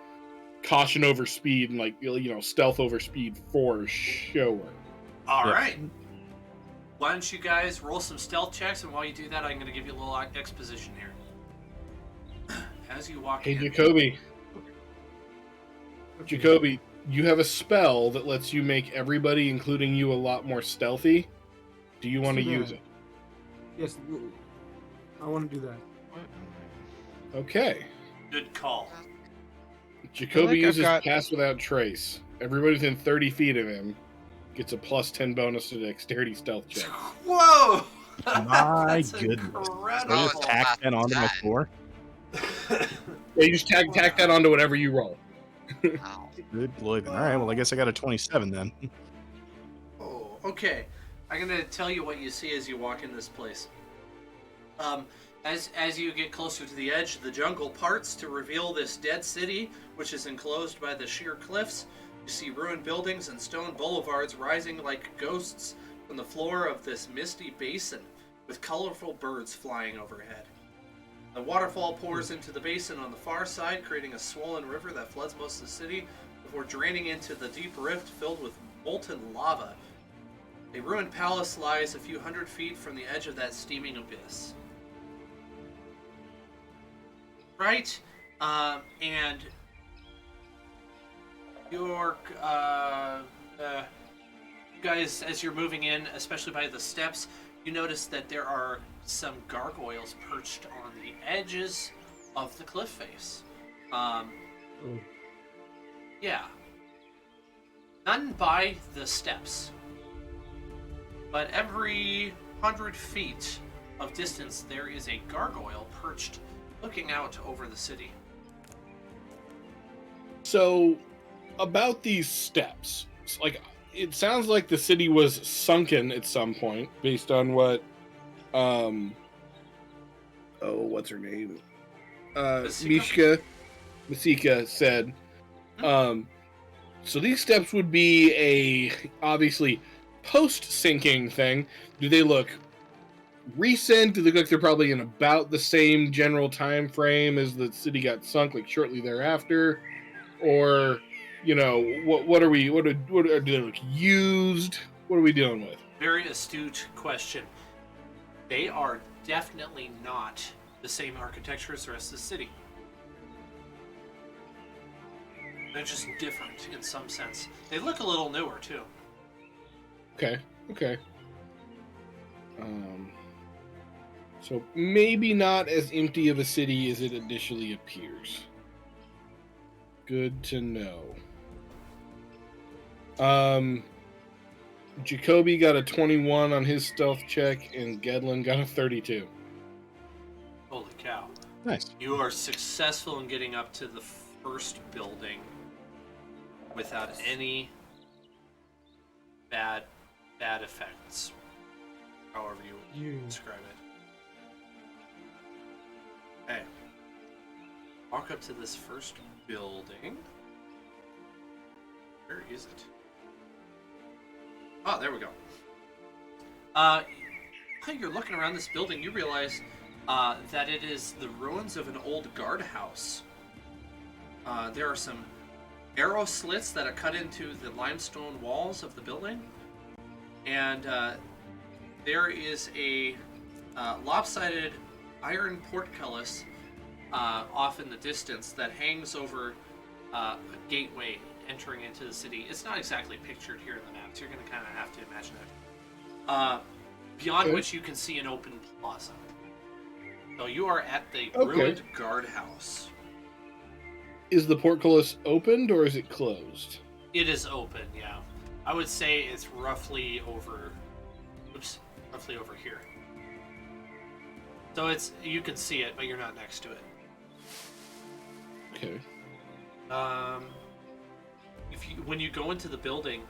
Speaker 2: caution over speed and like stealth over speed for sure.
Speaker 3: All
Speaker 8: Yeah.
Speaker 3: right. Why don't you guys roll some stealth checks, and while you do that, I'm going to give you a little exposition here. As you walk
Speaker 2: Hey,
Speaker 3: in.
Speaker 2: Jacoby, you have a spell that lets you make everybody, including you, a lot more stealthy. Do you want to
Speaker 5: Let's do
Speaker 2: use
Speaker 5: that.
Speaker 2: it?
Speaker 5: Yes, I want to do that.
Speaker 2: Okay.
Speaker 3: Good call.
Speaker 2: Jacoby
Speaker 7: like I've
Speaker 2: uses
Speaker 7: got-
Speaker 2: Pass Without Trace. Everybody within 30 feet of him gets a plus 10 bonus to dexterity stealth check.
Speaker 3: Whoa!
Speaker 8: My
Speaker 3: That's
Speaker 8: goodness.
Speaker 3: incredible.
Speaker 8: I just tacked that onto my
Speaker 1: that.
Speaker 8: score.
Speaker 2: Yeah, you just tack that onto whatever you roll.
Speaker 1: Wow.
Speaker 8: Good lord. All right. Well, I guess I got a 27 then.
Speaker 3: Oh, okay. I'm gonna tell you what you see as you walk in this place. As you get closer to the edge, the jungle parts to reveal this dead city, which is enclosed by the sheer cliffs. You see ruined buildings and stone boulevards rising like ghosts from the floor of this misty basin, with colorful birds flying overhead. The waterfall pours into the basin on the far side, creating a swollen river that floods most of the city before draining into the deep rift filled with molten lava. A ruined palace lies a few hundred feet from the edge of that steaming abyss. Right? And your you guys, as you're moving in, especially by the steps, you notice that there are some gargoyles perched on the edges of the cliff face. Yeah. None by the steps. But every 100 feet of distance, there is a gargoyle perched, looking out over the city.
Speaker 2: So, about these steps, like it sounds like the city was sunken at some point, based on what, what's her name? Masika said. So these steps would be a obviously post-sinking thing. Do they look recent? Do they look like they're probably in about the same general time frame as the city got sunk, like shortly thereafter? Or you know, what are we? What do they look used? What are we dealing with?
Speaker 3: Very astute question. They are definitely not the same architecture as the rest of the city. They're just different in some sense. They look a little newer too.
Speaker 2: Okay. So maybe not as empty of a city as it initially appears. Good to know. Jacoby got a 21 on his stealth check, and Gedlin got a 32.
Speaker 3: Holy cow.
Speaker 8: Nice.
Speaker 3: You are successful in getting up to the first building without any bad effects. However you would describe it. Okay. Walk up to this first building. Where is it? Oh, there we go. While you're looking around this building, you realize that it is the ruins of an old guardhouse. There are some arrow slits that are cut into the limestone walls of the building, and there is a lopsided iron portcullis off in the distance that hangs over a gateway entering into the city. It's not exactly pictured here in the map, so you're going to kind of have to imagine it. Beyond which you can see an open plaza. So you are at the ruined guardhouse.
Speaker 2: Is the portcullis opened or is it closed?
Speaker 3: It is open, yeah. I would say it's roughly over here. So you can see it, but you're not next to it.
Speaker 2: Okay.
Speaker 3: When you go into the building,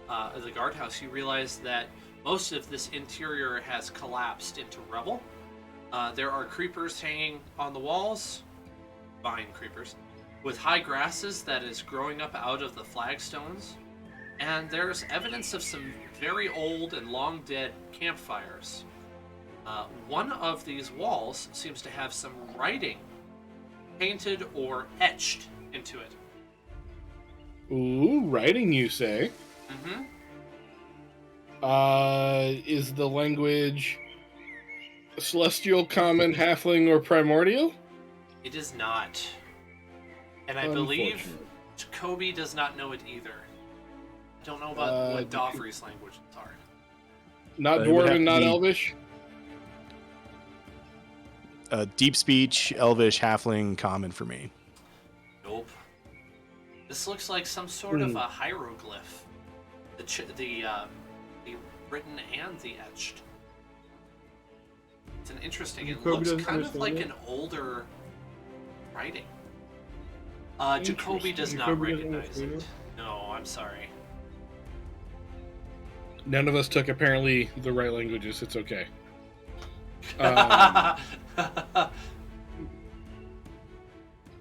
Speaker 3: the guardhouse, you realize that most of this interior has collapsed into rubble. There are creepers hanging on the walls, vine creepers, with high grasses that is growing up out of the flagstones. And there's evidence of some very old and long dead campfires. One of these walls seems to have some writing painted or etched into it.
Speaker 2: Ooh, writing, you say?
Speaker 3: Mm-hmm.
Speaker 2: Is the language Celestial, Common, Halfling, or Primordial?
Speaker 3: It is not. And I believe Jacoby does not know it either. I don't know about what Dofri's languages are.
Speaker 2: Not Dwarven, not Elvish?
Speaker 8: Deep Speech, Elvish, Halfling, Common for me.
Speaker 3: Nope. This looks like some sort of a hieroglyph. The written and the etched. It's an interesting. It looks kind of like an older writing. Jacoby does not recognize it. No, I'm sorry.
Speaker 2: None of us took apparently the right languages. It's okay.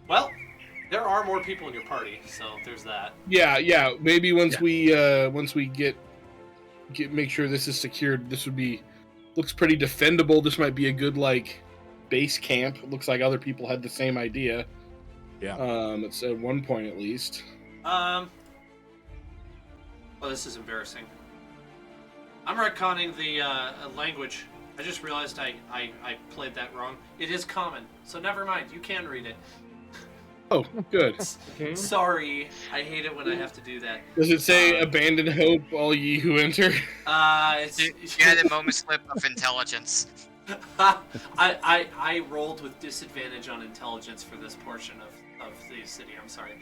Speaker 3: Well, there are more people in your party, so there's that.
Speaker 2: Yeah. Maybe once we make sure this is secured, this would be looks pretty defendable. This might be a good base camp. It looks like other people had the same idea.
Speaker 8: Yeah.
Speaker 2: It's at one point at least.
Speaker 3: Well, this is embarrassing. I'm retconning the language. I just realized I played that wrong. It is common, so never mind. You can read it.
Speaker 2: Oh, good.
Speaker 5: Okay.
Speaker 3: Sorry, I hate it when I have to do that.
Speaker 2: Does it say abandon hope, all ye who enter?
Speaker 1: You had a moment slip of intelligence.
Speaker 3: I rolled with disadvantage on intelligence for this portion of the city. I'm sorry.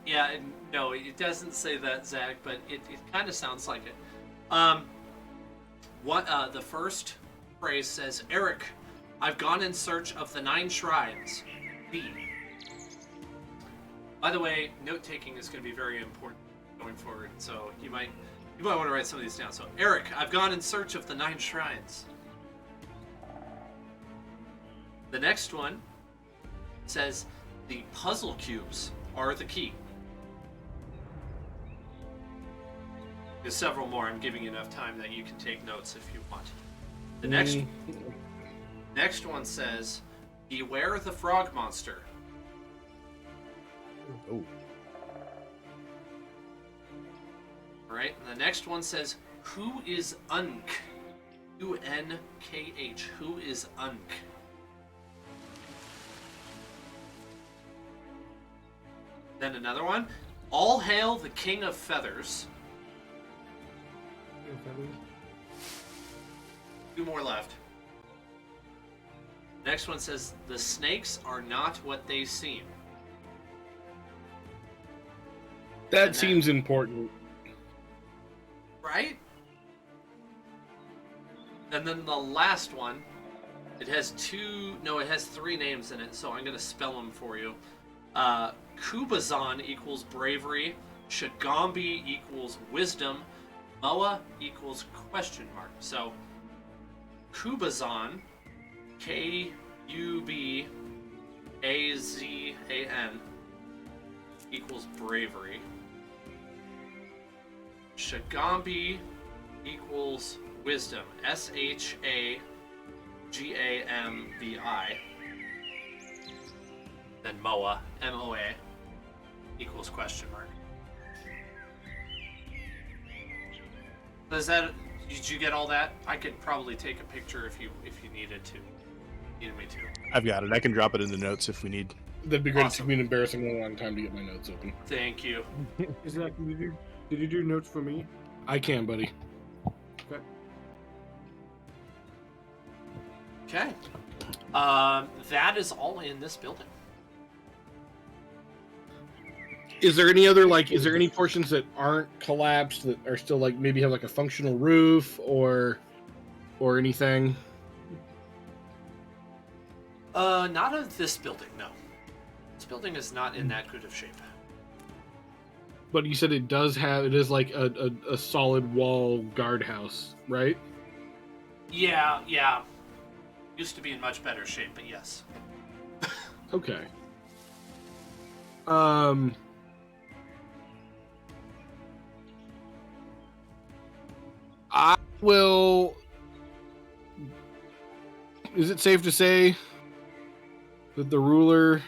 Speaker 3: Yeah, no, it doesn't say that, Zach, but it kind of sounds like it. The first phrase says, Eric, I've gone in search of the 9 shrines. B. By the way, note-taking is going to be very important going forward, so you might want to write some of these down. So, Eric, I've gone in search of the 9 shrines. The next one says, the puzzle cubes are the key. There's several more. I'm giving you enough time that you can take notes if you want. The next one says, beware the frog monster.
Speaker 8: Oh.
Speaker 3: All right, and the next one says, "Who is Unk?" UNKH. Who is Unk? Then another one. All hail the King of Feathers. Two more left. Next one says, "The snakes are not what they seem."
Speaker 2: That seems important.
Speaker 3: Right? And then the last one, it has three names in it, so I'm going to spell them for you. Kubazan equals bravery, Shagambi equals wisdom, Moa equals question mark. So, Kubazan, Kubazan equals bravery. Shagambi equals wisdom, Shagambi. Then Moa, Moa, equals question mark. Did you get all that? I could probably take a picture if you needed me to.
Speaker 8: I've got it. I can drop it in the notes if we need.
Speaker 2: That'd be great.
Speaker 3: Awesome.
Speaker 2: It took me an embarrassingly long time to get my notes open.
Speaker 3: Thank you.
Speaker 5: Zach, did you do notes for me?
Speaker 2: I can, buddy.
Speaker 5: Okay.
Speaker 3: Okay. That is all in this building.
Speaker 2: Is there any other is there any portions that aren't collapsed that are still maybe have a functional roof or anything?
Speaker 3: Not of this building, no. This building is not in that good of shape.
Speaker 2: But you said it is like a solid wall guardhouse, right?
Speaker 3: Yeah. Used to be in much better shape, but yes.
Speaker 2: Okay. I will. Is it safe to say that the ruler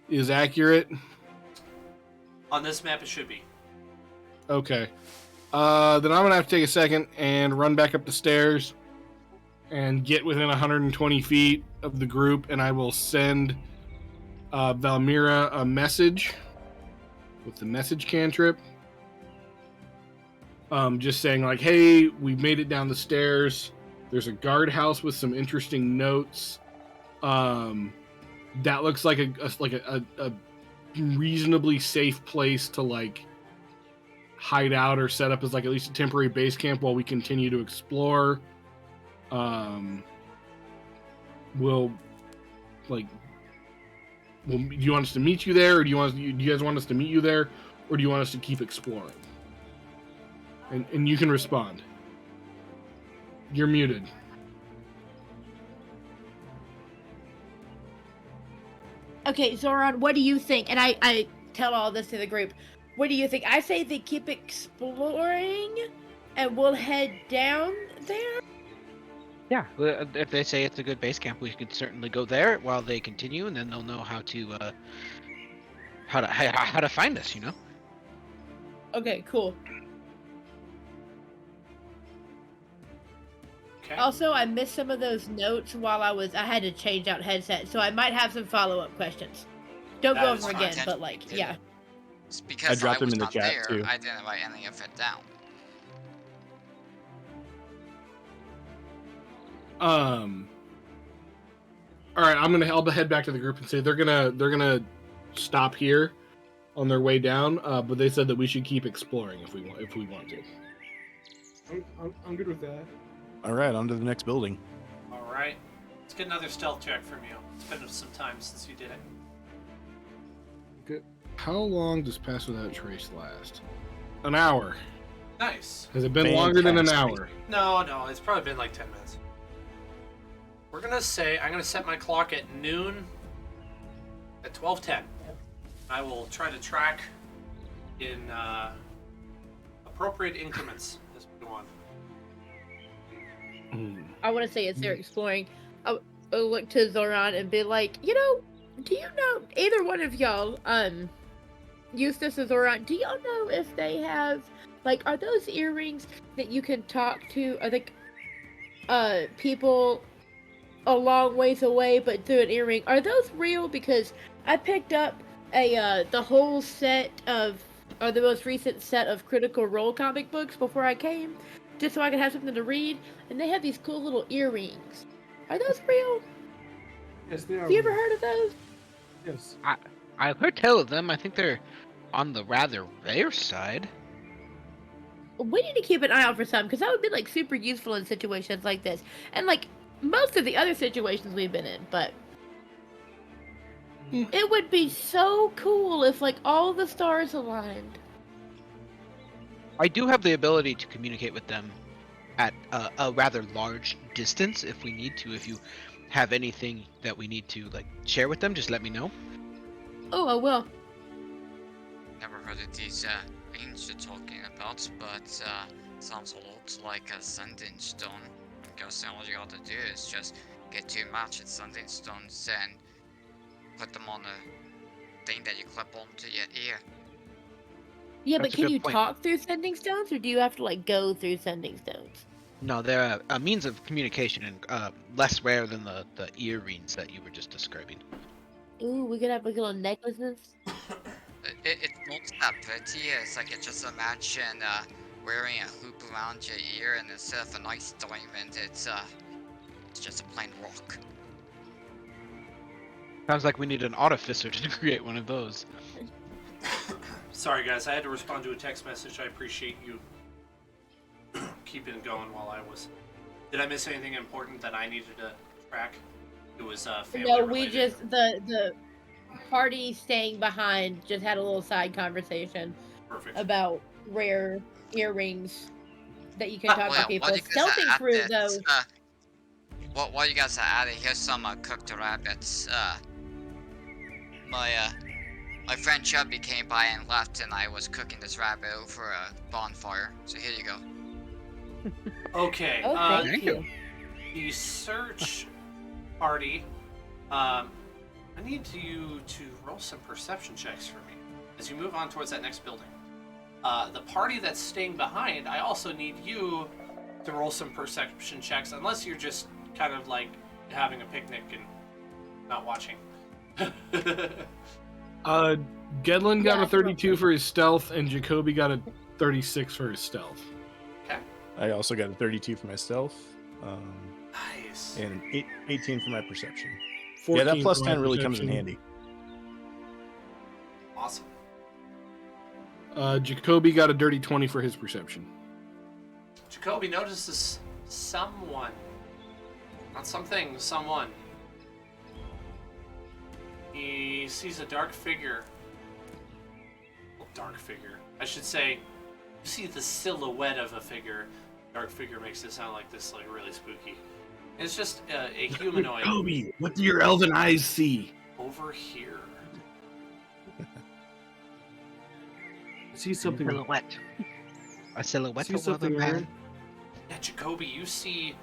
Speaker 2: is accurate?
Speaker 3: On this map, it should be.
Speaker 2: Okay. Then I'm gonna have to take a second and run back up the stairs and get within 120 feet of the group, and I will send Valmira a message with the message cantrip. Just saying hey, we've made it down the stairs. There's a guardhouse with some interesting notes. That looks like a reasonably safe place to hide out or set up as at least a temporary base camp while we continue to explore. Do you want us to meet you there, or do you guys want us to meet you there, or do you want us to keep exploring? And you can respond. You're muted.
Speaker 6: Okay, Zoran, what do you think? And I tell all this to the group. What do you think? I say they keep exploring, and we'll head down there.
Speaker 7: Yeah, if they say it's a good base camp, we could certainly go there while they continue, and then they'll know how to find us.
Speaker 6: Okay, cool.
Speaker 3: Okay.
Speaker 6: Also, I missed some of those notes while I had to change out headset, so I might have some follow-up questions. Don't
Speaker 3: That
Speaker 6: go
Speaker 3: is
Speaker 6: over
Speaker 3: fine.
Speaker 6: again, but yeah.
Speaker 1: It's because
Speaker 8: I dropped
Speaker 1: was
Speaker 8: them in the
Speaker 1: not
Speaker 8: chat,
Speaker 1: there,
Speaker 8: too.
Speaker 1: I didn't write any of it down.
Speaker 2: All right, I'll head back to the group and say they're gonna stop here on their way down. But they said that we should keep exploring if we want to.
Speaker 5: I'm good with that.
Speaker 8: All right, on to the next building.
Speaker 3: All right. Let's get another stealth check from you. It's been some time since you did it.
Speaker 5: Good.
Speaker 2: How long does Pass Without Trace last? An hour.
Speaker 3: Nice.
Speaker 2: Has it been longer than an
Speaker 8: Fantastic.
Speaker 2: hour?
Speaker 3: No, it's probably been 10 minutes. I'm gonna set my clock at noon at 12:10. I will try to track in appropriate increments as we go on.
Speaker 6: I want to say as they're exploring, I'll look to Zoran and be like, Do you know either one of y'all, Eustace or Zoran? Do y'all know if they have like are those earrings that you can talk to? Are they people a long ways away, but through an earring? Are those real? Because I picked up the whole set of or the most recent set of Critical Role comic books before I came, just so I could have something to read, and they have these cool little earrings. Are those real?
Speaker 5: Yes, they are.
Speaker 6: Have you ever
Speaker 5: real.
Speaker 6: heard of those?
Speaker 5: Yes.
Speaker 7: I've heard tell of them. I think they're on the rather rare side.
Speaker 6: We need to keep an eye out for some because that would be like super useful in situations like this, and like most of the other situations we've been in. But it would be so cool if like all the stars aligned.
Speaker 7: I do have the ability to communicate with them at a rather large distance if we need to. If you have anything that we need to like share with them, just let me know.
Speaker 6: Oh, I will.
Speaker 1: Never heard of these things you're talking about, but sounds a lot like a sending stone. I guess all you gotta do is just get 2 matched sending stones and put them on a thing that you clip onto your ear.
Speaker 6: Yeah,
Speaker 7: That's
Speaker 6: but
Speaker 7: a
Speaker 6: can
Speaker 7: good
Speaker 6: you
Speaker 7: point.
Speaker 6: talk through sending stones, or do you have to like go through sending stones?
Speaker 7: No, they're a means of communication and less rare than the earrings that you were just describing.
Speaker 6: Ooh, we could have like little necklaces.
Speaker 1: It's not that pretty. It's like just imagine wearing a hoop around your ear, and instead of a nice diamond, it's just a plain rock.
Speaker 7: Sounds like we need an artificer to create one of those.
Speaker 3: Sorry, guys. I had to respond to a text message. I appreciate you keeping it going while I was. Did I miss anything important that I needed to track? It was family
Speaker 6: No,
Speaker 3: related.
Speaker 6: we just the party staying behind just had a little side conversation
Speaker 3: Perfect.
Speaker 6: about rare earrings that you can talk to
Speaker 1: Well,
Speaker 6: people.
Speaker 1: while you guys
Speaker 6: Stealthing
Speaker 1: are
Speaker 6: through
Speaker 1: at
Speaker 6: those.
Speaker 1: it, while you guys are at it, here's some cooked rabbits. My friend Chubby came by and left, and I was cooking this rabbit over a bonfire. So here you go.
Speaker 3: Okay.
Speaker 6: Oh, thank
Speaker 7: thank
Speaker 6: you.
Speaker 3: The search party. I need you to roll some perception checks for me as you move on towards that next building. The party that's staying behind, I also need you to roll some perception checks, unless you're just kind of like having a picnic and not watching.
Speaker 2: Gedlin got
Speaker 6: Yeah,
Speaker 2: a 32 for his stealth, and Jacoby got a 36 for his stealth.
Speaker 3: Okay.
Speaker 8: I also got a 32 for my stealth,
Speaker 3: Nice.
Speaker 8: and 18 for my perception.
Speaker 2: 14
Speaker 8: Yeah, that plus
Speaker 2: for my
Speaker 8: 10 really comes in
Speaker 2: perception.
Speaker 8: handy.
Speaker 3: Awesome.
Speaker 2: Jacoby got a dirty 20 for his perception.
Speaker 3: Jacoby notices someone. Not something, someone. He sees a dark figure. Well, dark figure. I should say, you see the silhouette of a figure. Dark figure makes it sound like this, like really spooky. It's just a humanoid
Speaker 2: Jacoby, what do your elven eyes see?
Speaker 3: over here.
Speaker 5: See something.
Speaker 7: Silhouette. A silhouette
Speaker 5: See
Speaker 7: of
Speaker 5: something,
Speaker 7: a man.
Speaker 5: Aaron?
Speaker 3: Yeah, Jacoby, you see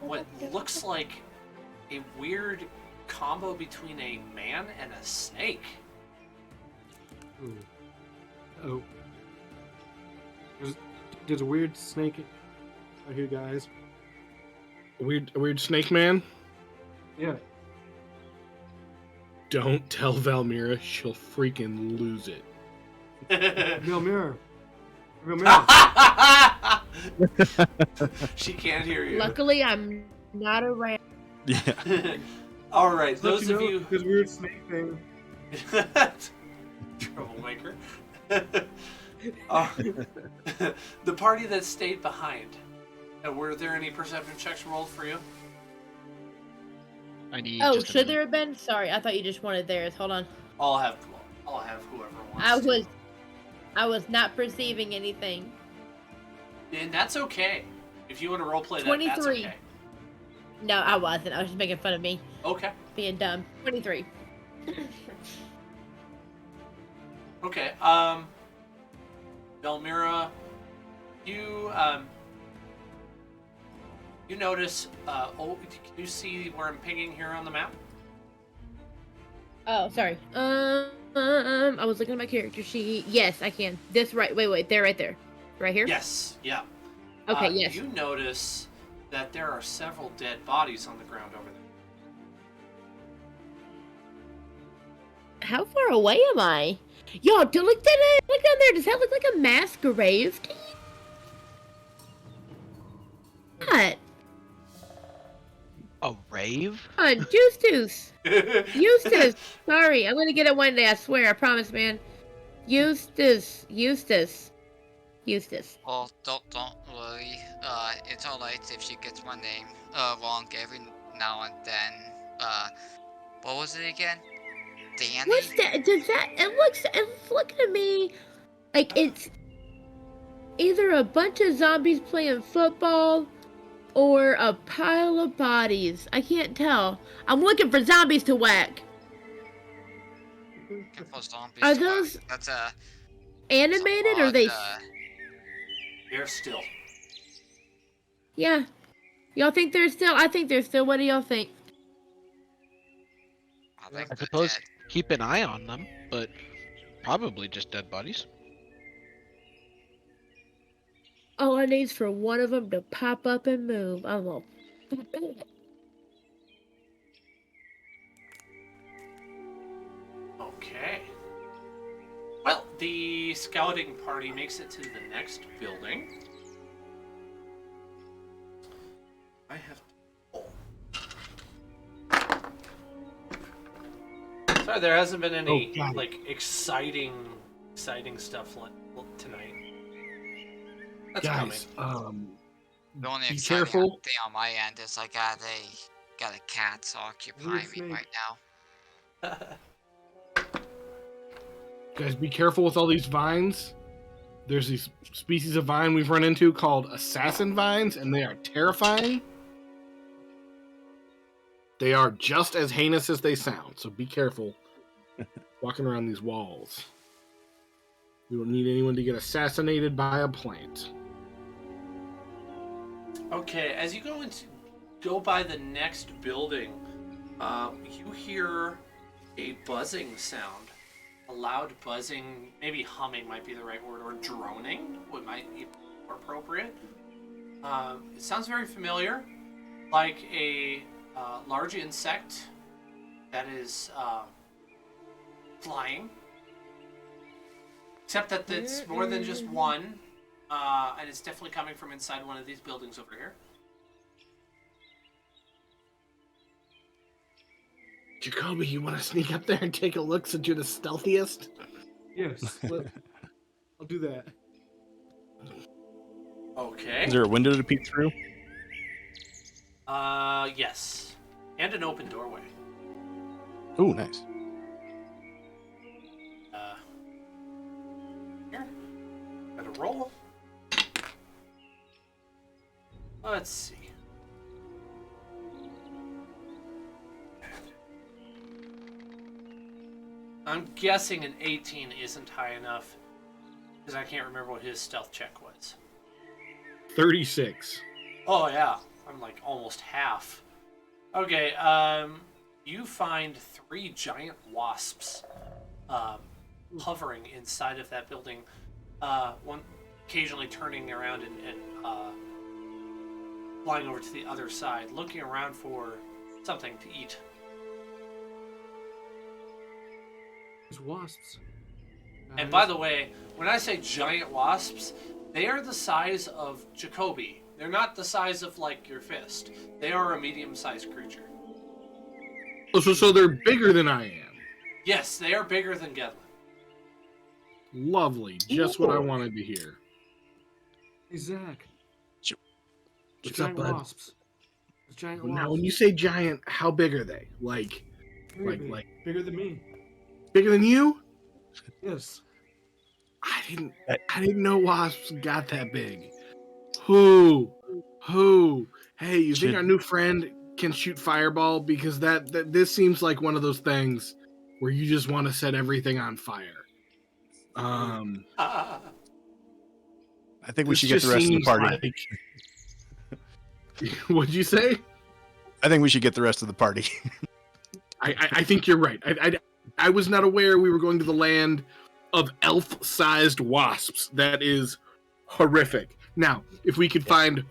Speaker 3: what looks like a weird combo between a man and a snake.
Speaker 5: Ooh. Oh. There's a weird snake out here, guys.
Speaker 2: A weird snake man?
Speaker 5: Yeah.
Speaker 2: Don't tell Valmira, she'll freaking lose it.
Speaker 5: Real mirror.
Speaker 3: She can't hear you.
Speaker 6: Luckily, I'm not around.
Speaker 8: Yeah.
Speaker 3: All right, those of you.
Speaker 5: This weird snake thing.
Speaker 3: Troublemaker. The party that stayed behind. Were there any perception checks rolled for you?
Speaker 7: I need.
Speaker 6: Oh,
Speaker 7: just a
Speaker 6: should
Speaker 7: minute.
Speaker 6: there have been? Sorry, I thought you just wanted theirs. Hold on.
Speaker 3: I'll have whoever wants.
Speaker 6: I was not perceiving anything.
Speaker 3: And that's okay. If you want to roleplay that,
Speaker 6: 23.
Speaker 3: that's okay.
Speaker 6: No, I wasn't. I was just making fun of me
Speaker 3: Okay.
Speaker 6: being dumb. 23.
Speaker 3: Okay. Belmira, you notice. Can you see where I'm pinging here on the map?
Speaker 6: Oh, sorry. I was looking at my character sheet. Yes, I can. This right. Wait. There, right there. Right here.
Speaker 3: Yes. Yeah.
Speaker 6: Okay. Yes.
Speaker 3: You notice that there are several dead bodies on the ground over there.
Speaker 6: How far away am I? Yo, do look down there. Does that look like a mass grave to you? What?
Speaker 7: A rave?
Speaker 6: Eustace. Eustace. Sorry, I'm gonna get it one day. I swear. I promise, man. Eustace.
Speaker 1: Well, don't worry. It's alright if she gets my name wrong every now and then. What was it again? Danny?
Speaker 6: What's that? Does that? It's looking to me like it's either a bunch of zombies playing football or a pile of bodies. I can't tell. I'm looking for zombies to whack. Are those
Speaker 1: That's
Speaker 6: animated or are they?
Speaker 3: They're still.
Speaker 6: Yeah. Y'all think they're still? I think they're still. What do y'all think?
Speaker 7: I suppose keep an eye on them, but probably just dead bodies.
Speaker 6: All I need is for one of them to pop up and move. I'm all.
Speaker 3: Okay. Well, the scouting party makes it to the next building. I have. Sorry, there hasn't been any exciting stuff tonight. That's
Speaker 2: Guys,
Speaker 3: coming.
Speaker 1: The only
Speaker 2: be
Speaker 1: exciting
Speaker 2: careful.
Speaker 1: thing on my end is I got a cat occupying me right now.
Speaker 2: Guys, be careful with all these vines. There's these species of vine we've run into called assassin vines, and they are terrifying. They are just as heinous as they sound, so be careful walking around these walls. We don't need anyone to get assassinated by a plant.
Speaker 3: Okay, as you go by the next building, you hear a buzzing sound. A loud buzzing, maybe humming might be the right word, or droning might be more appropriate. It sounds very familiar, like a large insect that is flying. Except that it's more than just one, and it's definitely coming from inside one of these buildings over here.
Speaker 2: Jacoby, you want to sneak up there and take a look since you're the stealthiest?
Speaker 5: Yes. I'll do that.
Speaker 3: Okay.
Speaker 8: Is there a window to peek through?
Speaker 3: Yes. And an open doorway.
Speaker 8: Ooh, nice.
Speaker 3: Here. Got a roll. Let's see. I'm guessing an 18 isn't high enough because I can't remember what his stealth check was.
Speaker 2: 36.
Speaker 3: Oh yeah, I'm like almost half. Okay, you find 3 giant wasps hovering inside of that building. One occasionally turning around and flying over to the other side, looking around for something to eat.
Speaker 5: There's wasps.
Speaker 3: And by the way, when I say giant wasps, they are the size of Jacoby. They're not the size of, like, your fist. They are a medium-sized creature.
Speaker 2: Oh, so they're bigger than I am.
Speaker 3: Yes, they are bigger than Gedlin.
Speaker 2: Lovely. Just what I wanted to hear.
Speaker 5: Hey, Zach.
Speaker 2: What's
Speaker 5: giant
Speaker 2: up, bud?
Speaker 5: wasps. There's giant
Speaker 2: Now,
Speaker 5: wasps.
Speaker 2: when you say giant, how big are they? Like
Speaker 5: Very big. Bigger than me.
Speaker 2: bigger than you?
Speaker 5: Yes.
Speaker 2: I didn't know wasps got that big. Who? Hey, you think our new friend can shoot fireball? Because that this seems like one of those things where you just want to set everything on fire.
Speaker 8: I think we should get the rest of the party.
Speaker 2: What'd you say?
Speaker 8: I think we should get the rest of the party.
Speaker 2: I think you're right. I was not aware we were going to the land of elf-sized wasps. That is horrific. Now, if we could find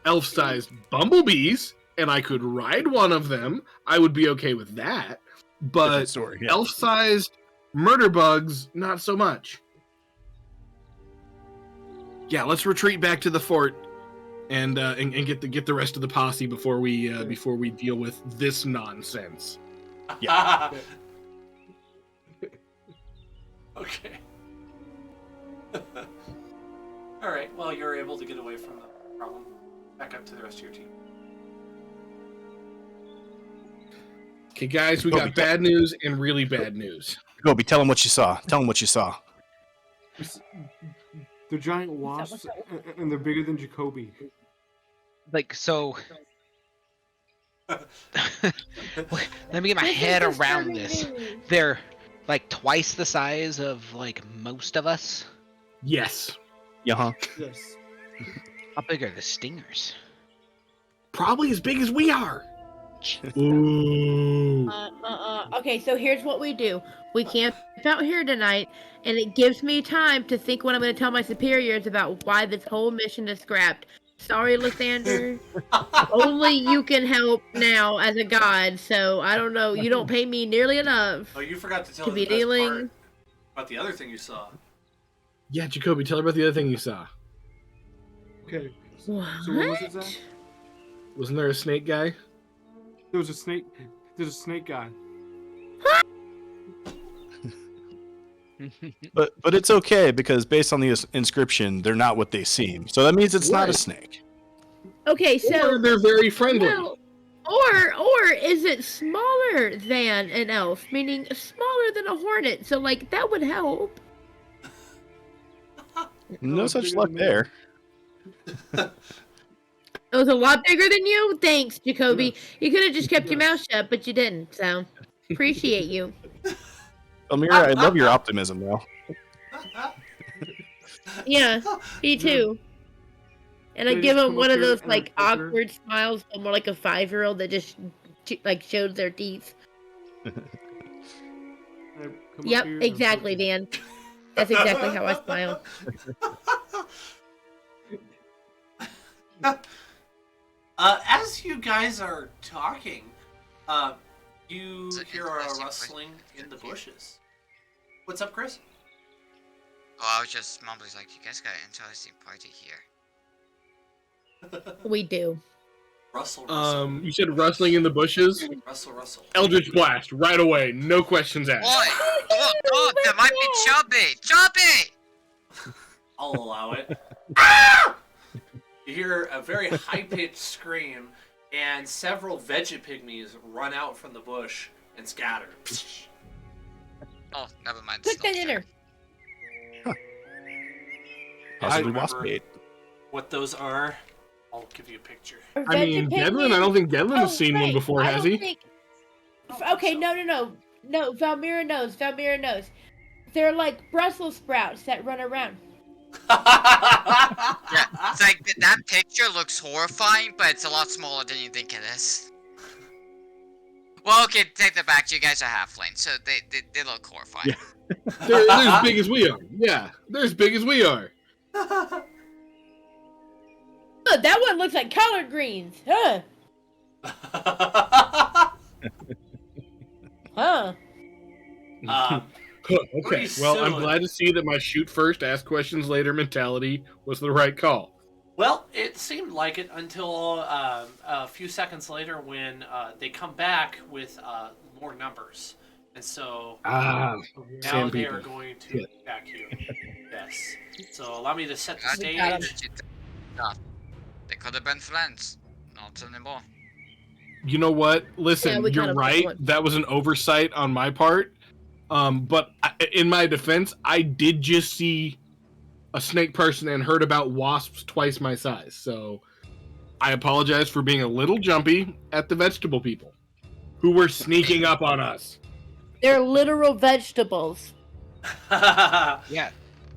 Speaker 2: elf-sized bumblebees and I could ride one of them, I would be okay with that. But
Speaker 8: story, yeah.
Speaker 2: elf-sized murder bugs, not so much. Yeah, let's retreat back to the fort and get the rest of the posse before we deal with this nonsense.
Speaker 8: Yeah.
Speaker 3: Okay. All right. Well, you're able to get away from the problem. Back up to the rest of your team.
Speaker 2: Okay, guys, we got bad news and really bad news.
Speaker 8: Jacoby, tell him what you saw. Tell him what you saw.
Speaker 5: They're giant wasps, and they're bigger than Jacoby.
Speaker 7: Like, so... Let me get my head around this. They're like twice the size of like most of us.
Speaker 2: Yes.
Speaker 8: Yeah.
Speaker 5: Yes.
Speaker 7: How big are the stingers?
Speaker 2: Probably as big as we are. Ooh.
Speaker 6: Okay, so here's what we do. We camp out here tonight, and it gives me time to think what I'm going to tell my superiors about why this whole mission is scrapped. Sorry, Lysander. Only you can help now as a god, so I don't know. You don't pay me nearly enough.
Speaker 3: Oh, you forgot to tell
Speaker 6: To
Speaker 3: us
Speaker 6: be
Speaker 3: the best
Speaker 6: dealing-
Speaker 3: part about the other thing you saw.
Speaker 2: Yeah, Jacoby, tell her about the other thing you saw.
Speaker 5: Okay.
Speaker 6: What?
Speaker 5: So what was it, Zach?
Speaker 2: Wasn't there a snake guy?
Speaker 5: There was a snake. There's a snake guy.
Speaker 8: But it's okay because based on the inscription, they're not what they seem. So that means it's not a
Speaker 2: Right.
Speaker 8: snake.
Speaker 6: Okay,
Speaker 2: Or
Speaker 6: so
Speaker 2: they're very friendly.
Speaker 6: well, or is it smaller than an elf, meaning smaller than a hornet? So like that would help.
Speaker 8: No
Speaker 5: it's
Speaker 8: such
Speaker 5: bigger
Speaker 8: luck
Speaker 5: than me.
Speaker 8: there.
Speaker 6: It was a lot bigger than you. Thanks, Jacoby.
Speaker 5: Yes.
Speaker 6: You could have just kept your
Speaker 5: Yes.
Speaker 6: mouth shut, but you didn't. So appreciate you.
Speaker 8: Amira, I love your optimism, though.
Speaker 6: Yeah, me too. And I
Speaker 5: They
Speaker 6: give
Speaker 5: just
Speaker 6: him
Speaker 5: come
Speaker 6: one
Speaker 5: up
Speaker 6: of
Speaker 5: here
Speaker 6: those
Speaker 5: and
Speaker 6: like
Speaker 5: like poker.
Speaker 6: awkward smiles, but more like a 5-year-old that just like shows their teeth.
Speaker 5: I come up
Speaker 6: Yep,
Speaker 5: here and
Speaker 6: exactly,
Speaker 5: poke
Speaker 6: Dan. That's exactly how I smile.
Speaker 3: As you guys are talking, you
Speaker 1: It's a
Speaker 3: hear a
Speaker 1: interesting
Speaker 3: rustling
Speaker 1: question.
Speaker 3: in the bushes. What's up, Chris?
Speaker 1: Oh, I was just mumbling like, you guys got an interesting party here.
Speaker 6: We do.
Speaker 3: Rustle, rustle.
Speaker 2: You said rustling in the bushes.
Speaker 3: Rustle, rustle.
Speaker 2: Eldritch Blast, right away, no questions asked.
Speaker 1: Boy! Oh, that might be Chubby! Chubby!
Speaker 3: I'll allow it. Ah! You hear a very high-pitched scream, and several veggie-pygmies run out from the bush and scatter.
Speaker 1: Oh, never mind.
Speaker 6: Click
Speaker 1: it's
Speaker 6: that
Speaker 1: not
Speaker 6: in
Speaker 1: there.
Speaker 6: there.
Speaker 8: Possibly
Speaker 3: remember-
Speaker 8: wasp bait.
Speaker 3: What those are, I'll give you a picture.
Speaker 2: I mean, Devlin, I don't think Devlin has seen one before,
Speaker 6: I
Speaker 2: has
Speaker 6: don't
Speaker 2: he?
Speaker 6: think- Okay, no. No, Valmira knows. They're like Brussels sprouts that run around.
Speaker 1: Yeah, it's like that picture looks horrifying, but it's a lot smaller than you think it is. Well, okay, take that back. You guys are halfling, so they look horrifying.
Speaker 2: Yeah. They're as big as we are. Yeah, they're as big as we are.
Speaker 6: Look, that one looks like collard greens. Huh? Huh?
Speaker 2: Okay,
Speaker 3: Pretty
Speaker 2: well, I'm
Speaker 3: soon-
Speaker 2: glad to see that my shoot first, ask questions later mentality was the right call.
Speaker 3: Well, it seemed like it until a few seconds later when they come back with more numbers. And so
Speaker 2: Ah,
Speaker 3: now
Speaker 2: same
Speaker 3: they
Speaker 2: people.
Speaker 3: are going to
Speaker 2: Yeah.
Speaker 3: attack you. Yes. So allow me to set the
Speaker 1: God
Speaker 3: stage.
Speaker 6: got 'em.
Speaker 1: They could have been friends. Not anymore.
Speaker 2: You know what?
Speaker 6: Yeah,
Speaker 2: Listen,
Speaker 6: we got
Speaker 2: you're
Speaker 6: a
Speaker 2: right.
Speaker 6: one.
Speaker 2: That was an oversight on my part. But in my defense, I did just see a snake person and heard about wasps twice my size. So I apologize for being a little jumpy at the vegetable people who were sneaking up on us.
Speaker 6: They're literal vegetables.
Speaker 7: Yeah.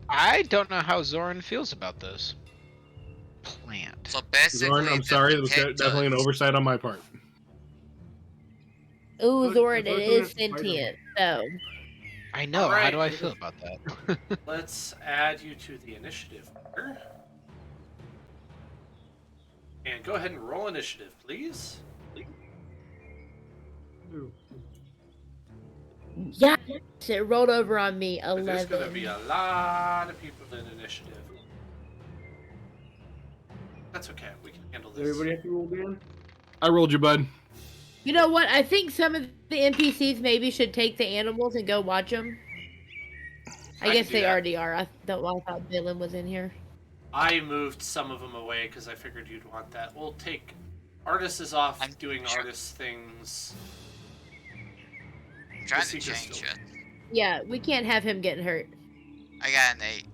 Speaker 7: I don't know how Zoran feels about those. Plant.
Speaker 1: So basically,
Speaker 2: Zorn, I'm sorry. That was
Speaker 1: potatoes-
Speaker 2: definitely an oversight on my part.
Speaker 6: Ooh,
Speaker 5: Look,
Speaker 6: Zoran,
Speaker 5: I
Speaker 6: it
Speaker 5: thought
Speaker 6: is
Speaker 5: they had
Speaker 6: sentient. So
Speaker 7: I know. How
Speaker 3: Alright.
Speaker 7: do I feel about that?
Speaker 3: Let's add you to the initiative here. And go ahead and roll initiative, please.
Speaker 5: Ooh.
Speaker 6: yeah, it rolled over on me.
Speaker 3: But there's
Speaker 6: 11.
Speaker 3: going to be a lot of people in initiative. That's okay. We can handle
Speaker 5: Does
Speaker 3: this.
Speaker 5: everybody have to roll again?
Speaker 2: I rolled you, bud.
Speaker 6: You know what? I think some of the NPCs maybe should take the animals and go watch them. I
Speaker 3: I
Speaker 6: guess
Speaker 3: can do
Speaker 6: they
Speaker 3: that.
Speaker 6: already are. I thought Dylan was in here.
Speaker 3: I moved some of them away because I figured you'd want that. We'll take... Artist is off
Speaker 1: I'm
Speaker 3: doing
Speaker 1: sure-
Speaker 3: artist things.
Speaker 1: I'm trying to
Speaker 3: secret's
Speaker 1: change
Speaker 3: still-
Speaker 1: it.
Speaker 6: Yeah, we can't have him getting hurt.
Speaker 1: I got an 8.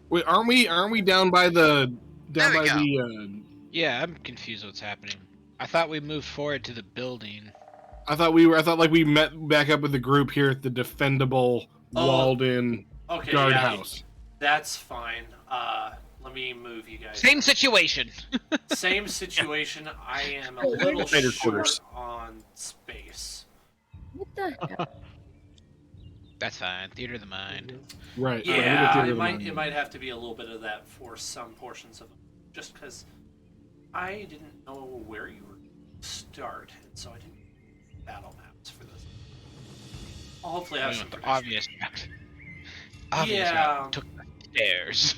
Speaker 2: Wait, aren't we down by the
Speaker 1: There we go.
Speaker 7: Yeah, I'm confused what's happening. I thought we moved forward to the building.
Speaker 2: I thought we met back up with the group here at the defendable walled-in
Speaker 3: Okay,
Speaker 2: guardhouse.
Speaker 3: That's fine. Let me move you guys.
Speaker 7: Same situation.
Speaker 3: Same situation. I am a
Speaker 6: Oh,
Speaker 3: little
Speaker 8: Theater
Speaker 3: short
Speaker 8: quarters.
Speaker 3: on space.
Speaker 6: What the hell?
Speaker 7: That's fine. Theater of the mind.
Speaker 2: Right.
Speaker 3: Yeah,
Speaker 2: right,
Speaker 3: it might have to be a little bit of that for some portions of it, just because I didn't know where you were going to start, and so I didn't battle maps for this. I'll hopefully have
Speaker 7: We
Speaker 3: some
Speaker 7: went the
Speaker 3: progression.
Speaker 7: obvious route. Obvious
Speaker 3: Yeah.
Speaker 7: route. Took the stairs.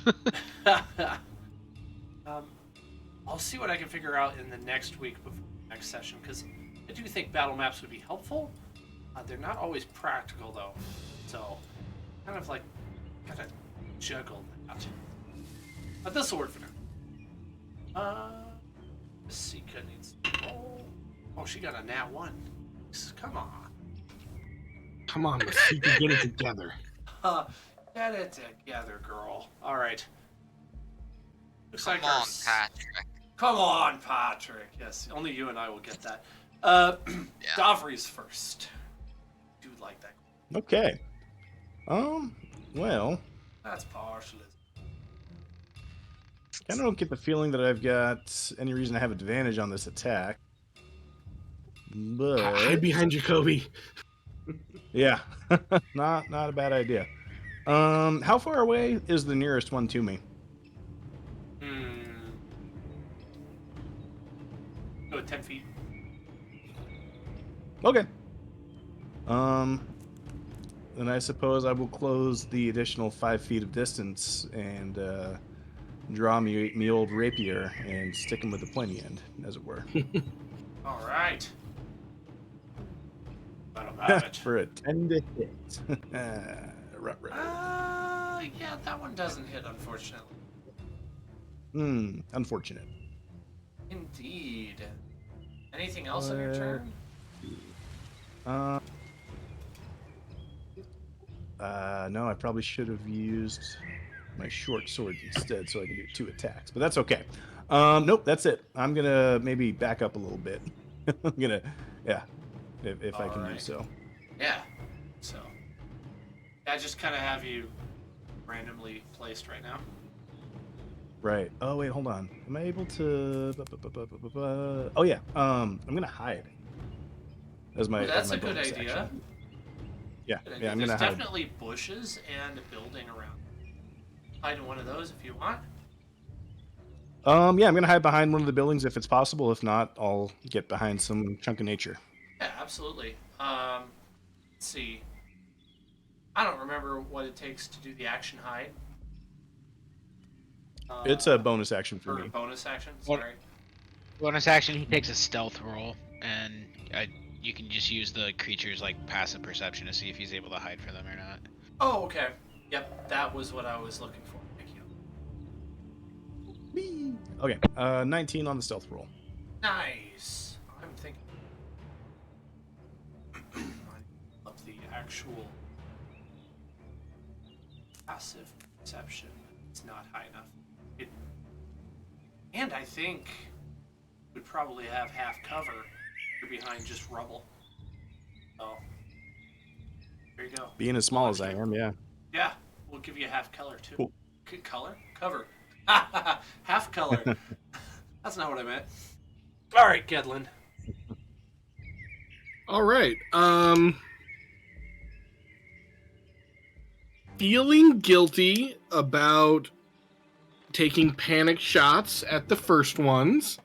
Speaker 3: I'll see what I can figure out in the next week before the next session, because I do think battle maps would be helpful. They're not always practical, though, so kind of like gotta juggle that. But this will work for now. Sika needs to roll. Oh, she got a nat 1. Come on.
Speaker 2: Come on, let's see if we get it together.
Speaker 3: Get it together, girl. All right. Looks
Speaker 1: Come
Speaker 3: like
Speaker 1: on, Patrick.
Speaker 3: Come on, Patrick. Yes, only you and I will get that.
Speaker 1: Yeah.
Speaker 3: Dovry's first. Dude, like that.
Speaker 8: Okay. Well,
Speaker 3: That's partial.
Speaker 8: I don't get the feeling that I've got any reason to have advantage on this attack. But
Speaker 2: Hide behind Jacoby.
Speaker 8: yeah, not a bad idea. How far away is the nearest one to me?
Speaker 3: Go with 10 feet.
Speaker 8: Okay. Then I suppose I will close the additional 5 feet of distance and draw me old rapier and stick him with the pointy end, as it were.
Speaker 3: All right. Let him have it.
Speaker 8: For a 10 to hit.
Speaker 3: Yeah, that one doesn't hit, unfortunately.
Speaker 8: Unfortunate.
Speaker 3: Indeed. Anything else on your turn?
Speaker 8: No, I probably should have used my short sword instead so I can do 2 attacks, but that's okay. Nope, that's it. I'm gonna maybe back up a little bit. I'm gonna, yeah, if I can do so.
Speaker 3: Yeah. So, I just kind of have you randomly placed right now.
Speaker 8: Right. Oh wait, hold on. Am I able to? Oh yeah. I'm gonna hide. As my.
Speaker 3: That's
Speaker 8: as my
Speaker 3: a good
Speaker 8: bonus
Speaker 3: idea.
Speaker 8: action. Yeah.
Speaker 3: Good
Speaker 8: Yeah.
Speaker 3: idea.
Speaker 8: I'm
Speaker 3: There's
Speaker 8: gonna hide.
Speaker 3: definitely bushes and a building around. Hide in one of those if you want.
Speaker 8: Yeah, I'm gonna hide behind one of the buildings if it's possible. If not, I'll get behind some chunk of nature.
Speaker 3: Yeah, absolutely. Let's see. I don't remember what it takes to do the action hide.
Speaker 8: It's a bonus action for
Speaker 3: Or
Speaker 8: me.
Speaker 3: bonus action.
Speaker 7: What-
Speaker 3: Sorry.
Speaker 7: Bonus action, he takes a stealth roll, and you can just use the creature's like passive perception to see if he's able to hide from them or not.
Speaker 3: Oh, okay. Yep, that was what I was looking for. Thank you.
Speaker 8: Okay. 19 on the stealth roll.
Speaker 3: Nice. I'm thinking. Of the actual passive perception. It's not high enough. And I think we'd probably have half cover. You're behind just rubble. So there you go.
Speaker 8: Being as small as I am, yeah.
Speaker 3: Yeah, we'll give you half color too.
Speaker 8: Cool.
Speaker 3: Color? Cover. Half color. That's not what I meant. All right, Gedlin.
Speaker 2: All right. feeling guilty about taking panic shots at the first ones,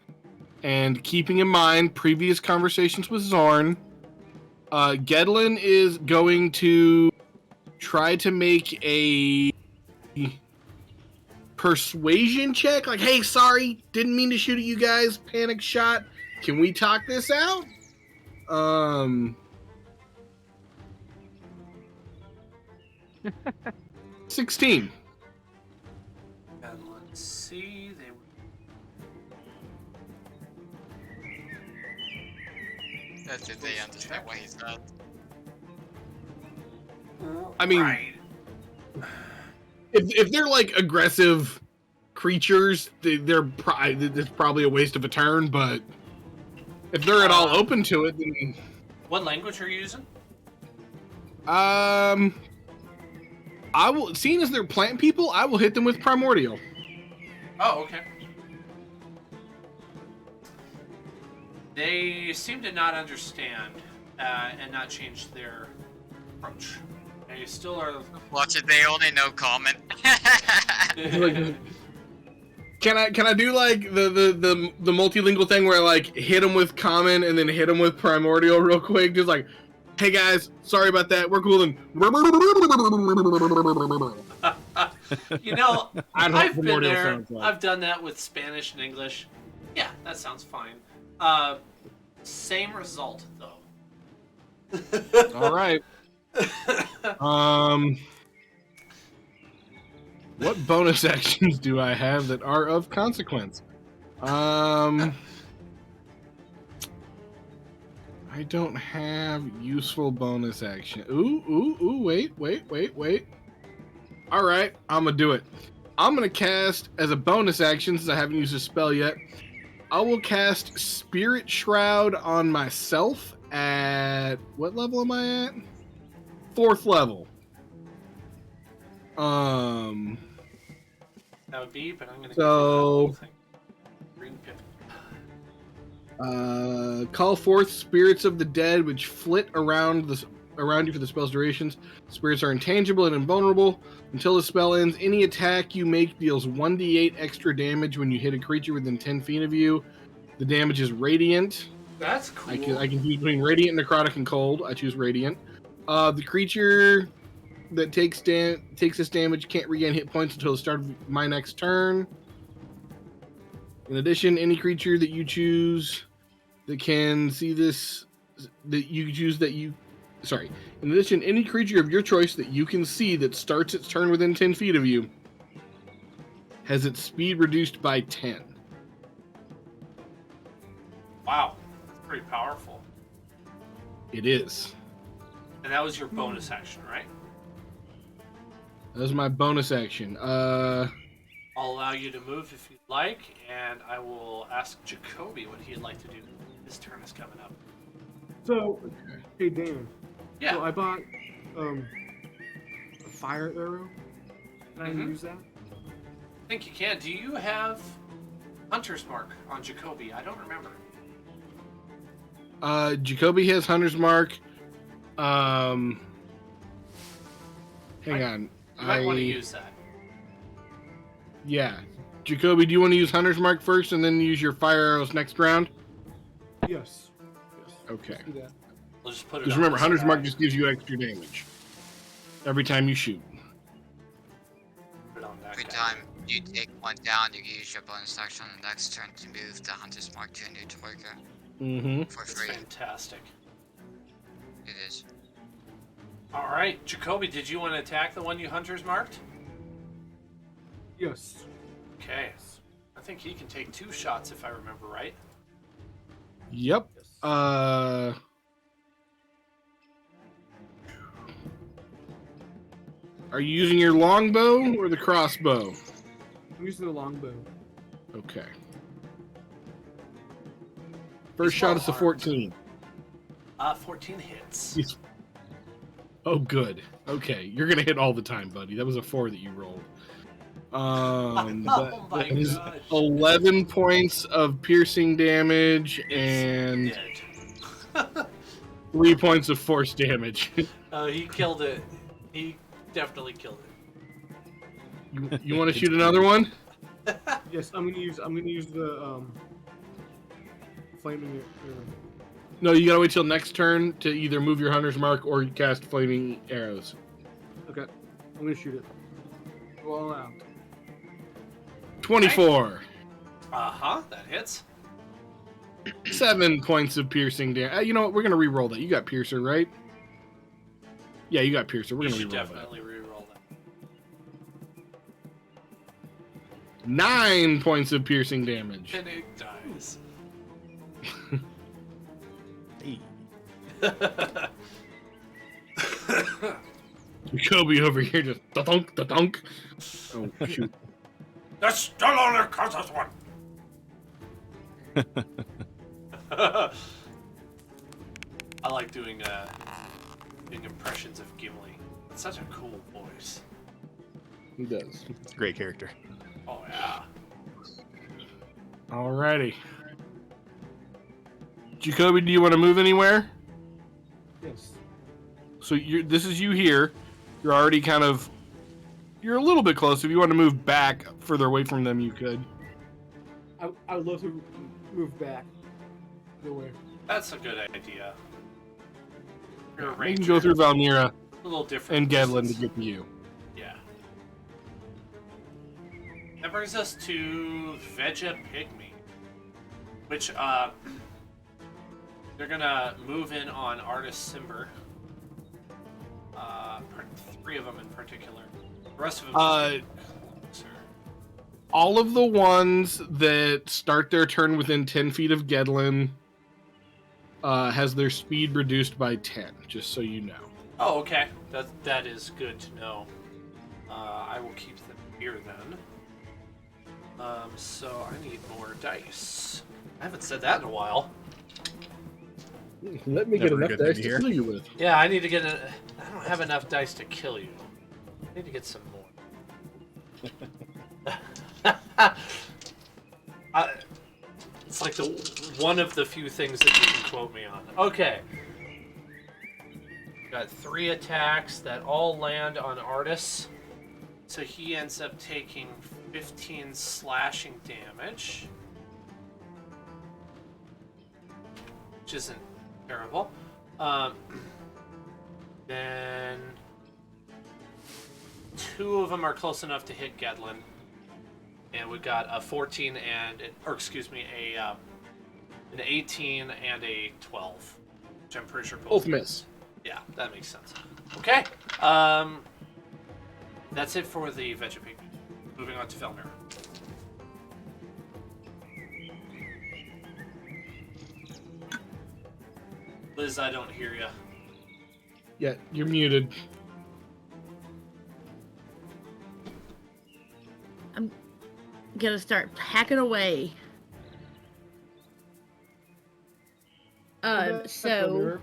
Speaker 2: and keeping in mind previous conversations with Zorn, Gedlin is going to try to make a persuasion check. Like, hey, sorry, didn't mean to shoot at you guys. Panic shot. Can we talk this out? 16.
Speaker 3: And let's see. They were
Speaker 1: That's if they understand what he said.
Speaker 2: I mean,
Speaker 3: right.
Speaker 2: if they're like aggressive creatures, it's probably a waste of a turn. But if they're at all open to it, then
Speaker 3: What language are you using?
Speaker 2: I will. Seeing as they're plant people, I will hit them with primordial.
Speaker 3: Oh, okay. They seem to not understand and not change their approach. They still are.
Speaker 1: Watch it, they only know common.
Speaker 2: Can I do like the multilingual thing where I like hit them with common and then hit them with primordial real quick? Just like, hey guys, sorry about that. We're cool. And
Speaker 3: You know,
Speaker 2: I don't know what
Speaker 3: I've been
Speaker 2: primordial
Speaker 3: there.
Speaker 2: sounds like.
Speaker 3: I've done that with Spanish and English. Yeah, that sounds fine. Same result though.
Speaker 2: All right. What bonus actions do I have that are of consequence? I don't have useful bonus action. Ooh, wait. All right, I'm gonna do it. I'm gonna cast as a bonus action, since I haven't used a spell yet. I will cast Spirit Shroud on myself at, what level am I at? 4th level.
Speaker 3: That would be, but I'm gonna
Speaker 2: So-
Speaker 3: give you that green pip.
Speaker 2: Call forth spirits of the dead, which flit around you for the spell's durations. Spirits are intangible and invulnerable until the spell ends. Any attack you make deals 1d8 extra damage when you hit a creature within 10 feet of you. The damage is radiant.
Speaker 3: That's cool.
Speaker 2: I can choose between radiant, necrotic, and cold. I choose radiant. The creature that takes this damage can't regain hit points until the start of my next turn. In addition, any creature that you choose that can see this, in addition, any creature of your choice that you can see that starts its turn within 10 feet of you has its speed reduced by 10.
Speaker 3: Wow, that's pretty powerful.
Speaker 2: It is.
Speaker 3: And that was your bonus action, right?
Speaker 2: That was my bonus action.
Speaker 3: I'll allow you to move if you'd like, and I will ask Jacoby what he'd like to do. His turn is coming up.
Speaker 5: So, hey Dan.
Speaker 3: Yeah.
Speaker 5: So I bought a fire arrow. Can I use that?
Speaker 3: I think you can. Do you have Hunter's Mark on Jacoby? I don't remember.
Speaker 2: Jacoby has Hunter's Mark. Hang on.
Speaker 3: You might want to use that.
Speaker 2: Yeah. Jacoby, do you want to use Hunter's Mark first and then use your fire arrows next round?
Speaker 5: Yes.
Speaker 2: Okay.
Speaker 5: Let's do that.
Speaker 3: We'll just put it.
Speaker 2: Just
Speaker 3: on
Speaker 2: remember,
Speaker 3: this
Speaker 2: Hunter's
Speaker 3: guy.
Speaker 2: Mark just gives you extra damage every time you shoot.
Speaker 3: Put it on that
Speaker 1: Every
Speaker 3: guy.
Speaker 1: time you take one down, you use your bonus action on the next turn to move the Hunter's Mark to a new target
Speaker 2: Mm-hmm.
Speaker 1: for
Speaker 3: That's
Speaker 1: free.
Speaker 3: fantastic.
Speaker 1: It is.
Speaker 3: All right, Jacoby, did you want to attack the one you Hunter's marked?
Speaker 5: Yes.
Speaker 3: Okay. I think he can take 2 shots if I remember right.
Speaker 2: Yep. Are you using your longbow or the crossbow?
Speaker 5: I'm using the longbow.
Speaker 2: Okay. First
Speaker 3: He's
Speaker 2: shot
Speaker 3: well
Speaker 2: is a
Speaker 3: armed.
Speaker 2: 14.
Speaker 3: 14 hits.
Speaker 2: He's- Oh, good. Okay, you're gonna hit all the time, buddy. That was a 4 that you rolled.
Speaker 3: Oh my
Speaker 2: that is
Speaker 3: gosh.
Speaker 2: 11 points of piercing damage and
Speaker 3: Dead.
Speaker 2: 3 points of force damage.
Speaker 3: He killed it. He definitely killed it.
Speaker 2: You want to shoot another one?
Speaker 5: Yes, I'm gonna use the flaming arrow.
Speaker 2: No, you gotta wait till next turn to either move your hunter's mark or cast flaming arrows.
Speaker 5: Okay, I'm gonna shoot it. Go all out.
Speaker 2: 24.
Speaker 3: That hits.
Speaker 2: 7 points of piercing damage. You know what? We're gonna re-roll that. You got piercer, right? Yeah, you got piercer. We're
Speaker 3: You
Speaker 2: gonna
Speaker 3: should
Speaker 2: re-roll
Speaker 3: definitely re-roll that.
Speaker 2: that. 9 points of piercing damage.
Speaker 3: And it dies.
Speaker 8: Hey.
Speaker 2: Kobe over here just da-dunk, da-dunk. Oh, shoot.
Speaker 3: That's still only costs us one. I like doing impressions of Gimli. It's such a cool voice.
Speaker 2: He does.
Speaker 8: It's a great character.
Speaker 3: Oh yeah.
Speaker 2: Alrighty. Jacoby, do you want to move anywhere?
Speaker 5: Yes.
Speaker 2: So this is you here. You're already you're a little bit close. If you want to move back further away from them, you could.
Speaker 5: I would love to move back. Go away.
Speaker 3: That's a good idea. You're a
Speaker 2: You can
Speaker 3: ranger.
Speaker 2: go through Valmira
Speaker 3: A little different.
Speaker 2: and Gedlin to
Speaker 3: distance.
Speaker 2: get to you.
Speaker 3: Yeah. That brings us to Veja Pygmy, which they're gonna move in on Artist Simber. 3 of them in particular. The rest of them.
Speaker 2: All of the ones that start their turn within 10 feet of Gedlin has their speed reduced by 10, just so you know.
Speaker 3: Oh, okay. That is good to know. I will keep them here then. So I need more dice. I haven't said that in a while.
Speaker 2: Let me
Speaker 8: Never
Speaker 2: get
Speaker 8: a
Speaker 2: enough
Speaker 8: good
Speaker 2: dice
Speaker 8: thing
Speaker 2: to
Speaker 8: to hear.
Speaker 2: kill you with.
Speaker 3: Yeah, I need to get I don't have enough dice to kill you. I need to get some more. It's like one of the few things that you can quote me on. Okay. Got 3 attacks that all land on Artis. So he ends up taking 15 slashing damage. Which isn't terrible. Then 2 of them are close enough to hit Gedlin. And we got a 14 and, an 18 and a 12, which I'm pretty sure
Speaker 2: Both miss.
Speaker 3: Yeah, that makes sense. Okay, that's it for the Veja Pygmy. Moving on to Felmir. Liz, I don't hear you.
Speaker 2: Yeah, you're muted.
Speaker 6: I'm gonna start packing away. So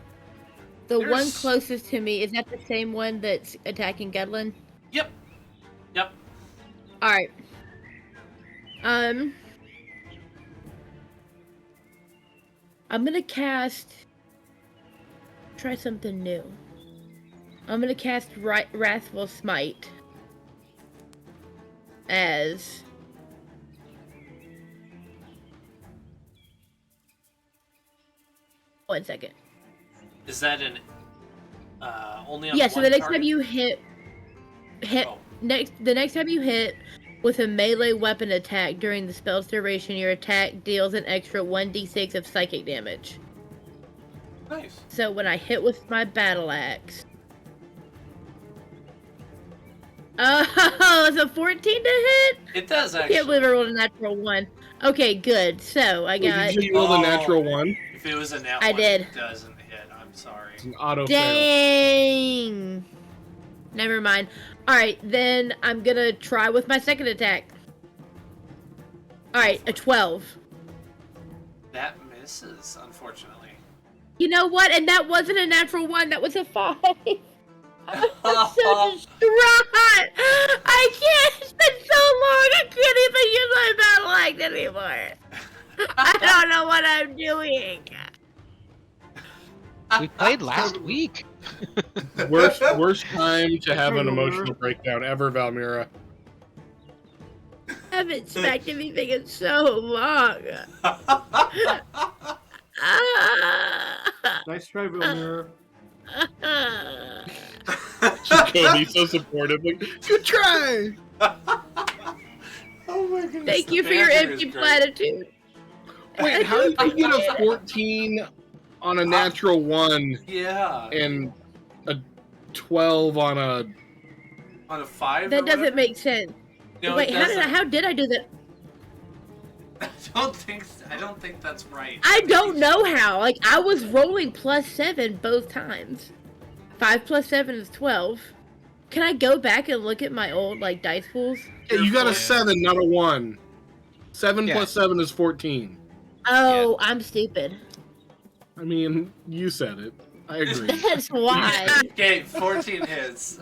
Speaker 6: the one
Speaker 3: There's-
Speaker 6: closest to me, is that the same one that's attacking Gedlin?
Speaker 3: Yep. Yep.
Speaker 6: Alright. I'm gonna try something new. I'm gonna cast Wrathful Smite as one second.
Speaker 3: Is that an only on
Speaker 6: Yeah,
Speaker 3: one
Speaker 6: so the next
Speaker 3: target?
Speaker 6: time you hit
Speaker 3: Oh.
Speaker 6: the next time you hit with a melee weapon attack during the spell's duration, your attack deals an extra 1d6 of psychic damage.
Speaker 3: Nice.
Speaker 6: So when I hit with my battle axe, it's a 14 to hit?
Speaker 3: It does
Speaker 6: I
Speaker 3: actually.
Speaker 6: can't believe I rolled a natural 1. Okay, good. So I got...
Speaker 2: Did you roll a natural 1?
Speaker 3: If it was a nat
Speaker 6: I
Speaker 3: one,
Speaker 6: did.
Speaker 3: It doesn't hit. I'm sorry.
Speaker 2: It's an auto fail.
Speaker 6: Dang! Never mind. Alright, then I'm gonna try with my second attack. Alright, a 12.
Speaker 3: That misses, unfortunately.
Speaker 6: You know what? And that wasn't a natural 1, that was a 5. I'm so distraught! I can't! It's been so long, I can't even use my battle axe anymore. I don't know what I'm doing.
Speaker 7: We played last week.
Speaker 2: Worst time to have an
Speaker 5: Hey,
Speaker 2: emotional
Speaker 5: Laura.
Speaker 2: breakdown ever, Valmira.
Speaker 6: I haven't smacked anything in so long. Ah.
Speaker 5: Nice try, Vilmira.
Speaker 2: Jacoby's so supportive. Like, good try.
Speaker 3: Oh my goodness.
Speaker 6: Thank
Speaker 3: the
Speaker 6: you for your
Speaker 3: banter is
Speaker 6: empty
Speaker 3: great.
Speaker 6: platitude.
Speaker 2: Wait, how did you get a 14 on a natural 1
Speaker 3: Yeah.
Speaker 2: and a 12 on a...
Speaker 3: On a 5
Speaker 6: That
Speaker 3: or
Speaker 6: doesn't
Speaker 3: whatever?
Speaker 6: make sense.
Speaker 3: No,
Speaker 6: Wait,
Speaker 3: it
Speaker 6: how did I do that?
Speaker 3: I don't think that's right.
Speaker 6: I don't know how. Like, I was rolling +7 both times. 5 plus 7 is 12. Can I go back and look at my old, like, dice pools?
Speaker 2: Yeah, you got a 7, not a 1. 7
Speaker 7: Yeah.
Speaker 2: plus 7 is 14.
Speaker 6: Oh, I'm stupid.
Speaker 2: I mean, you said it. I agree.
Speaker 6: That's why.
Speaker 3: Okay, 14 hits.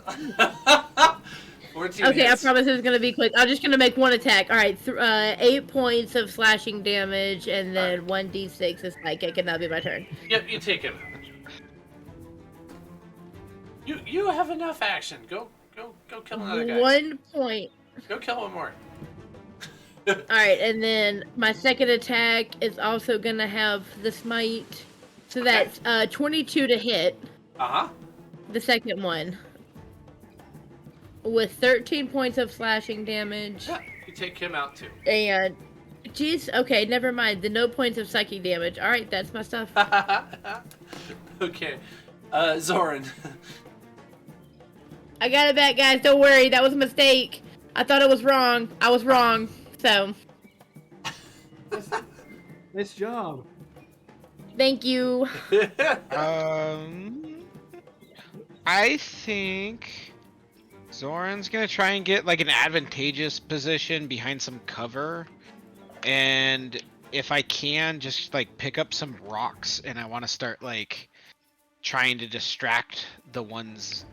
Speaker 3: 14
Speaker 6: Okay, I
Speaker 3: hits.
Speaker 6: promise it's gonna be quick. I'm just gonna make one attack. All right, 8 points of slashing damage, and then 1d6 is psychic, and that'll be my turn.
Speaker 3: Yep, you take him. You have enough action. Go kill another guy.
Speaker 6: 1 point.
Speaker 3: Go kill one more.
Speaker 6: All right, and then my second attack is also gonna have the smite, so that's 22 to hit.
Speaker 3: Uh-huh.
Speaker 6: The second one. With 13 points of slashing damage.
Speaker 3: Yeah, you take him out too.
Speaker 6: And, jeez, okay, never mind. The no points of psychic damage. All right, that's my stuff.
Speaker 3: Okay. Zoran.
Speaker 6: I got it back, guys. Don't worry. That was a mistake. I thought it was wrong. I was wrong. So,
Speaker 5: Nice job.
Speaker 6: thank you.
Speaker 7: I think Zoran's gonna try and get like an advantageous position behind some cover, and if I can, just like pick up some rocks, and I want to start like trying to distract the ones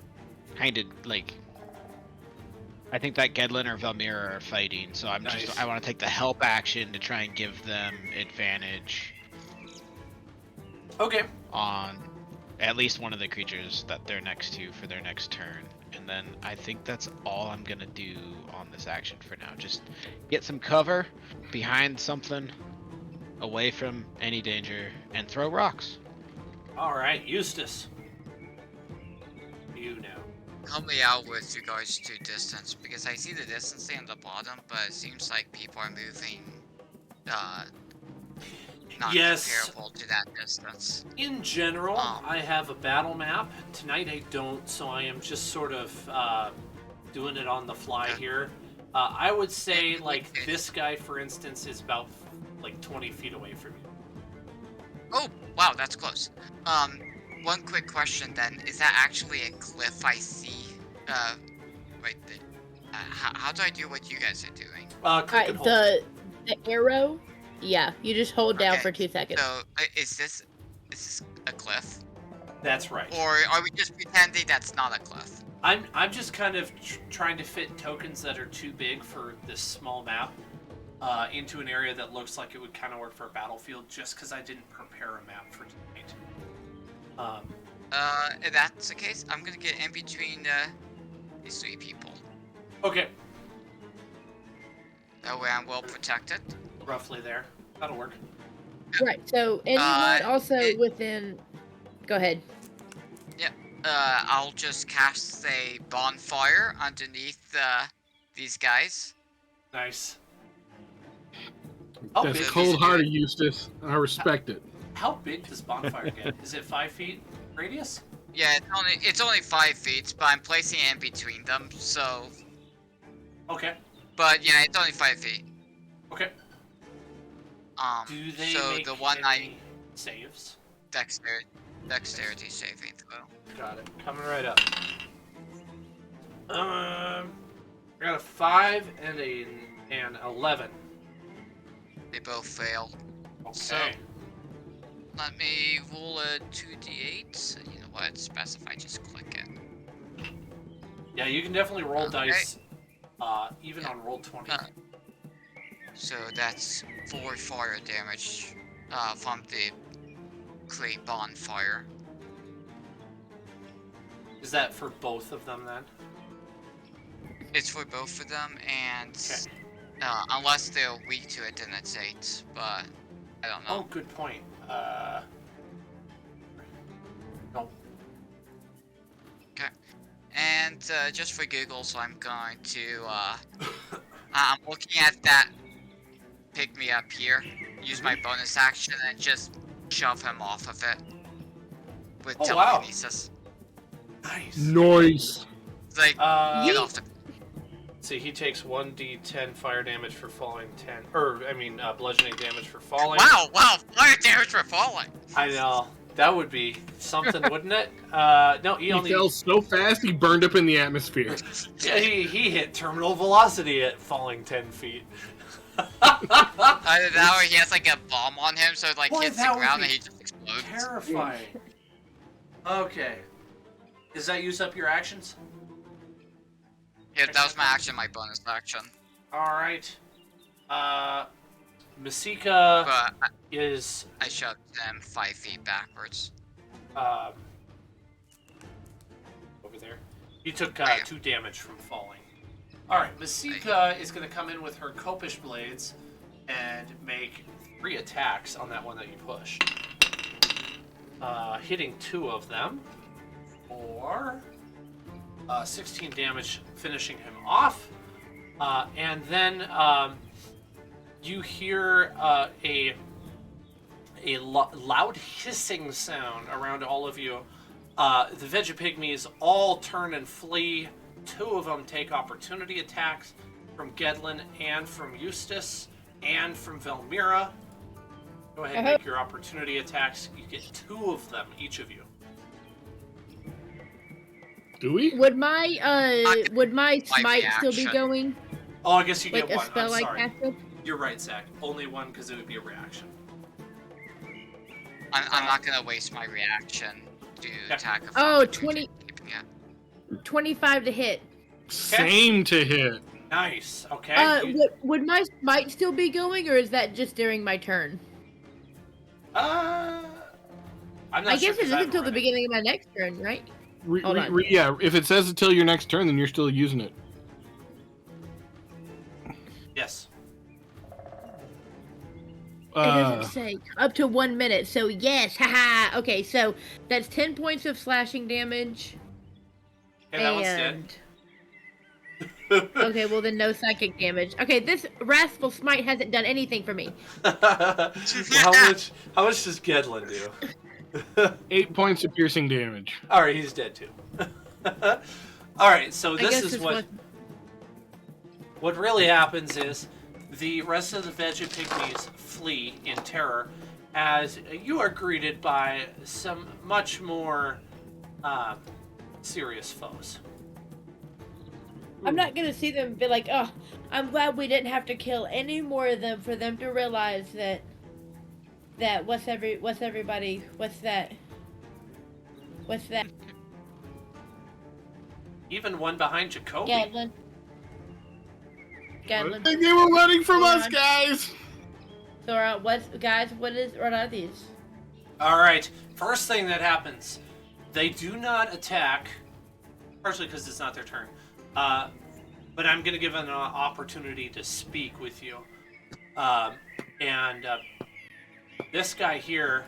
Speaker 7: kind of like. I think that Gedlin or Valmira are fighting, so I want to take the help action to try and give them advantage
Speaker 3: Okay.
Speaker 7: on at least one of the creatures that they're next to for their next turn. And then I think that's all I'm gonna do on this action for now. Just get some cover behind something, away from any danger, and throw rocks.
Speaker 3: All right, Eustace. You know.
Speaker 1: Help me out with regards to distance, because I see the distance thing on the bottom, but it seems like people are moving not
Speaker 3: Yes.
Speaker 1: comparable to that distance.
Speaker 3: In general, I have a battle map. Tonight I don't, so I am just sort of doing it on the fly here. I would say, like, this guy, for instance, is about, like, 20 feet away from you.
Speaker 1: Oh, wow, that's close. One quick question then. Is that actually a cliff I see? Wait, how do I do what you guys are doing?
Speaker 3: Click and hold.
Speaker 6: The arrow? Yeah, you just hold down
Speaker 1: Okay,
Speaker 6: for 2 seconds.
Speaker 1: So, is this a cliff?
Speaker 3: That's right.
Speaker 1: Or are we just pretending that's not a cliff?
Speaker 3: I'm just kind of trying to fit tokens that are too big for this small map into an area that looks like it would kind of work for a battlefield, just because I didn't prepare a map for tonight.
Speaker 1: If that's the case, I'm gonna get in between these 3 people.
Speaker 3: Okay,
Speaker 1: That way I'm well protected.
Speaker 3: roughly there. That'll work.
Speaker 6: Right, so anyone also
Speaker 1: it-
Speaker 6: within... Go ahead.
Speaker 1: I'll just cast a bonfire underneath these guys.
Speaker 3: Nice. How
Speaker 2: That's
Speaker 3: big,
Speaker 2: cold-hearted, Eustace. I respect it.
Speaker 3: how big does bonfire get? Is it 5 feet radius?
Speaker 1: Yeah, it's only 5 feet, but I'm placing it in between them, so...
Speaker 3: Okay.
Speaker 1: But yeah, it's only 5 feet.
Speaker 3: Okay. Do they
Speaker 1: so
Speaker 3: make
Speaker 1: the one
Speaker 3: any saves?
Speaker 1: dexterity saving throw.
Speaker 3: Got it. Coming right up. I got a 5 and an 11.
Speaker 1: They both fail.
Speaker 3: Okay.
Speaker 1: So, let me roll a 2d8. You know what? It's best if I just click it.
Speaker 3: Yeah, you can definitely roll
Speaker 1: Okay.
Speaker 3: dice, even on roll 20.
Speaker 1: So that's 4 fire damage from the clay bonfire.
Speaker 3: Is that for both of them then?
Speaker 1: It's for both of them, and
Speaker 3: Okay.
Speaker 1: unless they're weak to it, then it's 8. But I don't
Speaker 3: Oh,
Speaker 1: know.
Speaker 3: good point. Nope.
Speaker 1: Okay. And just for giggles, I'm going to I'm looking at that pick me up here. Use my bonus action and just shove him off of it with
Speaker 3: Oh, wow.
Speaker 1: telekinesis.
Speaker 3: Nice.
Speaker 2: Noise.
Speaker 1: It's like get
Speaker 6: Yeet.
Speaker 1: off the.
Speaker 3: See, he takes 1d10 fire damage for falling 10, or I mean, bludgeoning damage for falling.
Speaker 1: Wow! Fire damage for falling.
Speaker 3: I know. That would be something, wouldn't it? No, he
Speaker 2: He
Speaker 3: only.
Speaker 2: fell so fast he burned up in the atmosphere.
Speaker 3: Yeah, he hit terminal velocity at falling 10 feet.
Speaker 1: Either that or he has like a bomb on him, so it like
Speaker 3: Boy,
Speaker 1: hits the
Speaker 3: that would
Speaker 1: ground
Speaker 3: be
Speaker 1: and he just explodes.
Speaker 3: Terrifying. Okay. Does that use up your actions?
Speaker 1: Yeah, that was my action, my bonus action.
Speaker 3: Alright. Masika
Speaker 1: But
Speaker 3: is
Speaker 1: I shoved them 5 feet backwards.
Speaker 3: over there. He took
Speaker 1: Right.
Speaker 3: 2 damage from falling. Alright, Masika is going to come in with her Copish Blades and make 3 attacks on that one that you pushed. Hitting 2 of them for 16 damage, finishing him off. And then you hear a loud hissing sound around all of you. The Vegapygmies all turn and flee. 2 of them take opportunity attacks from Gedlin and from Eustace and from Velmira. Go ahead and make your opportunity attacks. You get 2 of them, each of you.
Speaker 2: Do we?
Speaker 6: Would my smite still be
Speaker 1: reaction.
Speaker 6: going?
Speaker 3: Oh, I guess you
Speaker 6: Like
Speaker 3: get
Speaker 6: a
Speaker 3: one.
Speaker 6: spell
Speaker 3: I'm
Speaker 6: like
Speaker 3: sorry.
Speaker 6: that?
Speaker 3: You're right, Zach. Only one because it would be a reaction.
Speaker 1: I'm not gonna waste my reaction to
Speaker 3: Yeah.
Speaker 1: attack a
Speaker 6: Oh,
Speaker 1: fucking
Speaker 6: 20
Speaker 1: keeping it.
Speaker 6: 25 to hit.
Speaker 2: Same to hit.
Speaker 3: Nice. Okay.
Speaker 6: Would my smite still be going, or is that just during my turn?
Speaker 3: I'm not
Speaker 6: I
Speaker 3: sure
Speaker 6: guess
Speaker 3: 'cause
Speaker 6: it isn't
Speaker 3: haven't
Speaker 6: until the
Speaker 3: read it.
Speaker 6: beginning of my next turn, right? Hold on.
Speaker 2: Yeah, if it says until your next turn, then you're still using it.
Speaker 3: Yes.
Speaker 6: It doesn't say up to 1 minute, so yes, haha. Okay, so that's 10 points of slashing damage.
Speaker 3: Okay, that one's dead.
Speaker 6: Okay, well then no psychic damage. Okay, this wrathful smite hasn't done anything for me.
Speaker 3: Well, how much does Gedlin do?
Speaker 2: 8 points of piercing damage.
Speaker 3: All right, he's dead too. All right, so
Speaker 6: I
Speaker 3: this
Speaker 6: guess
Speaker 3: is
Speaker 6: this
Speaker 3: what really happens is the rest of the Vegapygmies flee in terror as you are greeted by some much more serious foes.
Speaker 6: I'm not gonna see them be like, oh, I'm glad we didn't have to kill any more of them for them to realize that what's that?
Speaker 3: Even one behind Jacoby.
Speaker 6: Gadlin.
Speaker 2: I think they were running from us,
Speaker 6: on.
Speaker 2: guys.
Speaker 6: So, what are these?
Speaker 3: All right, first thing that happens, they do not attack, partially because it's not their turn. But I'm going to give an opportunity to speak with you. And this guy here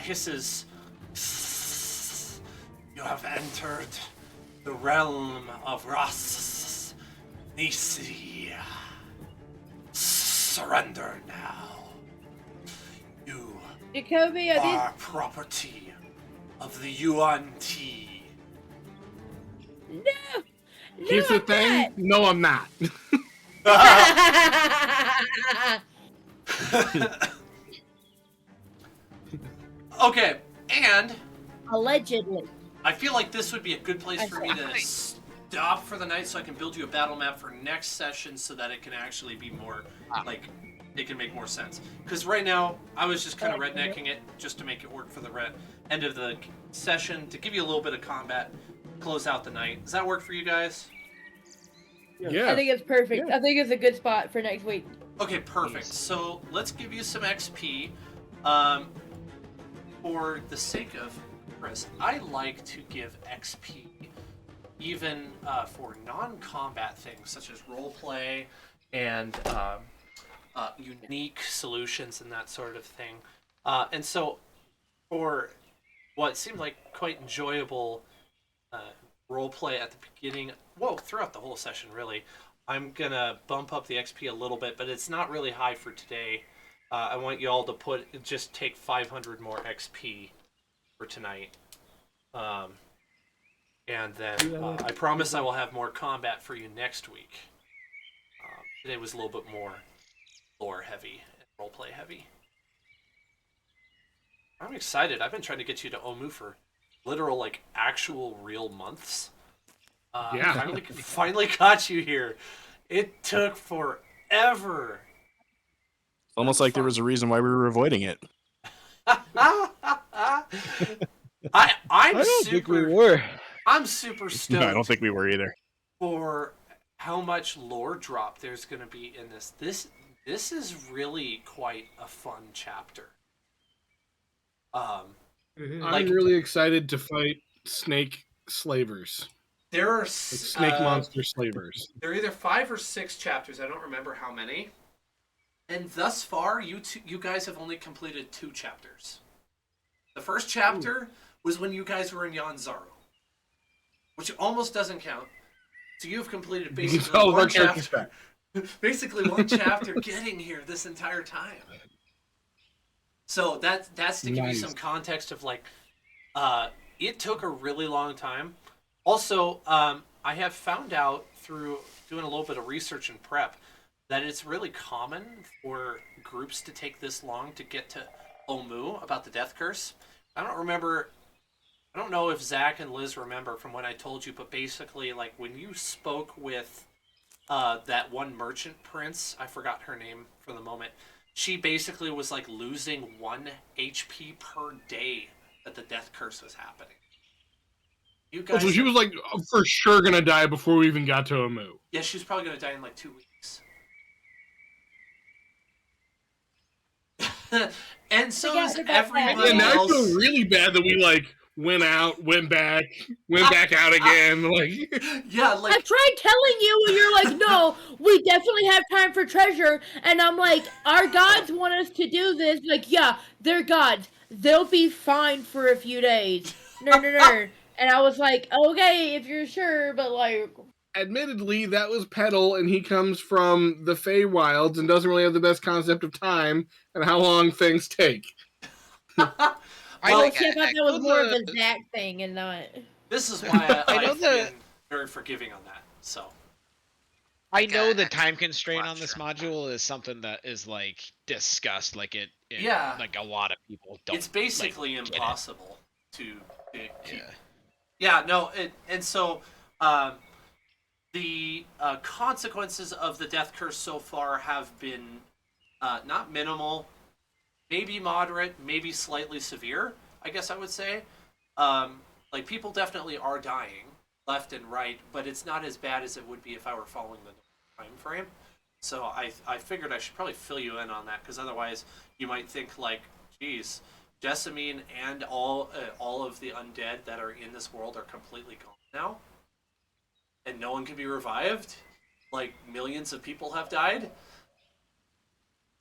Speaker 3: hisses, "You have entered the realm of Ras Nisia. Surrender now. You
Speaker 6: Jacoby, are
Speaker 3: are property of the Yuan-Ti."
Speaker 6: these? No!
Speaker 2: Here's the
Speaker 6: I'm
Speaker 2: thing.
Speaker 6: not.
Speaker 2: No, I'm not.
Speaker 3: Okay, and
Speaker 6: Allegedly.
Speaker 3: I feel like this would be a good place for me to stop for the night so I can build you a battle map for next session so that it can actually be more, like, it can make more sense. Because right now, I was just kind of rednecking it just to make it work for the end of the session, to give you a little bit of combat, close out the night. Does that work for you guys?
Speaker 2: Yeah.
Speaker 6: I think it's perfect. I think it's a good spot for next week.
Speaker 3: Okay, perfect. So let's give you some XP. For the sake of Chris, I like to give XP even for non-combat things such as roleplay and unique solutions and that sort of thing. And so, for what seemed like quite enjoyable roleplay at the beginning, well, throughout the whole session, really, I'm gonna bump up the XP a little bit, but it's not really high for today. I want you all to just take 500 more XP for tonight. And then I promise I will have more combat for you next week. Today was a little bit more lore heavy and roleplay heavy. I'm excited. I've been trying to get you to Omu for literal, like, actual real months.
Speaker 2: Yeah.
Speaker 3: Finally got you here. It took forever.
Speaker 8: It's almost like there was a reason why we were avoiding it.
Speaker 3: I'm
Speaker 7: don't think we
Speaker 3: super.
Speaker 7: were.
Speaker 3: I'm super stoked.
Speaker 8: No, I don't think we were either.
Speaker 3: For how much lore drop there's going to be in this. This is really quite a fun chapter.
Speaker 2: I'm really excited to fight snake slavers.
Speaker 3: There are
Speaker 2: Like snake monster slavers.
Speaker 3: There are either 5 or 6 chapters. I don't remember how many. And thus far, you guys have only completed 2 chapters. The first chapter was when you guys were in Yanzaro, which almost doesn't count. So you've completed basically one chapter. Basically one chapter getting here this entire time. So that's to give you some context of, like, it took a really long time. Also, I have found out through doing a little bit of research and prep that it's really common for groups to take this long to get to Omu about the death curse. I don't know if Zach and Liz remember from when I told you, but basically, like, when you spoke with that one merchant prince, I forgot her name for the moment, she basically was, like, losing 1 HP per day that the death curse was happening. You guys
Speaker 2: so she was, like, for sure gonna die before we even got to Omu.
Speaker 3: Yeah, she's probably gonna die in, like, 2 weeks. And so is everybody
Speaker 2: And now
Speaker 3: else.
Speaker 2: I feel really bad that we, like, went out, went back out again. Like,
Speaker 3: yeah, like,
Speaker 6: I tried telling you, and you're like, no, we definitely have time for treasure. And I'm like, our gods want us to do this. Like, yeah, they're gods. They'll be fine for a few days. No. And I was like, okay, if you're sure, but, like,
Speaker 2: admittedly, that was Petal, and he comes from the Feywilds and doesn't really have the best concept of time and how long things take.
Speaker 6: I thought that was more of a Zach thing and not.
Speaker 3: This is why I've been very forgiving on that. So
Speaker 7: I know the time constraint on this module is something that is, like, discussed. Like like a lot of people don't.
Speaker 3: It's basically like, impossible to keep.
Speaker 7: Yeah.
Speaker 3: No. And so the consequences of the death curse so far have been not minimal, maybe moderate, maybe slightly severe, I guess I would say. Like, people definitely are dying left and right, but it's not as bad as it would be if I were following the time frame. So I figured I should probably fill you in on that, because otherwise you might think, like, geez, Jessamine and all of the undead that are in this world are completely gone now, and no one can be revived. Like, millions of people have died.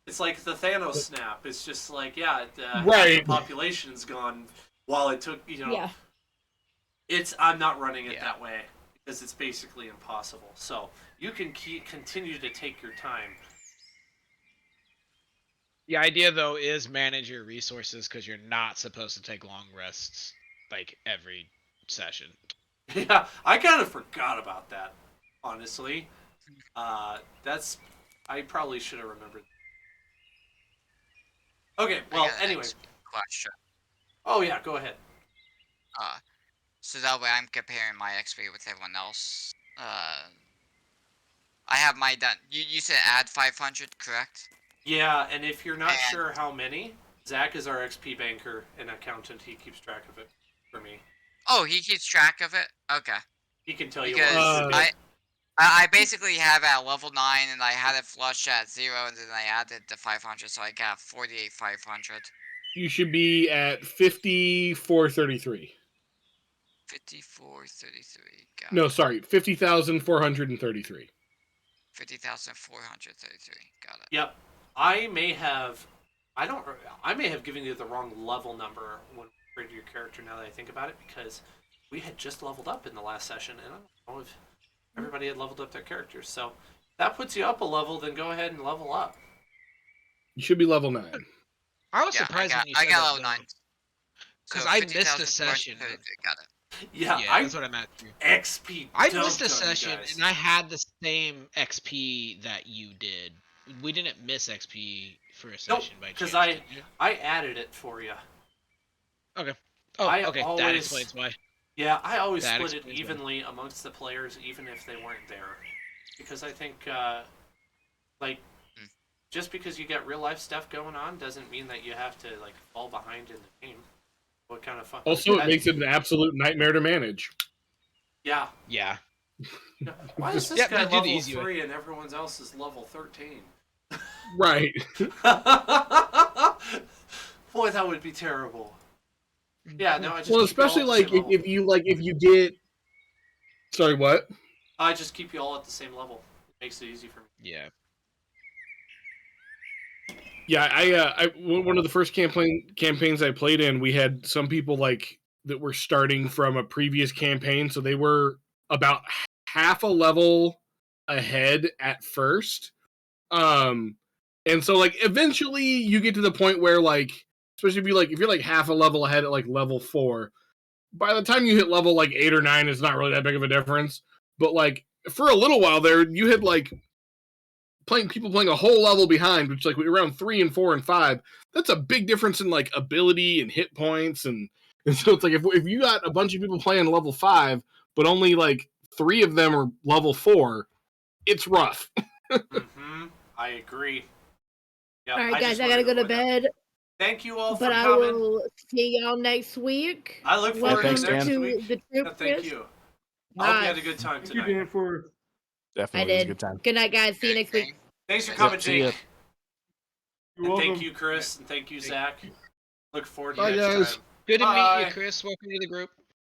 Speaker 3: It's like the Thanos snap. It's just like, half the population's gone while it took,
Speaker 6: Yeah.
Speaker 3: I'm not running it that way, because it's basically impossible. So you can continue to take your time.
Speaker 7: The idea, though, is manage your resources, because you're not supposed to take long rests, like, every session.
Speaker 3: Yeah, I kind of forgot about that, honestly. I probably should have remembered. Okay, well, anyway.
Speaker 1: Question.
Speaker 3: Oh, yeah, go ahead.
Speaker 1: So that way I'm comparing my XP with everyone else. I have my done. You said add 500, correct?
Speaker 3: Yeah, and if you're not sure how many, Zach is our XP banker and accountant. He keeps track of it for me.
Speaker 1: Oh, he keeps track of it? Okay.
Speaker 3: He can tell you
Speaker 1: what I basically have it at level 9, and I had it flushed at 0, and then I added the 500, so I got 48,500.
Speaker 2: You should be at 5433.
Speaker 1: 5433. Got
Speaker 2: No,
Speaker 1: it.
Speaker 2: sorry, 50,433.
Speaker 1: 50,433. Got it.
Speaker 3: Yep. I may have given you the wrong level number when we created your character now that I think about it, because we had just leveled up in the last session, and I don't know if everybody had leveled up their characters. So that puts you up a level, then go ahead and level up.
Speaker 2: You should be level 9.
Speaker 7: I was
Speaker 1: Yeah,
Speaker 7: surprised when you
Speaker 1: I
Speaker 7: said
Speaker 1: got
Speaker 7: that,
Speaker 1: level 9.
Speaker 7: because
Speaker 1: So
Speaker 7: I missed a
Speaker 1: 50,433.
Speaker 7: session.
Speaker 1: Got it.
Speaker 3: Yeah,
Speaker 7: Yeah, that's what I meant.
Speaker 3: XP.
Speaker 7: I
Speaker 3: dumped
Speaker 7: missed a
Speaker 3: on you
Speaker 7: session,
Speaker 3: guys.
Speaker 7: and I had the same XP that you did. We didn't miss XP for a
Speaker 3: Nope,
Speaker 7: session by chance.
Speaker 3: because
Speaker 7: did you?
Speaker 3: I added it for you.
Speaker 7: Okay. Oh,
Speaker 3: I
Speaker 7: okay. That
Speaker 3: always-
Speaker 7: explains why.
Speaker 3: Yeah, I always
Speaker 7: That
Speaker 3: split it
Speaker 7: explains why.
Speaker 3: evenly amongst the players, even if they weren't there, because I think, just because you got real life stuff going on doesn't mean that you have to fall behind in the game. What kind of fun?
Speaker 2: Also, it makes it an absolute nightmare to manage.
Speaker 3: Yeah.
Speaker 7: Yeah.
Speaker 3: Why is this
Speaker 7: Yep,
Speaker 3: guy
Speaker 7: they do the
Speaker 3: level
Speaker 7: easy way.
Speaker 3: 3 and everyone else is level 13?
Speaker 2: Right.
Speaker 3: Boy, that would be terrible. Yeah, no, I just
Speaker 2: Well,
Speaker 3: keep you all
Speaker 2: especially
Speaker 3: at the same level.
Speaker 2: if you get. Sorry, what?
Speaker 3: I just keep you all at the same level. It makes it easy for me.
Speaker 7: Yeah.
Speaker 2: Yeah, one of the first campaigns I played in, we had some people that were starting from a previous campaign, so they were about half a level ahead at first. And so eventually you get to the point where especially if you're half a level ahead at level 4, by the time you hit level 8 or 9, it's not really that big of a difference. But for a little while there, you had people playing a whole level behind, which around 3 and 4 and 5, that's a big difference in ability and hit points, and so it's if you got a bunch of people playing level 5, but only 3 of them are level 4, it's rough.
Speaker 3: Mm-hmm. I agree. Yep,
Speaker 6: All right, guys,
Speaker 3: just
Speaker 6: I gotta
Speaker 3: wanted
Speaker 6: go to
Speaker 3: avoid that.
Speaker 6: bed,
Speaker 3: Thank you all for
Speaker 6: but I
Speaker 3: coming.
Speaker 6: will see y'all next week.
Speaker 3: I look forward
Speaker 8: thanks,
Speaker 3: to next
Speaker 8: Dan.
Speaker 3: week.
Speaker 6: the
Speaker 3: Yeah,
Speaker 6: troop
Speaker 3: thank
Speaker 6: quiz.
Speaker 3: you. I hope you had a
Speaker 6: Nice.
Speaker 3: good time
Speaker 5: Thank you,
Speaker 3: tonight.
Speaker 5: Dan, for
Speaker 8: Definitely,
Speaker 6: I
Speaker 8: it was a
Speaker 6: did.
Speaker 8: good time.
Speaker 6: Good night, guys. See you next week.
Speaker 3: Thanks for
Speaker 1: Yep,
Speaker 3: coming,
Speaker 8: see ya.
Speaker 3: Jake.
Speaker 5: you're
Speaker 3: And
Speaker 5: welcome.
Speaker 3: thank you, Chris. And thank you, Zach. Look forward to
Speaker 7: Bye,
Speaker 3: next
Speaker 7: guys.
Speaker 3: time.
Speaker 7: Good to meet
Speaker 3: Bye.
Speaker 7: you, Chris. Welcome to the group.